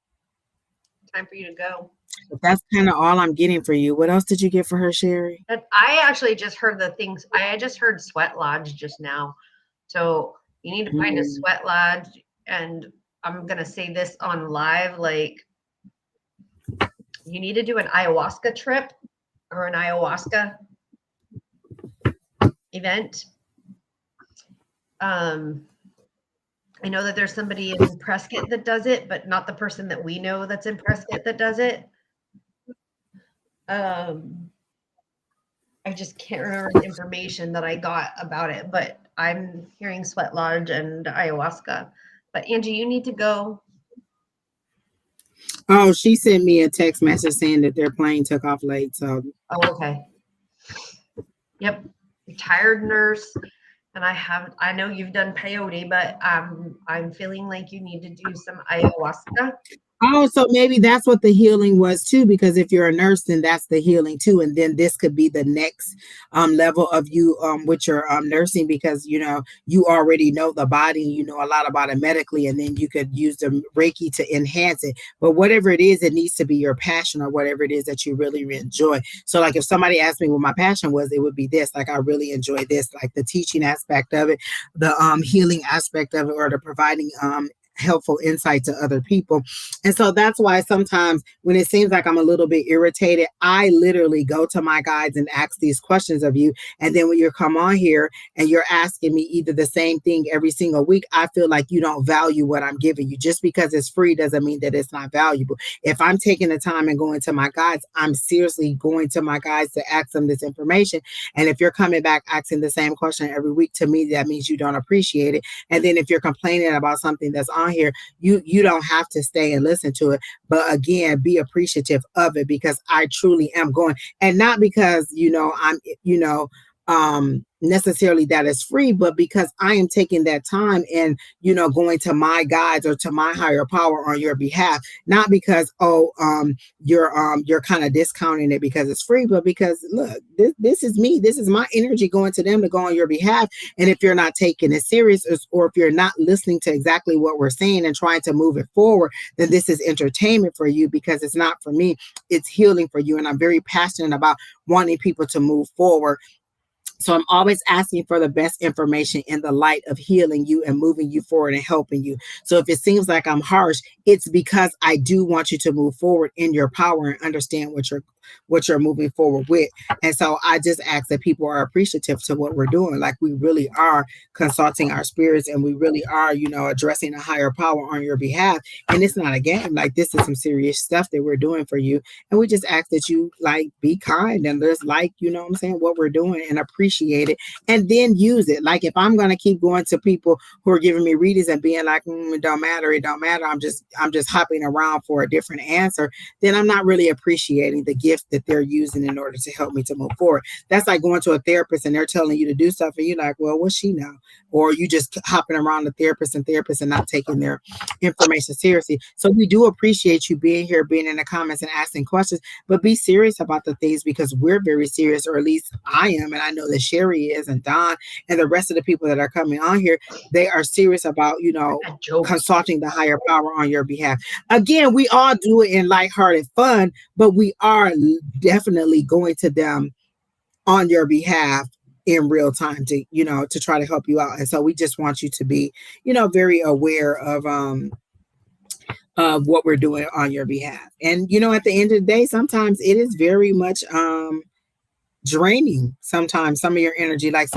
for you to go. But that's kind of all I'm getting for you. What else did you get for her, Sheri? I actually just heard the things. I just heard sweat lodge just now. So you need to find a sweat lodge. And I'm going to say this on live, like you need to do an ayahuasca trip or an ayahuasca event. I know that there's somebody in Prescott that does it, but not the person that we know that's in Prescott that does it. I just can't remember the information that I got about it, but I'm hearing sweat lodge and ayahuasca. But Angie, you need to go. Oh, she sent me a text message saying that their plane took off late. So okay. Yep. Retired nurse. And I know you've done peyote, but I'm feeling like you need to do some ayahuasca. Oh, so maybe that's what the healing was too, because if you're a nurse, then that's the healing too. And then this could be the next level of you with your nursing, because you already know the body, you know a lot about it medically, and then you could use the Reiki to enhance it. But whatever it is, it needs to be your passion or whatever it is that you really enjoy. So like if somebody asked me what my passion was, it would be this. Like I really enjoy this, like the teaching aspect of it, the healing aspect of it, or the providing helpful insight to other people. And so that's why sometimes when it seems like I'm a little bit irritated, I literally go to my guides and ask these questions of you. And then when you come on here and you're asking me either the same thing every single week, I feel like you don't value what I'm giving you. Just because it's free doesn't mean that it's not valuable. If I'm taking the time and going to my guides, I'm seriously going to my guides to ask them this information. And if you're coming back asking the same question every week, to me, that means you don't appreciate it. And then if you're complaining about something that's on here, you don't have to stay and listen to it. But again, be appreciative of it, because I truly am going, and not because I'm necessarily that is free, but because I am taking that time and going to my guides or to my higher power on your behalf, not because you're kind of discounting it because it's free, but because look, this is me, this is my energy going to them to go on your behalf. And if you're not taking it serious, or if you're not listening to exactly what we're saying and trying to move it forward, then this is entertainment for you, because it's not for me, it's healing for you. And I'm very passionate about wanting people to move forward. So I'm always asking for the best information in the light of healing you and moving you forward and helping you. So if it seems like I'm harsh, it's because I do want you to move forward in your power and understand what you're moving forward with. And so I just ask that people are appreciative to what we're doing. Like we really are consulting our spirits, and we really are, addressing a higher power on your behalf. And it's not a game. Like this is some serious stuff that we're doing for you. And we just ask that you be kind and just what we're doing and appreciate it, and then use it. Like if I'm going to keep going to people who are giving me readings and being like, it don't matter. I'm just hopping around for a different answer, then I'm not really appreciating the gift that they're using in order to help me to move forward. That's like going to a therapist and they're telling you to do stuff and you're like, well, what's she know? Or you just hopping around the therapist and not taking their information seriously. So we do appreciate you being here, being in the comments and asking questions, but be serious about the things, because we're very serious, or at least I am, and I know that Sheri is, and Don and the rest of the people that are coming on here, they are serious about consulting the higher power on your behalf. Again, we all do it in lighthearted fun, but we are definitely going to them on your behalf in real time to try to help you out. And so we just want you to be very aware of what we're doing on your behalf. And at the end of the day, sometimes it is very much draining, sometimes some of your energy. Like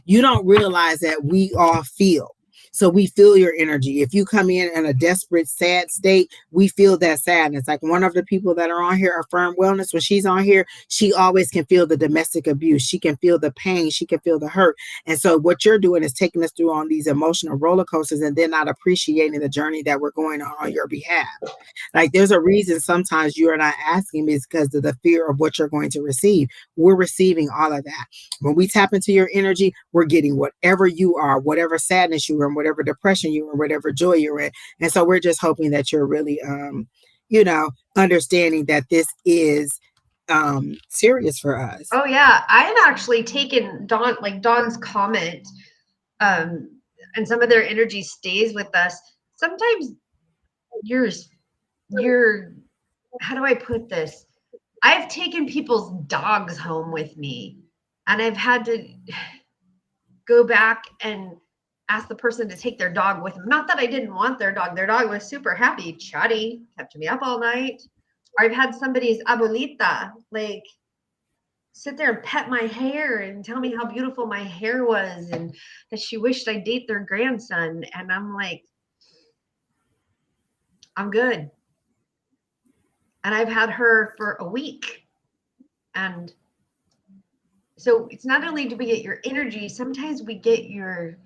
you don't realize that we all feel. So we feel your energy. If you come in a desperate, sad state, we feel that sadness. Like one of the people that are on here, Affirm Wellness, when she's on here, she always can feel the domestic abuse. She can feel the pain. She can feel the hurt. And so what you're doing is taking us through on these emotional roller coasters and then not appreciating the journey that we're going on your behalf. Like there's a reason sometimes you are not asking me, is because of the fear of what you're going to receive. We're receiving all of that. When we tap into your energy, we're getting whatever you are, whatever sadness you are, whatever depression you're in, whatever joy you're in. And so we're just hoping that you're really, understanding that this is serious for us. Oh yeah, I've actually taken Dawn's comment, and some of their energy stays with us. Sometimes you're how do I put this? I've taken people's dogs home with me, and I've had to go back and ask the person to take their dog with them. Not that I didn't want their dog. Their dog was super happy, chatty, kept me up all night. Or I've had somebody's abuelita like sit there and pet my hair and tell me how beautiful my hair was and that she wished I'd date their grandson. And I'm like, I'm good. And I've had her for a week. And so it's not only do we get your energy, sometimes we get your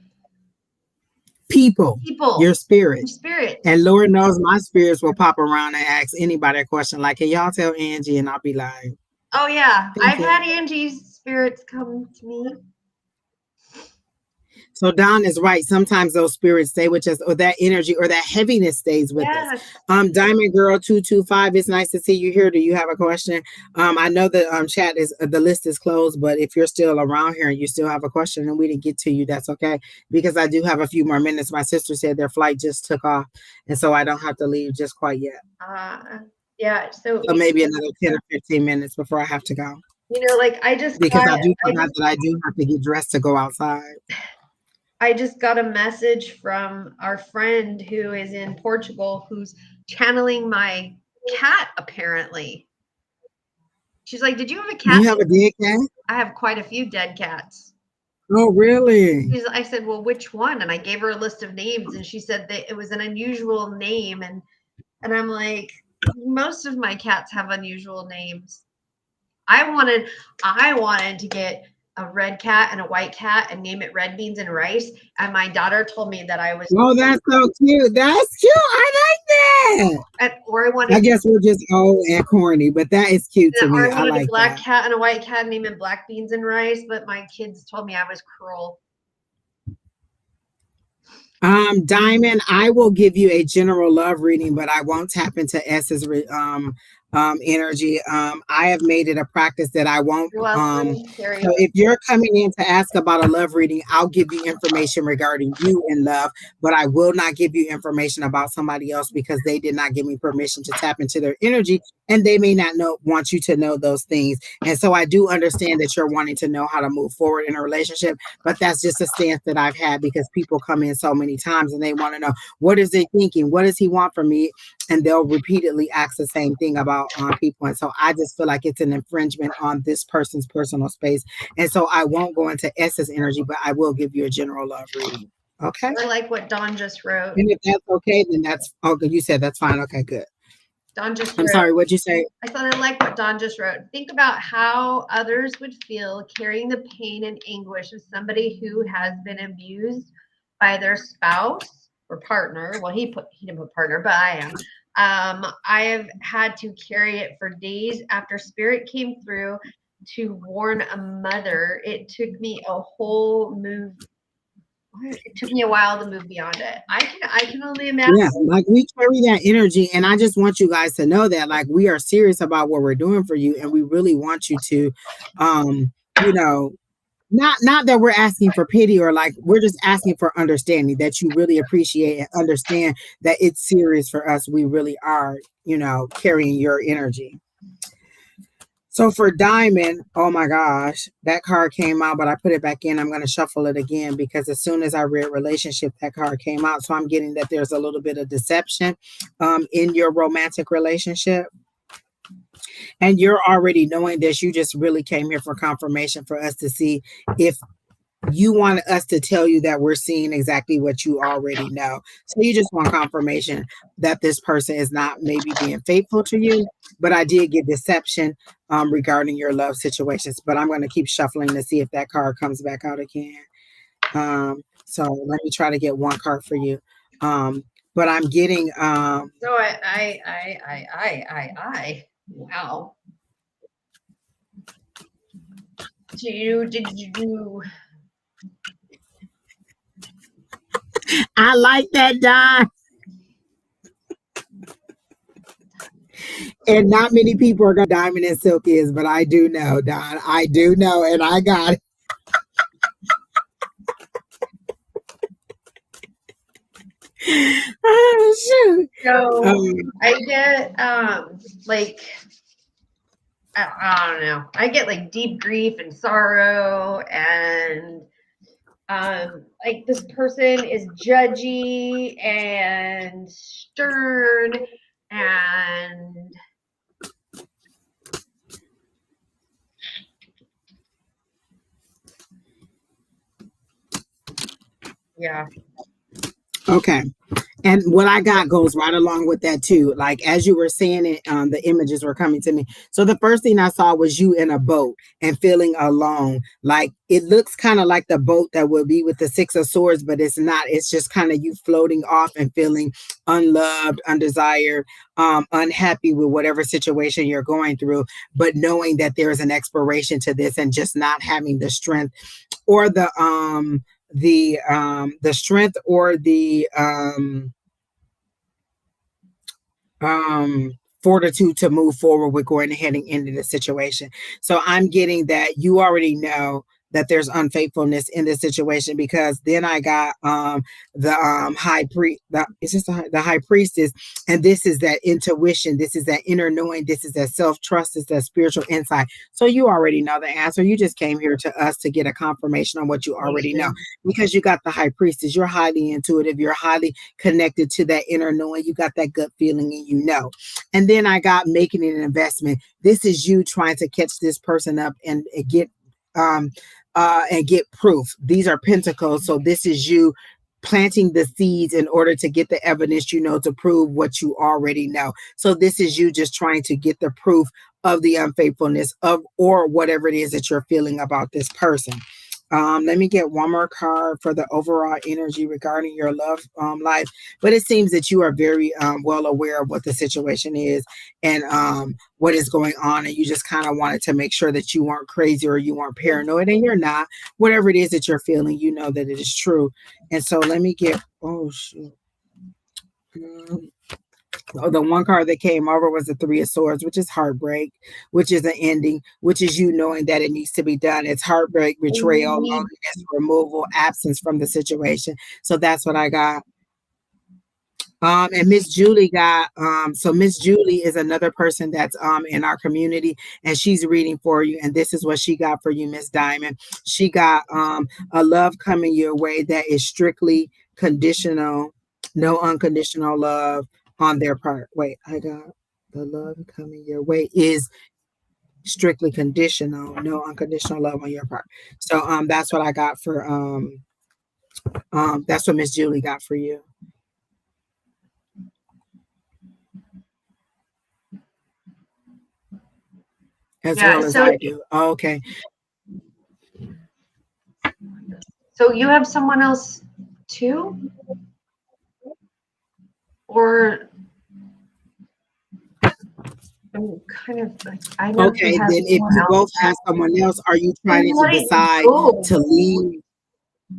people, your spirit. Spirit. And Lord knows my spirits will pop around and ask anybody a question like, can y'all tell Angie? And I'll be like, oh yeah, I've you. had Angie's spirits come to me. So Don is right. Sometimes those spirits stay with us, or that energy or that heaviness stays with us. Diamond Girl 225, it's nice to see you here. Do you have a question? I know the chat is the list is closed, but if you're still around here and you still have a question and we didn't get to you, that's okay, because I do have a few more minutes. My sister said their flight just took off, and so I don't have to leave just quite yet. Yeah. So maybe another 10 or 15 minutes before I have to go. Like I do forgot that I do have to get dressed to go outside. I just got a message from our friend who is in Portugal who's channeling my cat, apparently. She's like, did you have a cat? You have a dead cat? I have quite a few dead cats. Oh, really? I said, well, which one? And I gave her a list of names, and she said that it was an unusual name. And I'm like, most of my cats have unusual names. I wanted to get a red cat and a white cat and name it Red Beans and Rice. And my daughter told me that I was. Oh, that's so cute. That's cute. I like that. I guess we're just old and corny, but that is cute to me. Or I wanted like a black cat and a white cat, name it Black Beans and Rice. But my kids told me I was cruel. Diamond, I will give you a general love reading, but I won't tap into S's energy. I have made it a practice that I won't. So if you're coming in to ask about a love reading, I'll give you information regarding you in love, but I will not give you information about somebody else because they did not give me permission to tap into their energy, and they may not want you to know those things. And so I do understand that you're wanting to know how to move forward in a relationship, but that's just a stance that I've had because people come in so many times and they want to know, what is he thinking? What does he want from me? And they'll repeatedly ask the same thing about people. And so I just feel like it's an infringement on this person's personal space. And so I won't go into S's energy, but I will give you a general love reading. Okay. I like what Dawn just wrote. And if that's okay, then that's okay. You said that's fine. Okay, good. Dawn just I'm sorry, what'd you say? I thought I like what Dawn just wrote. Think about how others would feel carrying the pain and anguish of somebody who has been abused by their spouse or partner. Well, he didn't put partner, but I am. I have had to carry it for days after spirit came through to warn a mother. It took me a whole move. It took me a while to move beyond it. I can only imagine. Yeah, like we carry that energy, and I just want you guys to know that like we are serious about what we're doing for you, and we really want you to, not that we're asking for pity or like we're just asking for understanding, that you really appreciate and understand that it's serious for us. We really are, carrying your energy. So for Diamond, oh my gosh, that card came out, but I put it back in. I'm going to shuffle it again because as soon as I read relationship, that card came out. So I'm getting that there's a little bit of deception in your romantic relationship. And you're already knowing this. You just really came here for confirmation for us to see if you want us to tell you that we're seeing exactly what you already know. So you just want confirmation that this person is not maybe being faithful to you. But I did get deception regarding your love situations. But I'm going to keep shuffling to see if that card comes back out again. So let me try to get one card for you. But I'm getting. So wow. I like that, Don. And not many people are going to know what Diamond and Silk is, but I do know, Don. I do know, and I got it. Oh, shoot. So I get like I don't know. I get like deep grief and sorrow, and like this person is judgy and stern, and yeah. Okay. And what I got goes right along with that too. Like as you were saying it, the images were coming to me. So the first thing I saw was you in a boat and feeling alone. Like it looks kind of like the boat that will be with the Six of Swords, but it's not. It's just kind of you floating off and feeling unloved, undesired, unhappy with whatever situation you're going through, but knowing that there is an expiration to this and just not having the strength or the strength or the fortitude to move forward with going ahead and into the situation. So I'm getting that you already know that there's unfaithfulness in this situation, because then I got the high priest, it's just the high priestess, and this is that intuition, this is that inner knowing, this is that self-trust, it's that spiritual insight. So you already know the answer. You just came here to us to get a confirmation on what you already know, because you got the high priestess. You're highly intuitive, you're highly connected to that inner knowing, you got that gut feeling, and you know. And then I got making an investment. This is you trying to catch this person up and get proof. These are pentacles. So this is you planting the seeds in order to get the evidence, you know, to prove what you already know. So this is you just trying to get the proof of the unfaithfulness of or whatever it is that you're feeling about this person. Let me get one more card for the overall energy regarding your love life. But it seems that you are very well aware of what the situation is and what is going on. And you just kind of wanted to make sure that you weren't crazy or you weren't paranoid, and you're not. Whatever it is that you're feeling, you know that it is true. And so let me get, oh, shoot. The one card that came over was the Three of Swords, which is heartbreak, which is an ending, which is you knowing that it needs to be done. It's heartbreak, betrayal, loneliness, removal, absence from the situation. So that's what I got. And Miss Julie got so Miss Julie is another person that's in our community, and she's reading for you, and this is what she got for you, Miss Diamond. She got a love coming your way that is strictly conditional, no unconditional love on their part. Wait, I got the love coming your way is strictly conditional, no unconditional love on your part. So that's what I got for that's what Miss Julie got for you. As well as I do. Oh, okay. So you have someone else too? Or I'm kind of like, I know. Okay, then if you both have someone else, are you trying to decide to leave?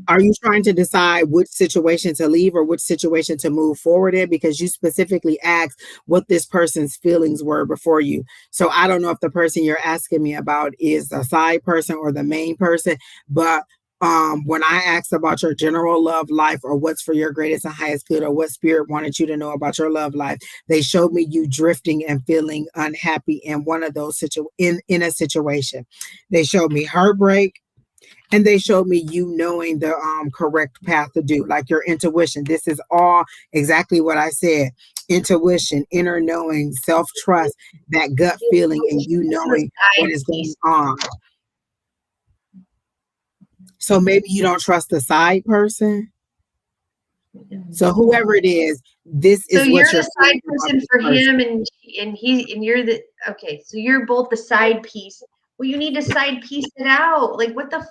Are you trying to decide which situation to leave or which situation to move forward in? Because you specifically asked what this person's feelings were before you. So I don't know if the person you're asking me about is the side person or the main person, but when I asked about your general love life or what's for your greatest and highest good or what spirit wanted you to know about your love life, they showed me you drifting and feeling unhappy in one of those in a situation. They showed me heartbreak, and they showed me you knowing the correct path to do, like your intuition. This is all exactly what I said. Intuition, inner knowing, self-trust, that gut feeling, and you knowing what is going on. So maybe you don't trust the side person. So whoever it is, this is what you're the side person for him, and you're the okay. So you're both the side piece. Well, you need to side piece it out. Like what the.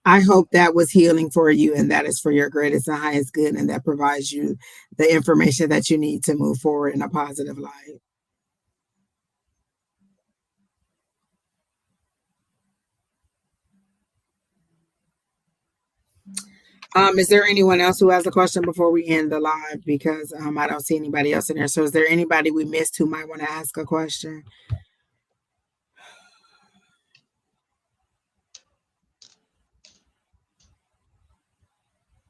I hope that was healing for you, and that is for your greatest and highest good, and that provides you the information that you need to move forward in a positive light. Is there anyone else who has a question before we end the live? Because I don't see anybody else in there. So is there anybody we missed who might want to ask a question?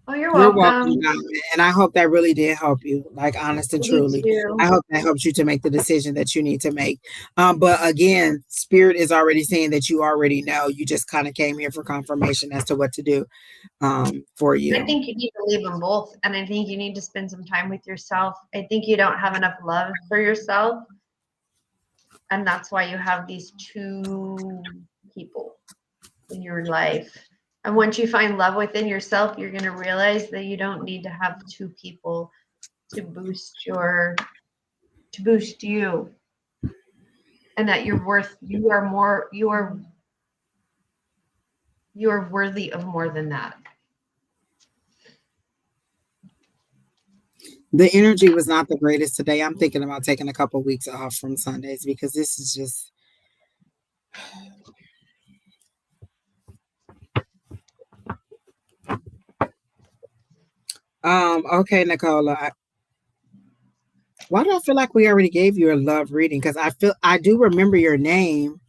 Oh, you're You're welcome. welcome, Diamond. And I hope that really did help you, like honest and Me truly. too. I hope that helps you to make the decision that you need to make. But again, Spirit is already saying that you already know. You just kind of came here for confirmation as to what to do for you. I think you need to leave them both. And I think you need to spend some time with yourself. I think you don't have enough love for yourself. And that's why you have these two people in your life. And once you find love within yourself, you're going to realize that you don't need to have two people to boost you, and that you are worthy of more than that. The energy was not the greatest today. I'm thinking about taking a couple of weeks off from Sundays because this is just. Okay, Nicola. Why do I feel like we already gave you a love reading? Because I do remember your name.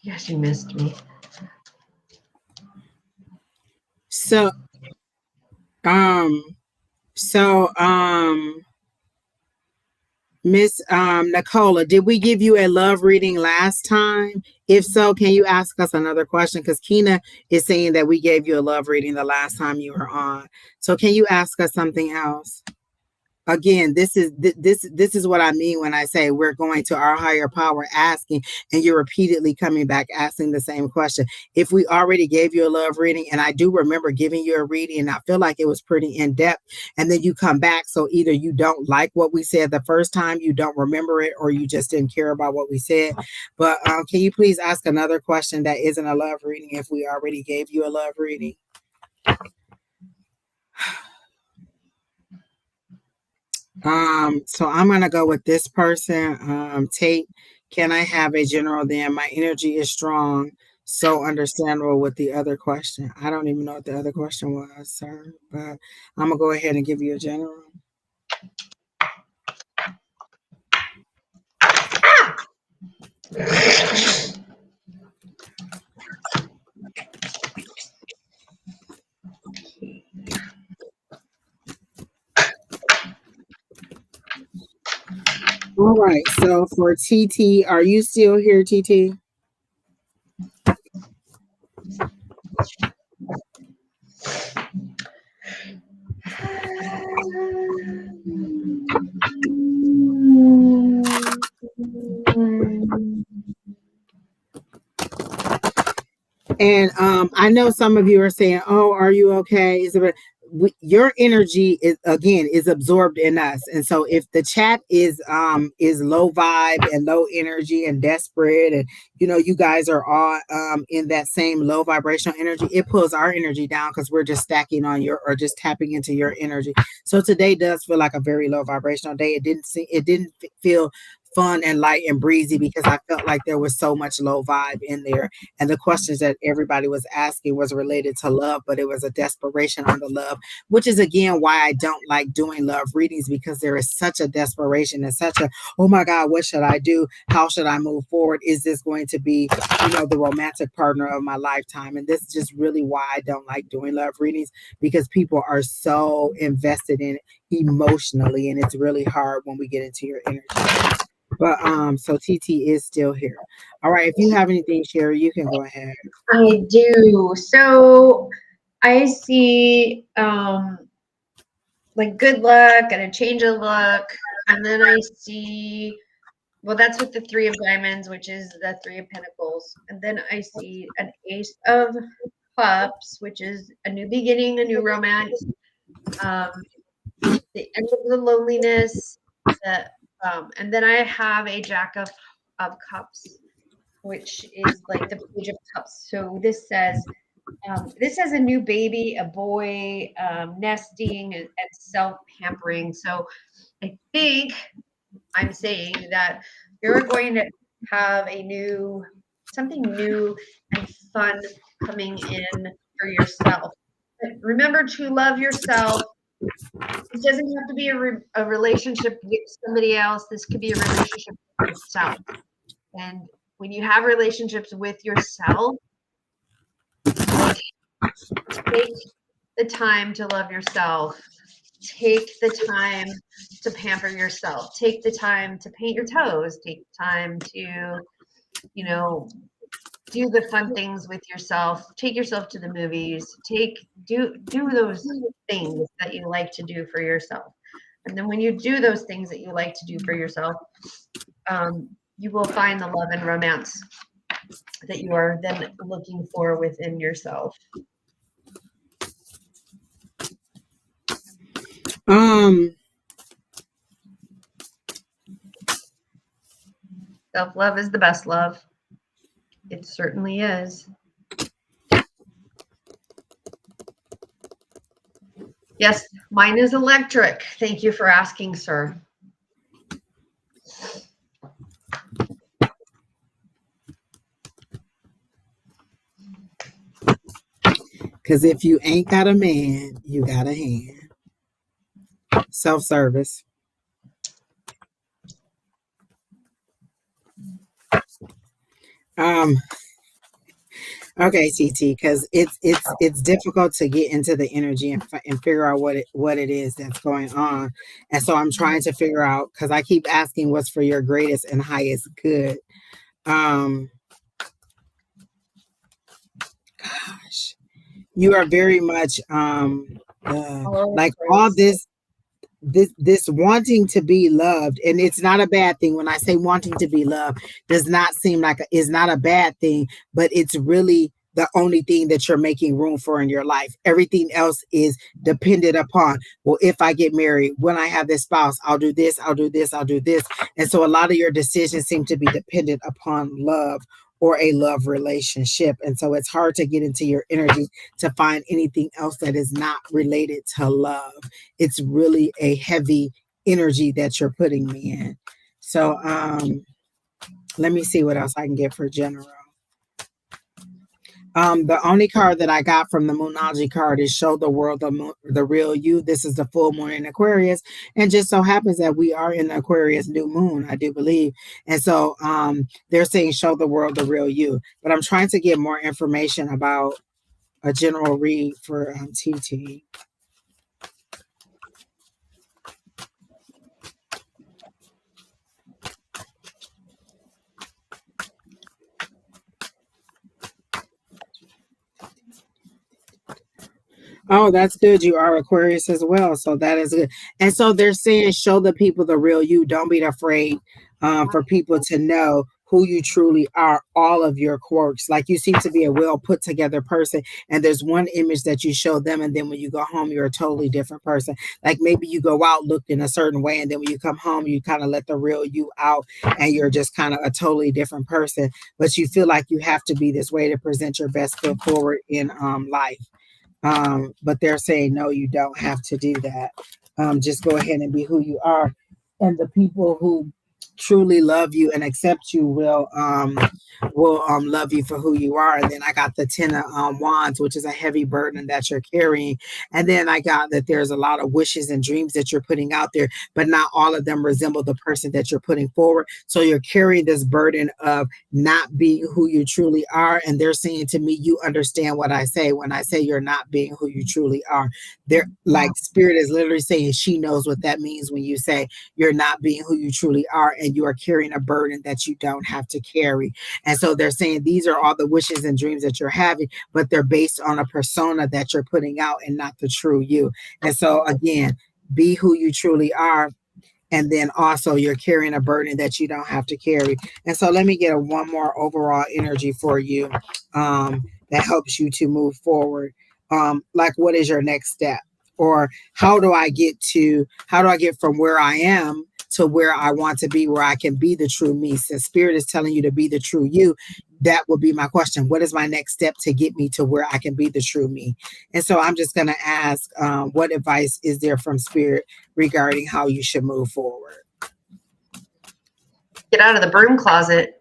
Yes, you missed me. So, Miss Nicola, did we give you a love reading last time? If so, can you ask us another question? Because Kina is saying that we gave you a love reading the last time you were on. So can you ask us something else? Again, this is what I mean when I say we're going to our higher power asking, and you're repeatedly coming back asking the same question. If we already gave you a love reading, and I do remember giving you a reading, and I feel like it was pretty in depth, and then you come back, so either you don't like what we said the first time, you don't remember it, or you just didn't care about what we said. But can you please ask another question that isn't a love reading if we already gave you a love reading? So I'm gonna go with this person. Tate, can I have a general then? My energy is strong, so understandable with the other question. I don't even know what the other question was, sir, but I'm gonna go ahead and give you a general. All right, so for TT, are you still here, TT? And I know some of you are saying, "Oh, are you okay?" Your energy is absorbed in us, and so if the chat is low vibe and low energy and desperate, and you guys are all in that same low vibrational energy, it pulls our energy down because we're just stacking on or just tapping into your energy. So today does feel like a very low vibrational day. It didn't feel fun and light and breezy because I felt like there was so much low vibe in there. And the questions that everybody was asking was related to love, but it was a desperation on the love, which is again why I don't like doing love readings, because there is such a desperation and such a, oh my God, what should I do? How should I move forward? Is this going to be, the romantic partner of my lifetime? And this is just really why I don't like doing love readings, because people are so invested in it emotionally, and it's really hard when we get into your energy. But so TT is still here. All right, if you have anything, Sheri, you can go ahead. I do. So I see like good luck and a change of luck. And then I see, well, that's with the Three of Diamonds, which is the Three of Pentacles. And then I see an Ace of Cups, which is a new beginning, a new romance. The end of the loneliness. And then I have a Jack of Cups, which is like the Page of Cups. So this says, This has a new baby, a boy, nesting and self-pampering. So I think I'm saying that you're going to have something new and fun coming in for yourself. But remember to love yourself. It doesn't have to be a relationship with somebody else. This could be a relationship with yourself. And when you have relationships with yourself, like, take the time to love yourself. Take the time to pamper yourself. Take the time to paint your toes. Take the time to, do the fun things with yourself. Take yourself to the movies. Do those things that you like to do for yourself. And then when you do those things that you like to do for yourself, you will find the love and romance that you are then looking for within yourself. Self-love is the best love. It certainly is. Yes, mine is electric. Thank you for asking, sir. Because if you ain't got a man, you got a hand. Self-service. Okay, TT, because it's difficult to get into the energy and figure out what it is that's going on, and so I'm trying to figure out, because I keep asking what's for your greatest and highest good. Gosh, you are very much like all this wanting to be loved, and it's not a bad thing. When I say wanting to be loved, does not seem like is not a bad thing, but it's really the only thing that you're making room for in your life. Everything else is dependent upon, well, if I get married, when I have this spouse, I'll do this, I'll do this, I'll do this. And so a lot of your decisions seem to be dependent upon love or a love relationship. And so it's hard to get into your energy to find anything else that is not related to love. It's really a heavy energy that you're putting me in. So let me see what else I can get for general. The only card that I got from the Moonology card is Show the World the Real You. This is the full moon in Aquarius. And just so happens that we are in the Aquarius new moon, I do believe. And so they're saying show the world the real you. But I'm trying to get more information about a general read for TT. Oh, that's good. You are Aquarius as well. So that is good. And so they're saying, show the people the real you. Don't be afraid for people to know who you truly are, all of your quirks. Like, you seem to be a well put together person. And there's one image that you show them. And then when you go home, you're a totally different person. Like, maybe you go out, look in a certain way. And then when you come home, you kind of let the real you out and you're just kind of a totally different person. But you feel like you have to be this way to present your best foot forward in life. But they're saying, no, you don't have to do that. Just go ahead and be who you are. And the people who truly love you and accept you will love you for who you are. And then I got the 10 of wands, which is a heavy burden that you're carrying. And then I got that there's a lot of wishes and dreams that you're putting out there, but not all of them resemble the person that you're putting forward. So you're carrying this burden of not being who you truly are. And they're saying to me, you understand what I say when I say you're not being who you truly are. They're like, spirit is literally saying she knows what that means when you say you're not being who you truly are, and you are carrying a burden that you don't have to carry. And so they're saying these are all the wishes and dreams that you're having, but they're based on a persona that you're putting out and not the true you. And so again, be who you truly are. And then also you're carrying a burden that you don't have to carry. And so let me get one more overall energy for you that helps you to move forward. Like, what is your next step? Or how do I get from where I am to where I want to be, where I can be the true me. Since spirit is telling you to be the true you, that will be my question. What is my next step to get me to where I can be the true me? And so I'm just going to ask, what advice is there from spirit regarding how you should move forward? Get out of the broom closet.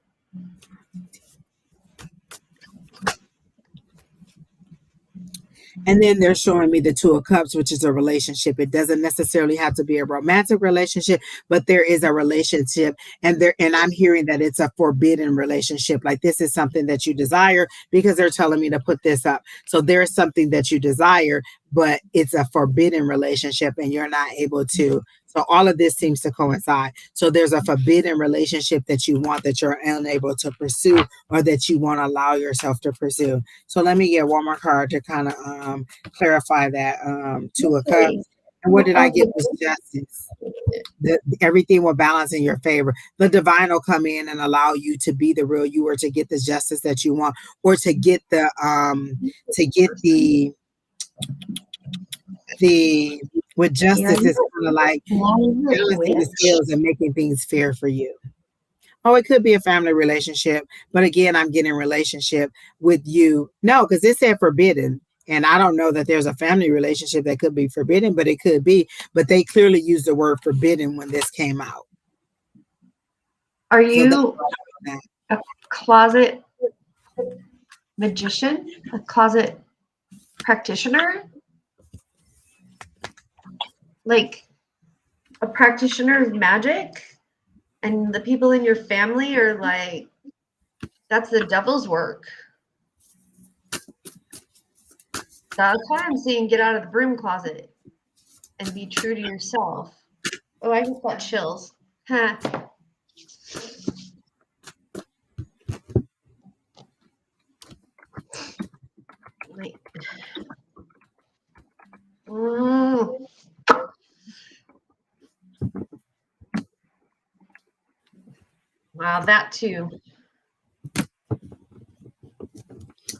And then they're showing me the Two of Cups, which is a relationship. It doesn't necessarily have to be a romantic relationship, but there is a relationship. And I'm hearing that it's a forbidden relationship. Like this is something that you desire, because they're telling me to put this up. So there's something that you desire, but it's a forbidden relationship and you're not able to. So all of this seems to coincide. So there's a forbidden relationship that you want, that you're unable to pursue, or that you want to allow yourself to pursue. So let me get one more card to kind of clarify that. Two of Cups. And what did I get was justice. Everything will balance in your favor. The divine will come in and allow you to be the real you, or to get the justice that you want, or to get the with justice is kind of like balancing the scales and making things fair for you. Oh, it could be a family relationship, but again, I'm getting relationship with you. No, because it said forbidden. And I don't know that there's a family relationship that could be forbidden, but it could be. But they clearly used the word forbidden when this came out. Are you a closet magician? A closet practitioner? Like a practitioner of magic? And the people in your family are like, that's the devil's work. That's why I'm saying get out of the broom closet and be true to yourself. Oh, I just got chills. Huh. Wait. Wow, that too.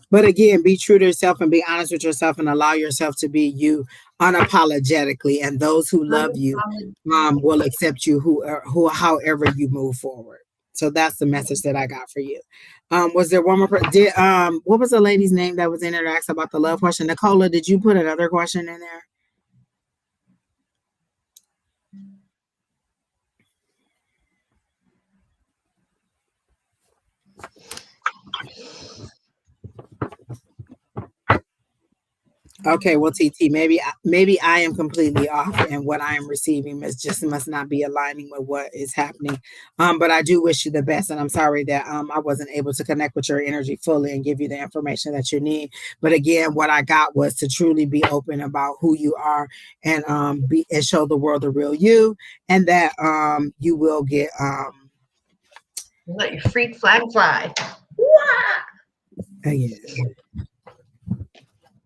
But again, be true to yourself and be honest with yourself and allow yourself to be you unapologetically. And those who love you will accept you who however you move forward. So that's the message that I got for you. Was there one more? What was the lady's name that was in there that asked about the love question? Nicola, did you put another question in there? Okay, well, TT, maybe I am completely off, and what I am receiving must not be aligning with what is happening. But I do wish you the best, and I'm sorry that I wasn't able to connect with your energy fully and give you the information that you need. But again, what I got was to truly be open about who you are, and show the world the real you, and that you will get let your freak flag fly. Yeah.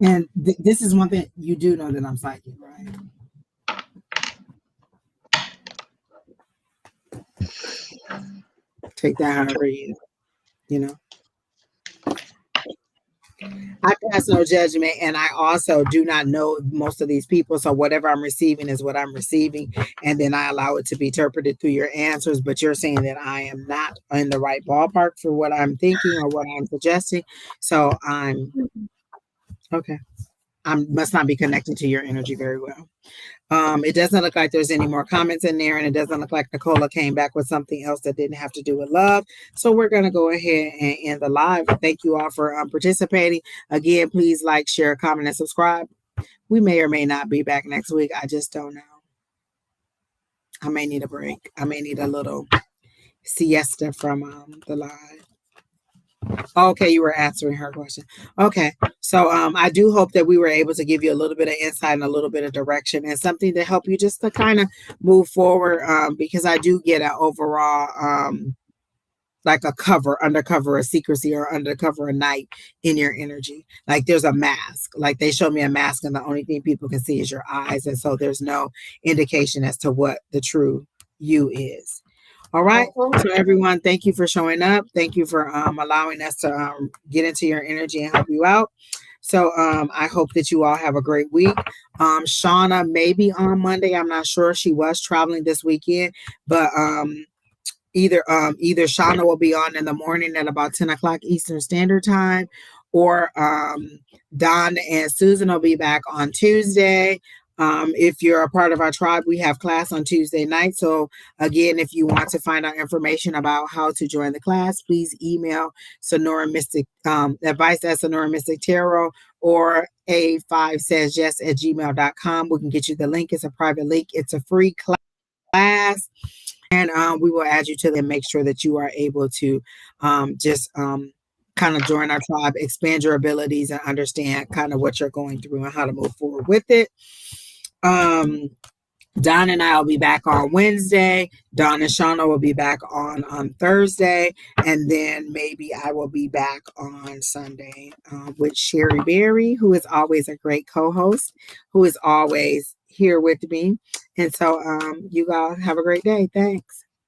And this is one thing you do know, that I'm psychic, right? Take that however you know. I pass no judgment, and I also do not know most of these people. So whatever I'm receiving is what I'm receiving, and then I allow it to be interpreted through your answers. But you're saying that I am not in the right ballpark for what I'm thinking or what I'm suggesting. So I'm okay. I must not be connecting to your energy very well. It doesn't look like there's any more comments in there, and it doesn't look like Nicola came back with something else that didn't have to do with love. So we're going to go ahead and end the live. Thank you all for participating. Again, please like, share, comment, and subscribe. We may or may not be back next week. I just don't know. I may need a break. I may need a little siesta from the live. Okay, you were answering her question. Okay, so I do hope that we were able to give you a little bit of insight and a little bit of direction and something to help you just to kind of move forward, because I do get an overall like a undercover of secrecy, or undercover a night in your energy. Like there's a mask, like they show me a mask, and the only thing people can see is your eyes, and so there's no indication as to what the true you is. All right. So everyone, thank you for showing up. Thank you for allowing us to get into your energy and help you out. So I hope that you all have a great week. Shauna may be on Monday. I'm not sure. She was traveling this weekend, but either Shauna will be on in the morning at about 10 o'clock Eastern Standard Time, or Don and Susan will be back on Tuesday. If you're a part of our tribe, we have class on Tuesday night. So again, if you want to find out information about how to join the class, please email Sonora Mystic advice at Sonora Mystic Tarot, or A5says yes at gmail.com. We can get you the link. It's a private link. It's a free class. And we will add you to them, make sure that you are able to just kind of join our tribe, expand your abilities, and understand kind of what you're going through and how to move forward with it. Don and I will be back on Wednesday. Don and Shauna will be back on Thursday. And then maybe I will be back on Sunday with Sheri Beery, who is always a great co-host, who is always here with me. And so you guys have a great day. Thanks.